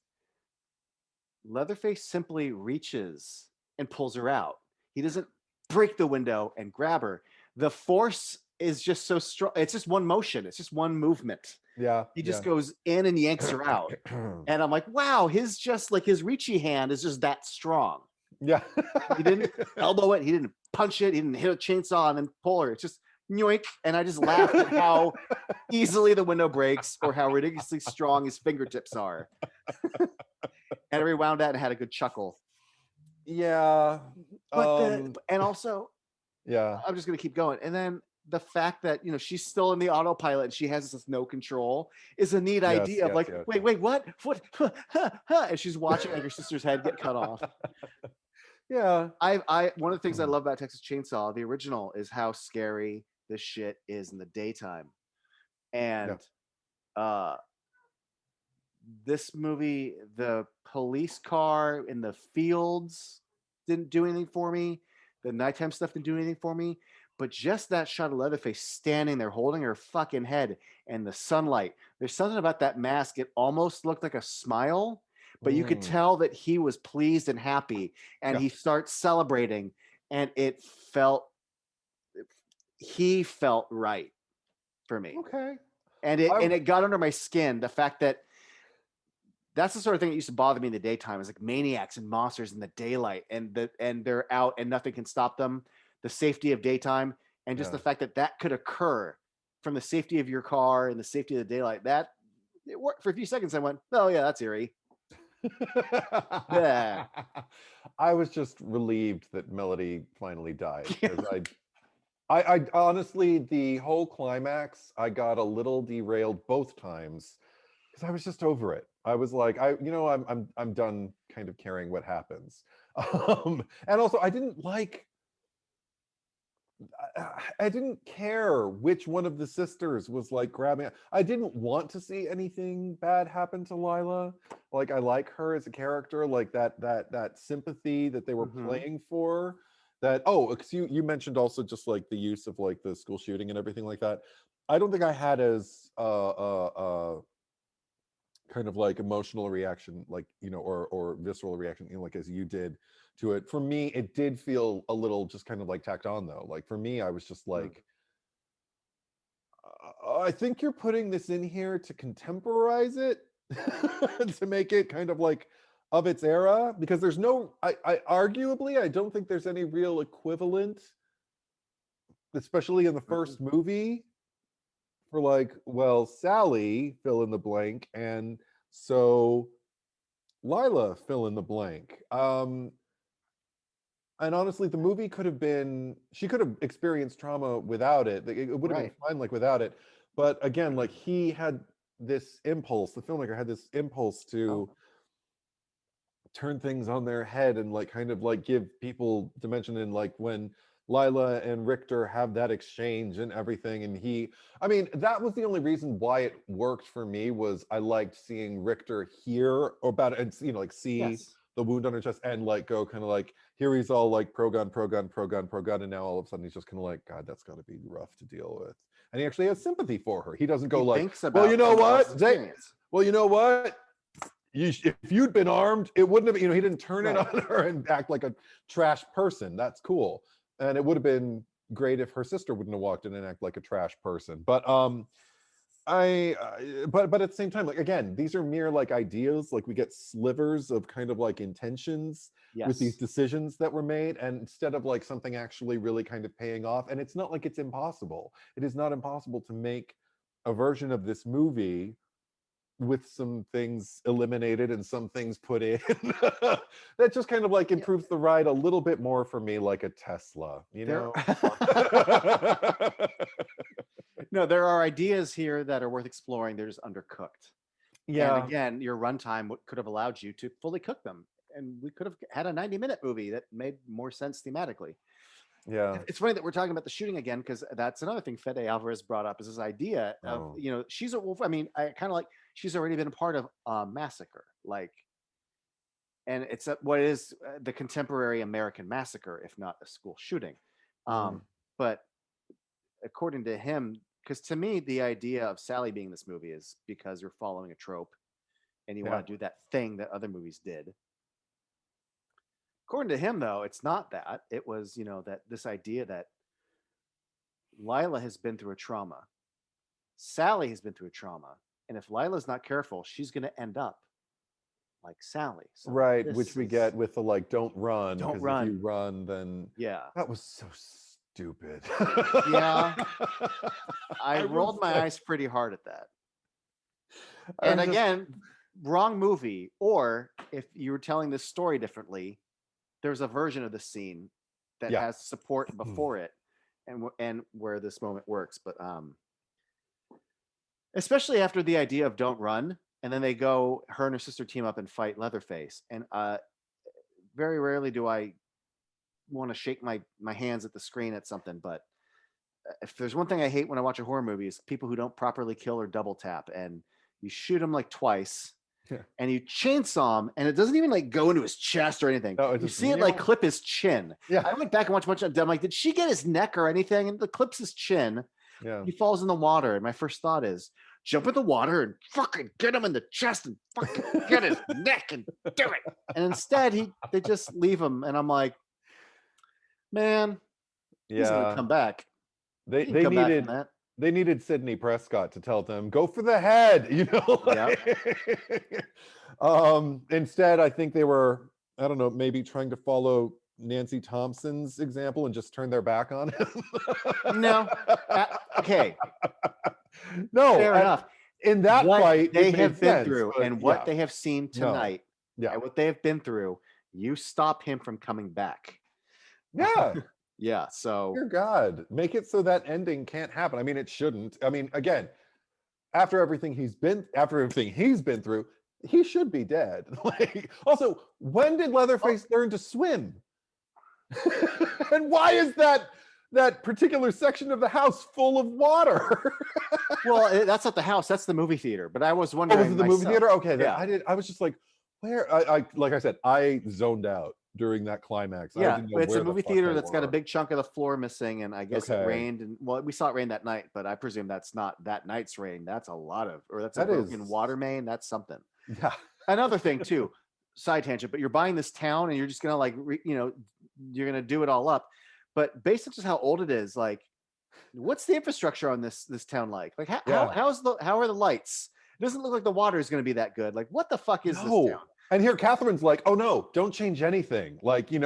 Leatherface simply reaches and pulls her out. He doesn't break the window and grab her. The force is just so strong. It's just one motion. It's just one movement. Yeah. He just Yeah. goes in and yanks her out. And I'm like, wow, his reachy hand is just that strong. Yeah. He didn't elbow it. He didn't punch it. He didn't hit a chainsaw and then pull her. It's just yoink. And I just laughed at how easily the window breaks or how ridiculously strong his fingertips are. And I rewound that and had a good chuckle. Yeah. And also, Yeah. I'm just gonna keep going. And then the fact that she's still in the autopilot and she has this no control is a neat Yes. idea of Yes. like, Yes. wait, what? And she's watching like her sister's head get cut off. Yeah. I one of the things I love about Texas Chainsaw, the original, is how scary this shit is in the daytime. Yeah. And uh this movie, the police car in the fields didn't do anything for me. The nighttime stuff didn't do anything for me. But just that shot of Leatherface standing there holding her fucking head and the sunlight. There's something about that mask. It almost looked like a smile, but you could Mm. tell that he was pleased and happy. And Yeah. he starts celebrating. And he felt right for me. Okay. And it I and it got under my skin. The fact that that's the sort of thing that used to bother me in the daytime is like maniacs and monsters in the daylight and they're out and nothing can stop them. The safety of daytime and just yeah. the fact that that could occur from the safety of your car and the safety of the daylight. That it worked for a few seconds. I went, oh yeah, that's eerie. Yeah. I was just relieved that Melody finally died because I honestly, the whole climax, I got a little derailed both times because I was just over it. I was like, I'm done kind of caring what happens. And also, I didn't care which one of the sisters was like grabbing. I didn't want to see anything bad happen to Lila. Like I like her as a character, like that sympathy that they were Mm-hmm. playing for. That because you mentioned also just like the use of like the school shooting and everything like that. I don't think I had as kind of like emotional reaction, like or visceral reaction, like as you did to it. For me, it did feel a little just kind of like tacked on though. Like for me, I was just like, I think you're putting this in here to contemporize it, to make it kind of like of its era, because there's no, I arguably, I don't think there's any real equivalent, especially in the first movie, for like, well, Sally, fill in the blank, and so Lila, fill in the blank. And honestly, the movie could have been, she could have experienced trauma without it. It would have been Right. fine like without it. But again, like he had this impulse, the filmmaker had this impulse Oh, to turn things on their head and like kind of like give people dimension, in like when Lila and Richter have that exchange and everything. And I mean, that was the only reason why it worked for me, was I liked seeing Richter hear about it and, like see Yes. the wound on her chest and like go kind of like, here he's all like pro-gun, pro-gun, pro-gun, pro-gun. And now all of a sudden he's just kind of like, God, that's got to be rough to deal with. And he actually has sympathy for her. He doesn't go He like, thinks well, about you know someone else's what? experience. Well, you know what? If you'd been armed, it wouldn't have, he didn't turn it Right. on her and act like a trash person. That's cool. And it would have been great if her sister wouldn't have walked in and act like a trash person. But but at the same time, like, again, these are mere like ideas. Like, we get slivers of kind of like intentions with these Yes. decisions that were made, and instead of like something actually really kind of paying off. And it's not like it's impossible. It is not impossible to make a version of this movie with some things eliminated and some things put in that just kind of like improves the ride a little bit more for me, like a Tesla, There No, there are ideas here that are worth exploring. They're just undercooked. Yeah. And again, your runtime could have allowed you to fully cook them. And we could have had a 90-minute movie that made more sense thematically. Yeah. It's funny that we're talking about the shooting again, because that's another thing Fede Alvarez brought up, is this idea of, she's a wolf. I mean, I kind of like, she's already been a part of a massacre, like, and it's what is the contemporary American massacre, if not a school shooting. But according to him, because to me, the idea of Sally being in this movie is because you're following a trope and you want to do that thing that other movies did. According to him, though, it's not that. It was, that this idea that Lila has been through a trauma. Sally has been through a trauma. And if Lila's not careful, she's going to end up like Sally. So right, which we get with the like, don't run. Don't Because run. if you run, then Yeah. that was so stupid. Yeah. I rolled my eyes pretty hard at that. And again, wrong movie. Or if you were telling this story differently, there's a version of the scene that has support before it, and where this moment works. But especially after the idea of don't run, and then they go, her and her sister team up and fight Leatherface. And very rarely do I want to shake my hands at the screen at something, but if there's one thing I hate when I watch a horror movie, is people who don't properly kill or double tap, and you shoot them like twice. And you chainsaw him, and it doesn't even like go into his chest or anything. No, you see it like clip his chin. Yeah. I went back and watched a bunch of them. I'm like, did she get his neck or anything? And it clips his chin. Yeah. He falls in the water. And my first thought is, jump in the water and fucking get him in the chest and fucking get his neck and do it. And instead, they just leave him. And I'm like, man, he's gonna come back. They needed Sidney Prescott to tell them, go for the head, Instead, I think they were, I don't know, maybe trying to follow Nancy Thompson's example and just turn their back on him. No. Okay. No. Fair enough. In that fight, they have been through, and what they have seen tonight, and what they have been through, you stop him from coming back. Yeah. Yeah, so dear God, make it so that ending can't happen. I mean, it shouldn't. I mean, again, after everything he's been through, he should be dead. Like, also, when did Leatherface learn to swim? And why is that particular section of the house full of water? Well, that's not the house, that's the movie theater. But I was wondering, was it the movie theater? Okay, yeah. I was just like, where? I like I said, I zoned out during that climax. Yeah, I didn't know it's where a movie the fuck theater they that's got a were. big chunk of the floor missing, and I guess it rained. And well, we saw it rain that night, but I presume that's not that night's rain. That's a lot of, or that's a broken water main. That's something. Yeah. Another thing too, side tangent, but you're buying this town and you're just gonna like, you're gonna do it all up. But based on just how old it is, like, what's the infrastructure on this town like? Like, how are the lights? It doesn't look like the water is gonna be that good. Like, what the fuck is this town? And here Catherine's like, oh no, don't change anything. Like, it's you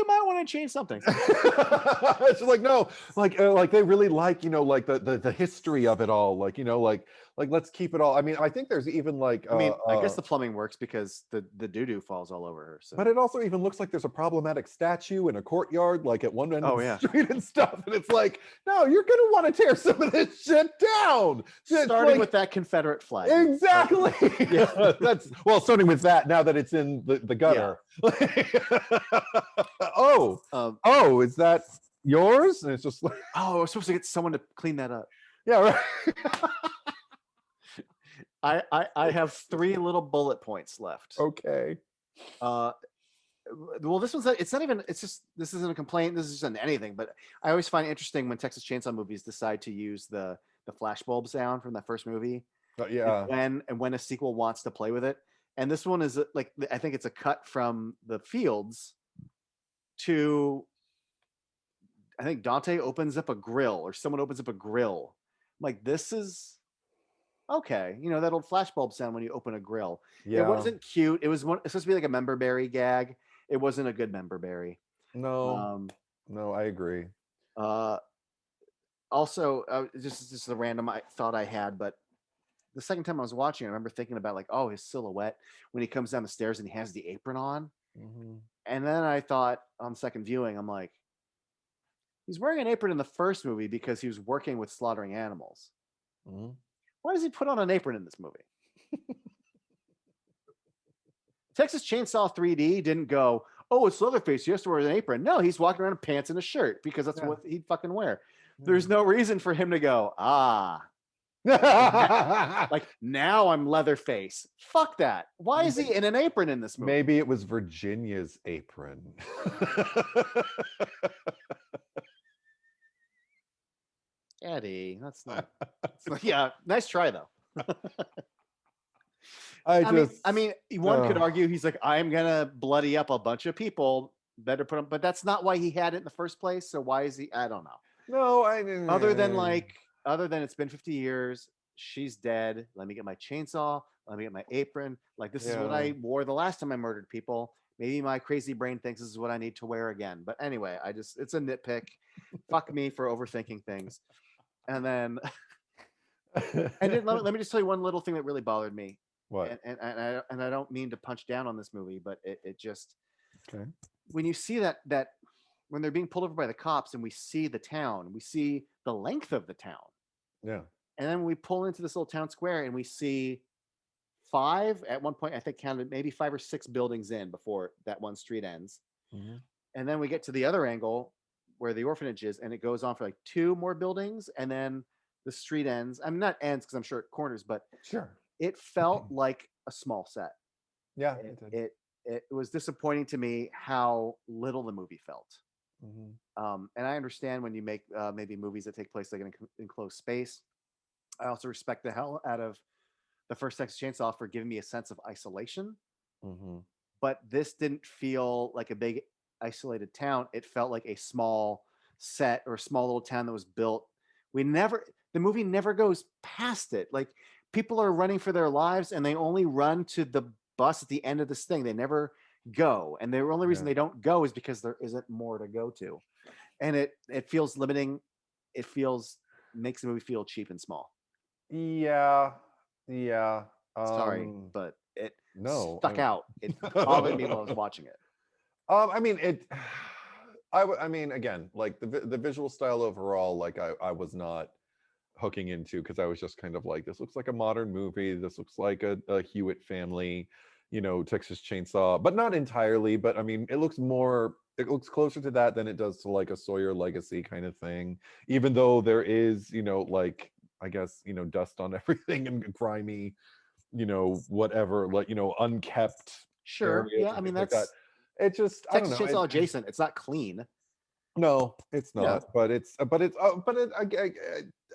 might want to change something. It's just like, no, like they really like, like the history of it all. Like, like like let's keep it all. I mean, I think there's even like I mean, I guess the plumbing works because the doo-doo falls all over her. So but it also even looks like there's a problematic statue in a courtyard, like at one end of oh the yeah. street and stuff. And it's like, no, you're gonna want to tear some of this shit down. It's Starting like, with that Confederate flag. exactly. Yeah. That's well, starting with that now that it's in the gutter. Oh, Um, oh, is that yours? And it's just like, oh, I was supposed to get someone to clean that up. yeah, right. I have 3 little bullet points left. Okay. Well, this one's it's not even, it's just, this isn't a complaint, this isn't anything, but I always find it interesting when Texas Chainsaw movies decide to use the flashbulb sound from that first movie, Yeah. and when a sequel wants to play with it. And this one is like, I think it's a cut from the fields to, I think Dante opens up a grill or someone opens up a grill. I'm like, this is okay, you know, that old flashbulb sound when you open a grill. It Yeah. wasn't cute. It's supposed to be like a member berry gag. It wasn't a good member berry. No. No, I agree. Uh, Also, just a random thought I had, but the second time I was watching, I remember thinking about like, oh, his silhouette when he comes down the stairs and he has the apron on. Mm-hmm. And then I thought on second viewing, I'm like, he's wearing an apron in the first movie because he was working with slaughtering animals. Mm-hmm. Why does he put on an apron in this movie? Texas Chainsaw 3D didn't go, oh, it's Leatherface, he has to wear an apron. No, he's walking around in pants and a shirt because that's what he'd fucking wear. There's no reason for him to go, like now I'm Leatherface. Fuck that. Why is he in an apron in this movie? Maybe it was Virginia's apron. Eddie, that's not. Yeah, nice try though. I mean, one could argue he's like, I'm gonna bloody up a bunch of people. Better put him, but that's not why he had it in the first place. So why is he? I don't know. No, I didn't. Other than it's been 50 years, she's dead. Let me get my chainsaw. Let me get my apron. Like this is what I wore the last time I murdered people. Maybe my crazy brain thinks this is what I need to wear again. But anyway, it's a nitpick. Fuck me for overthinking things. And then, let me just tell you one little thing that really bothered me. What? And I don't mean to punch down on this movie, but it just, okay. When you see that when they're being pulled over by the cops and we see the town, we see the length of the town. Yeah. And then we pull into this little town square and we see 5 at one point, I think counted maybe 5 or 6 buildings in before that one street ends. Mm-hmm. And then we get to the other angle where the orphanage is, and it goes on for like 2 more buildings, and then the street ends. I'm not ends because I'm sure it corners, but sure. It felt like a small set. Yeah, it was disappointing to me how little the movie felt. Mm-hmm. And I understand when you make maybe movies that take place like in an enclosed space. I also respect the hell out of the first Texas Chainsaw for giving me a sense of isolation. Mm-hmm. But this didn't feel like a big isolated town. It felt like a small set or a small little town that was built. The movie never goes past it. Like people are running for their lives and they only run to the bus at the end of this thing. They never go. And the only reason they don't go is because there isn't more to go to. And it feels limiting. It makes the movie feel cheap and small. Yeah. Sorry, but it stuck out. It bothered me while I was watching it. I mean, I mean, again, like the visual style overall, like I was not hooking into because I was just kind of like, this looks like a modern movie. This looks like a Hewitt family, Texas Chainsaw, but not entirely. But I mean, it looks closer to that than it does to like a Sawyer Legacy kind of thing. Even though there is, like I guess dust on everything and grimy, whatever, like unkept. Sure. Yeah. I mean that's like that. It just Texas I don't know. Chainsaw adjacent. It's not clean. No, it's not. Yeah. But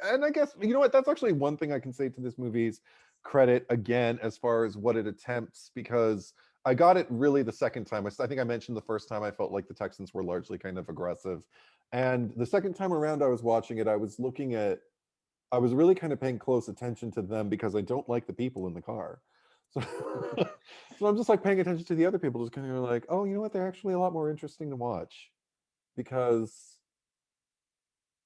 and I guess you know what? That's actually one thing I can say to this movie's credit again, as far as what it attempts, because I got it really the second time. I think I mentioned the first time I felt like the Texans were largely kind of aggressive, and the second time around I was watching it, I was really kind of paying close attention to them because I don't like the people in the car. So, so I'm just like paying attention to the other people, just kind of like, oh, you know what? They're actually a lot more interesting to watch because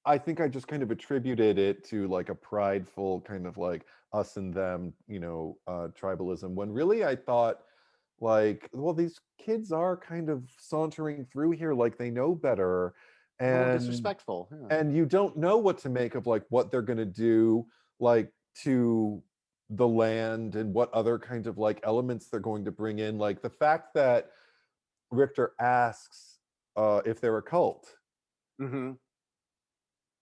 I think I just kind of attributed it to like a prideful kind of like us and them, tribalism, when really I thought like, well, these kids are kind of sauntering through here like they know better, A little and disrespectful. Yeah. you don't know what to make of like what they're going to do like to the land and what other kinds of like elements they're going to bring in, like the fact that Richter asks if they're a cult, Mm-hmm.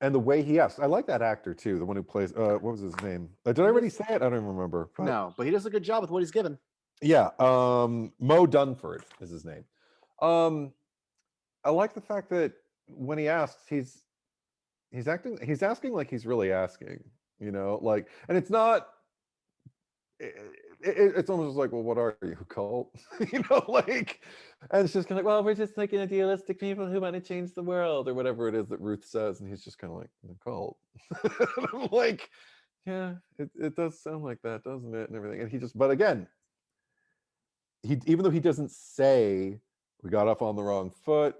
and the way he asks. I like that actor too, the one who plays what was his name? Did I He already does say it? I don't even remember. But no, but he does a good job with what he's given. yeah, Mo Dunford is his name. um I like the fact that when he asks, he's asking like he's really asking, like, and it's not it's almost like, well, what are you, a cult? Like, and it's just kind of like, well, we're just like idealistic people who want to change the world or whatever it is that Ruth says, and he's just kind of like, a cult. And I'm like, yeah, it does sound like that, doesn't it, and everything. And he just, but again, he, even though he doesn't say we got off on the wrong foot,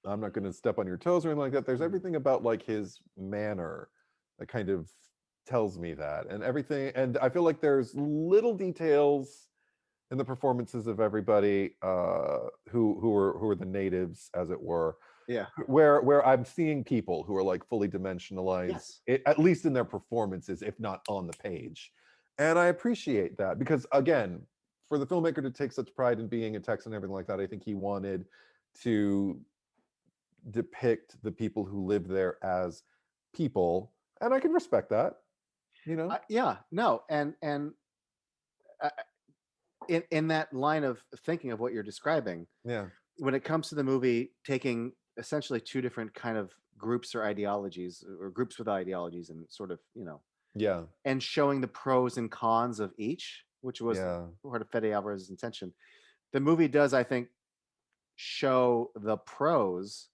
I'm not going to step on your toes or anything like that, there's everything about like his manner that kind of tells me that, and everything. And I feel like there's little details in the performances of everybody who are the natives, as it were, Yeah. where I'm seeing people who are like fully dimensionalized, Yes. at least in their performances, if not on the page. And I appreciate that, because again, for the filmmaker to take such pride in being a Texan and everything like that, I think he wanted to depict the people who live there as people, and I can respect that. Yeah. No. And uh, in that line of thinking of what you're describing, Yeah, when it comes to the movie taking essentially two different kind of groups or ideologies or groups with ideologies and sort of yeah, and showing the pros and cons of each, which was yeah, part of Fede Alvarez's intention. The movie does, I think, show the pros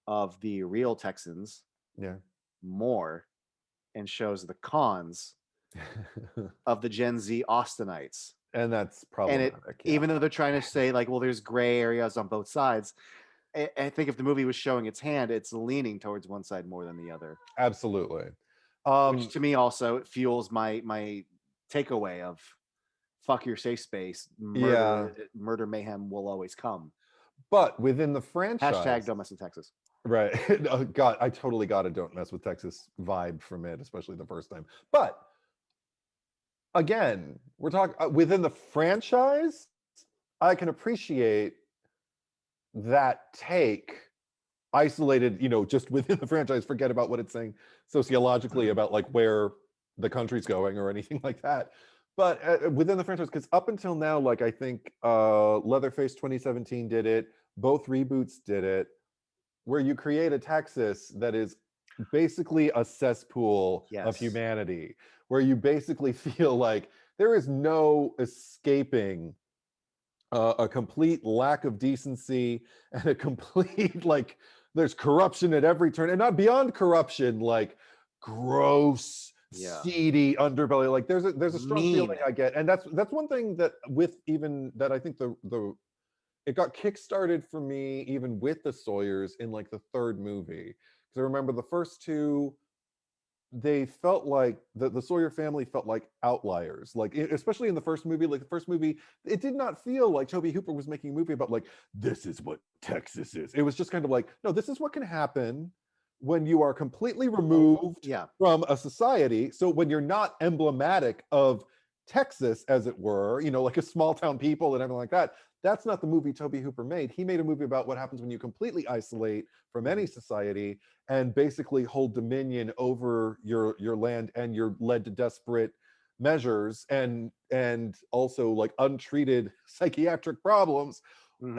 of the real Texans yeah. more and shows the cons of the Gen Z Austinites. And that's And it, problematic, yeah. even though they're trying to say like, well, there's gray areas on both sides, I think if the movie was showing its hand, it's leaning towards one side more than the other, Absolutely. which to me also fuels my takeaway of fuck your safe space, Yeah, murder mayhem will always come. but within the Hashtag franchise, don't mess with Texas. right? Oh, God, I totally got a "Don't Mess with Texas" vibe from it, especially the first time. But again, we're talking within the franchise. I can appreciate that take isolated, just within the franchise. Forget about what it's saying sociologically about like where the country's going or anything like that. But within the franchise, because up until now, like I think Leatherface 2017 did it, both reboots did it, where you create a Texas that is basically a cesspool of Yes. humanity, where you basically feel like there is no escaping a complete lack of decency and a complete like there's corruption at every turn, and not beyond corruption, like gross Yeah. seedy underbelly. Like there's a strong feeling Mean. I get, and that's one thing that with even that I think the it got kickstarted for me even with the Sawyers in like the third movie, because I remember the first two, they felt like the Sawyer family felt like outliers, like especially in the first movie. Like the first movie, it did not feel like Toby Hooper was making a movie about like, this is what Texas is. It was just kind of like, no, this is what can happen when you are completely removed Yeah. from a society. So when you're not emblematic of Texas, as it were, like a small town people and everything like that. That's not the movie Toby Hooper made. He made a movie about what happens when you completely isolate from any society and basically hold dominion over your land, and you're led to desperate measures and also like untreated psychiatric problems, Mm-hmm.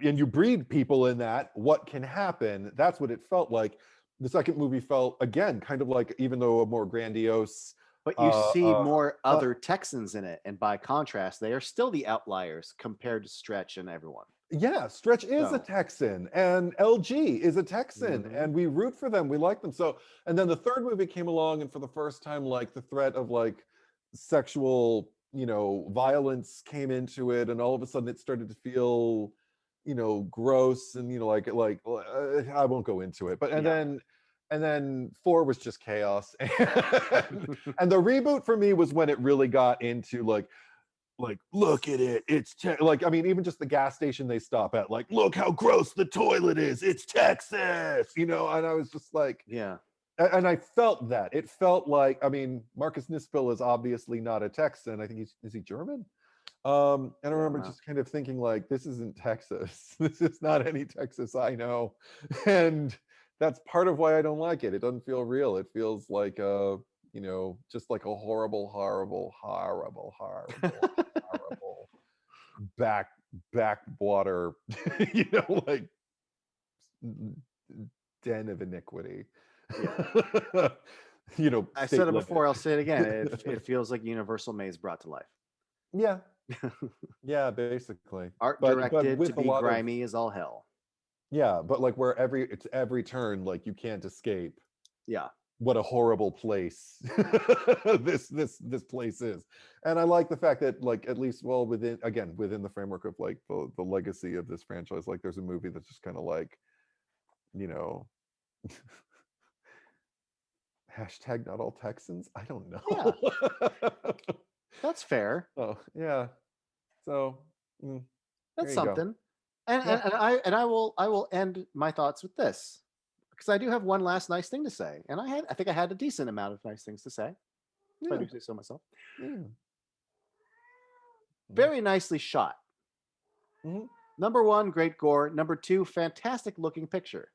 and you breed people in that. What can happen? That's what it felt like. The second movie felt again kind of like, even though a more grandiose But you uh see uh more uh, other Texans in it, and by contrast, they are still the outliers compared to Stretch and everyone. yeah, Stretch is a So, Texan, and LG is a Texan, mm-hmm. and we root for them. We like them. So, and then the third movie came along, and for the first time, like the threat of like sexual, violence came into it, and all of a sudden it started to feel, gross, and like I won't go into it, but and Yeah. then and then 4 was just chaos. And the reboot for me was when it really got into like look at it, it's like, I mean, even just the gas station they stop at, like, look how gross the toilet is, it's Texas, you know. And I was just like, Yeah. and I felt that it felt like, I mean, Marcus Nispel is obviously not a Texan. I think is he German? And I remember just kind of thinking like, this isn't Texas. This is not any Texas I know. And that's part of why I don't like it. It doesn't feel real. It feels like you know, just like a horrible backwater, you know, like den of iniquity. Yeah. You know, I state said it limit. before, I'll say it again. It feels like Universal Maze brought to life. Yeah. Yeah, basically. Art But directed with to a be lot of, grimy as all hell. yeah, but like where it's every turn, like you can't escape Yeah. what a horrible place this place is. And I like the fact that, like, at least, well, within the framework of like the legacy of this franchise, like there's a movie that's just kind of like, you know, hashtag not all Texans. I don't know. Yeah. That's fair. Oh yeah. So That's there you go. something. And, Yeah. and I will end my thoughts with this, because I do have one last nice thing to say, and I think I had a decent amount of nice things to say, if I Yeah. do say so myself. Yeah. Very nicely shot. Mhm. Number one, great gore. Number two, fantastic looking picture.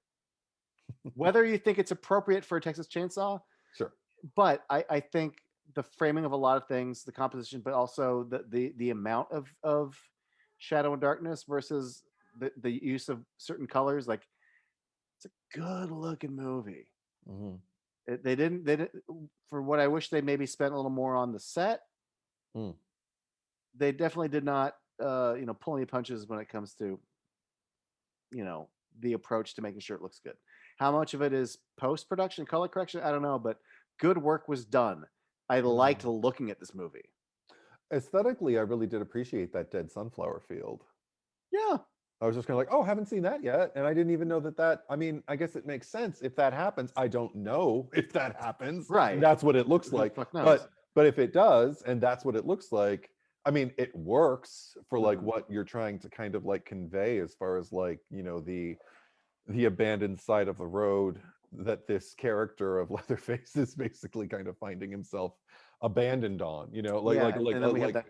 Whether you think it's appropriate for a Texas Chainsaw, Sure. but I think the framing of a lot of things, the composition, but also the amount of shadow and darkness versus the use of certain colors, like it's a good looking movie. Mhm. They didn't, for what I wish they maybe spent a little more on the set. Mm. They definitely did not pull any punches when it comes to the approach to making sure it looks good. How much of it is post production, color correction? I don't know, but good work was done. I liked looking at this movie. Aesthetically, I really did appreciate that dead sunflower field. Yeah. I was just kind of like, oh, haven't seen that yet. And I didn't even know that, I mean, I guess it makes sense if that happens. I don't know if that happens. Right. And that's what it looks Who the like. fuck knows? But if it does, and that's what it looks like, I mean, it works for like Mhm. what you're trying to kind of like convey as far as like, you know, the abandoned side of the road that this character of Leatherface is basically kind of finding himself abandoned on, you know, Yeah, and then we have like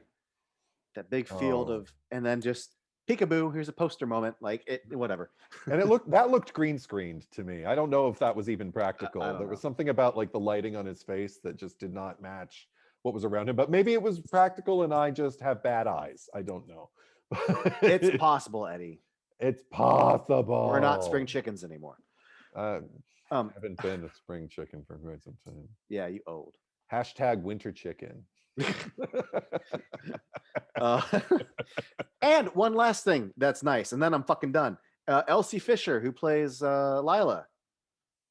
that big field oh. of, and then just peekaboo, here's a poster moment, like it, whatever. And that looked green screened to me. I don't know if that was even I practical. don't There know. was something about like the lighting on his face that just did not match what was around him. But maybe it was practical and I just have bad eyes. I don't know. It's possible, Eddie. It's possible. We're not spring chickens anymore. I Um, haven't been a spring chicken for quite some time. yeah, you old. Hashtag winter chicken. Uh, and one last thing that's nice, and then I'm fucking done. Elsie Fisher, who plays Lila.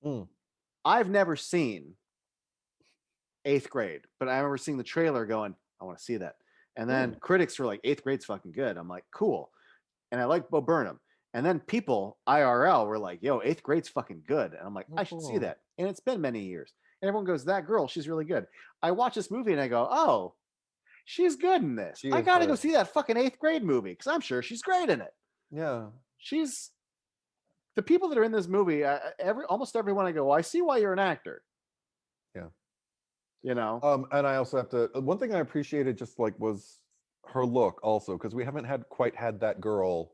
Mm. I've never seen 8th Grade, but I remember seeing the trailer going, I want to see that. And then critics were like, 8th Grade's fucking good. I'm like, cool. And I like Bo Burnham. And then people, IRL, were like, yo, 8th Grade's fucking good. And I'm like, I should see that. And it's been many years. And everyone goes, that girl, she's really good. I watch this movie and I go, oh, she's good in this. I got to go see that fucking 8th Grade movie because I'm sure she's great in it. Yeah. She's, the people that are in this movie, almost everyone I go, well, I see why you're an actor. Yeah. You know? And I also have to, one thing I appreciated just like was her look also, because we haven't quite had that girl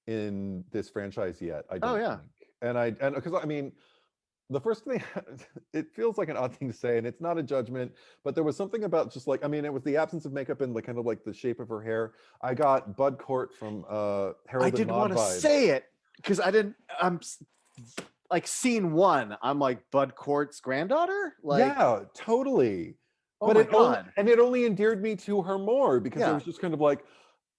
in this franchise yet, I don't think. And because I mean, the first thing, it feels like an odd thing to say, and it's not a judgment, but there was something about just like, I mean, it was the absence of makeup and like kind of like the shape of her hair. I got Bud Cort from Harold I and didn't Maude want to vibes. say it because I'm like scene one. I'm like Bud Cort's granddaughter. Like, yeah, totally. Oh But my God. it only endeared me to her more because it was just kind of like,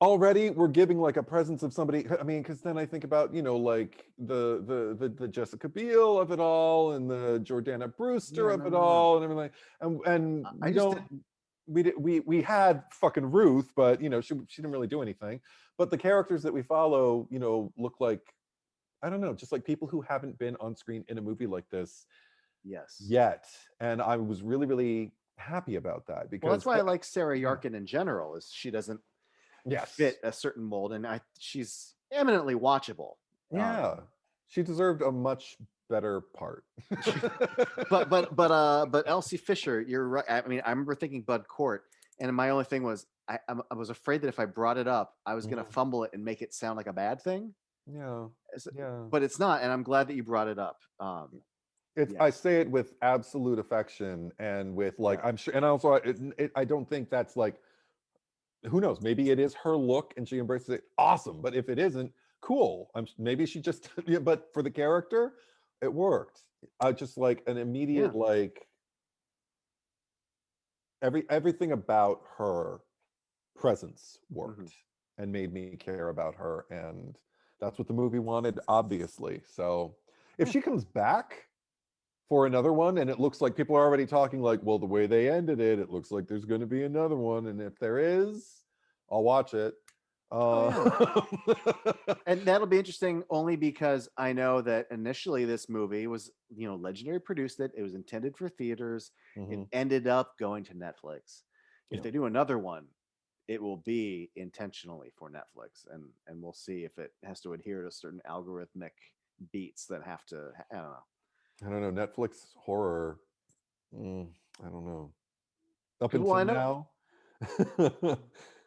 already we're giving like a presence of somebody. I mean, because then I think about, you know, like the Jessica Biel of it all and the Jordana Brewster of it all and everything. And I just we had fucking Ruth, but you know, she didn't really do anything. But the characters that we follow, you know, look like I don't know, just like people who haven't been on screen in a movie like this Yes. yet. And I was really, really happy about that Well, that's because why I like Sarah yeah, Yarkin in general. Is she doesn't yes, fit a certain mold, and she's eminently watchable. yeah, she deserved a much better part. But Elsie Fisher, you're right. I mean, I remember thinking Bud Cort, and my only thing was I was afraid that if I brought it up, I was going to Mhm. fumble it and make it sound like a bad thing. Yeah, As- yeah. But it's not, and I'm glad that you brought it up. It's I Yes, say it with absolute affection and with like yeah, I'm sure, and also I don't think that's like who knows, maybe it is her look and she embraces it, awesome, but if it isn't, cool. Maybe she just yeah, but for the character it worked. I just like an yeah. immediate like everything about her presence Hmm. worked and made me care about her, and that's what the movie wanted, obviously. So if Yeah, she comes back for another one and it looks like people are already talking like, well, the way they ended it, it looks like there's going to be another one, and if there is, I'll watch it. oh uh yeah. And that'll be interesting only because I know that initially this movie was, Legendary produced it. It was intended for theaters. It mhm. ended up going to Netflix. If Yeah, they do another one, it will be intentionally for Netflix, and we'll see if it has to adhere to certain algorithmic beats that have to. I don't know. I don't know, Netflix horror. mm, I don't know, up Well, until I know. now.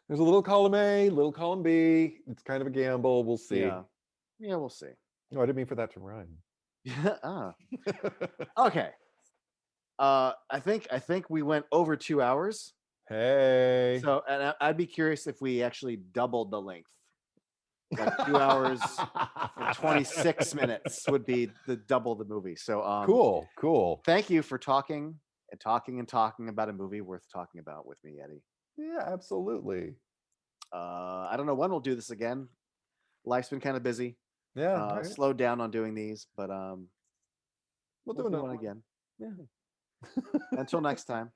There's a little column A, little column B. It's kind of a gamble. We'll see. Yeah, yeah, we'll see. Oh, I didn't mean for that to rhyme. ah, okay. I think we went over 2 hours. Hey. So, and I'd be curious if we actually doubled the length, like 2 hours and 26 minutes would be the double the movie. So, Cool, cool. thank you for talking and talking and talking about a movie worth talking about with me, Eddie. Yeah, absolutely. I don't know when we'll do this again. Life's been kind of busy. Yeah, right. Slowed down on doing these, but We'll we'll do do another one one. again. Yeah. Until next time.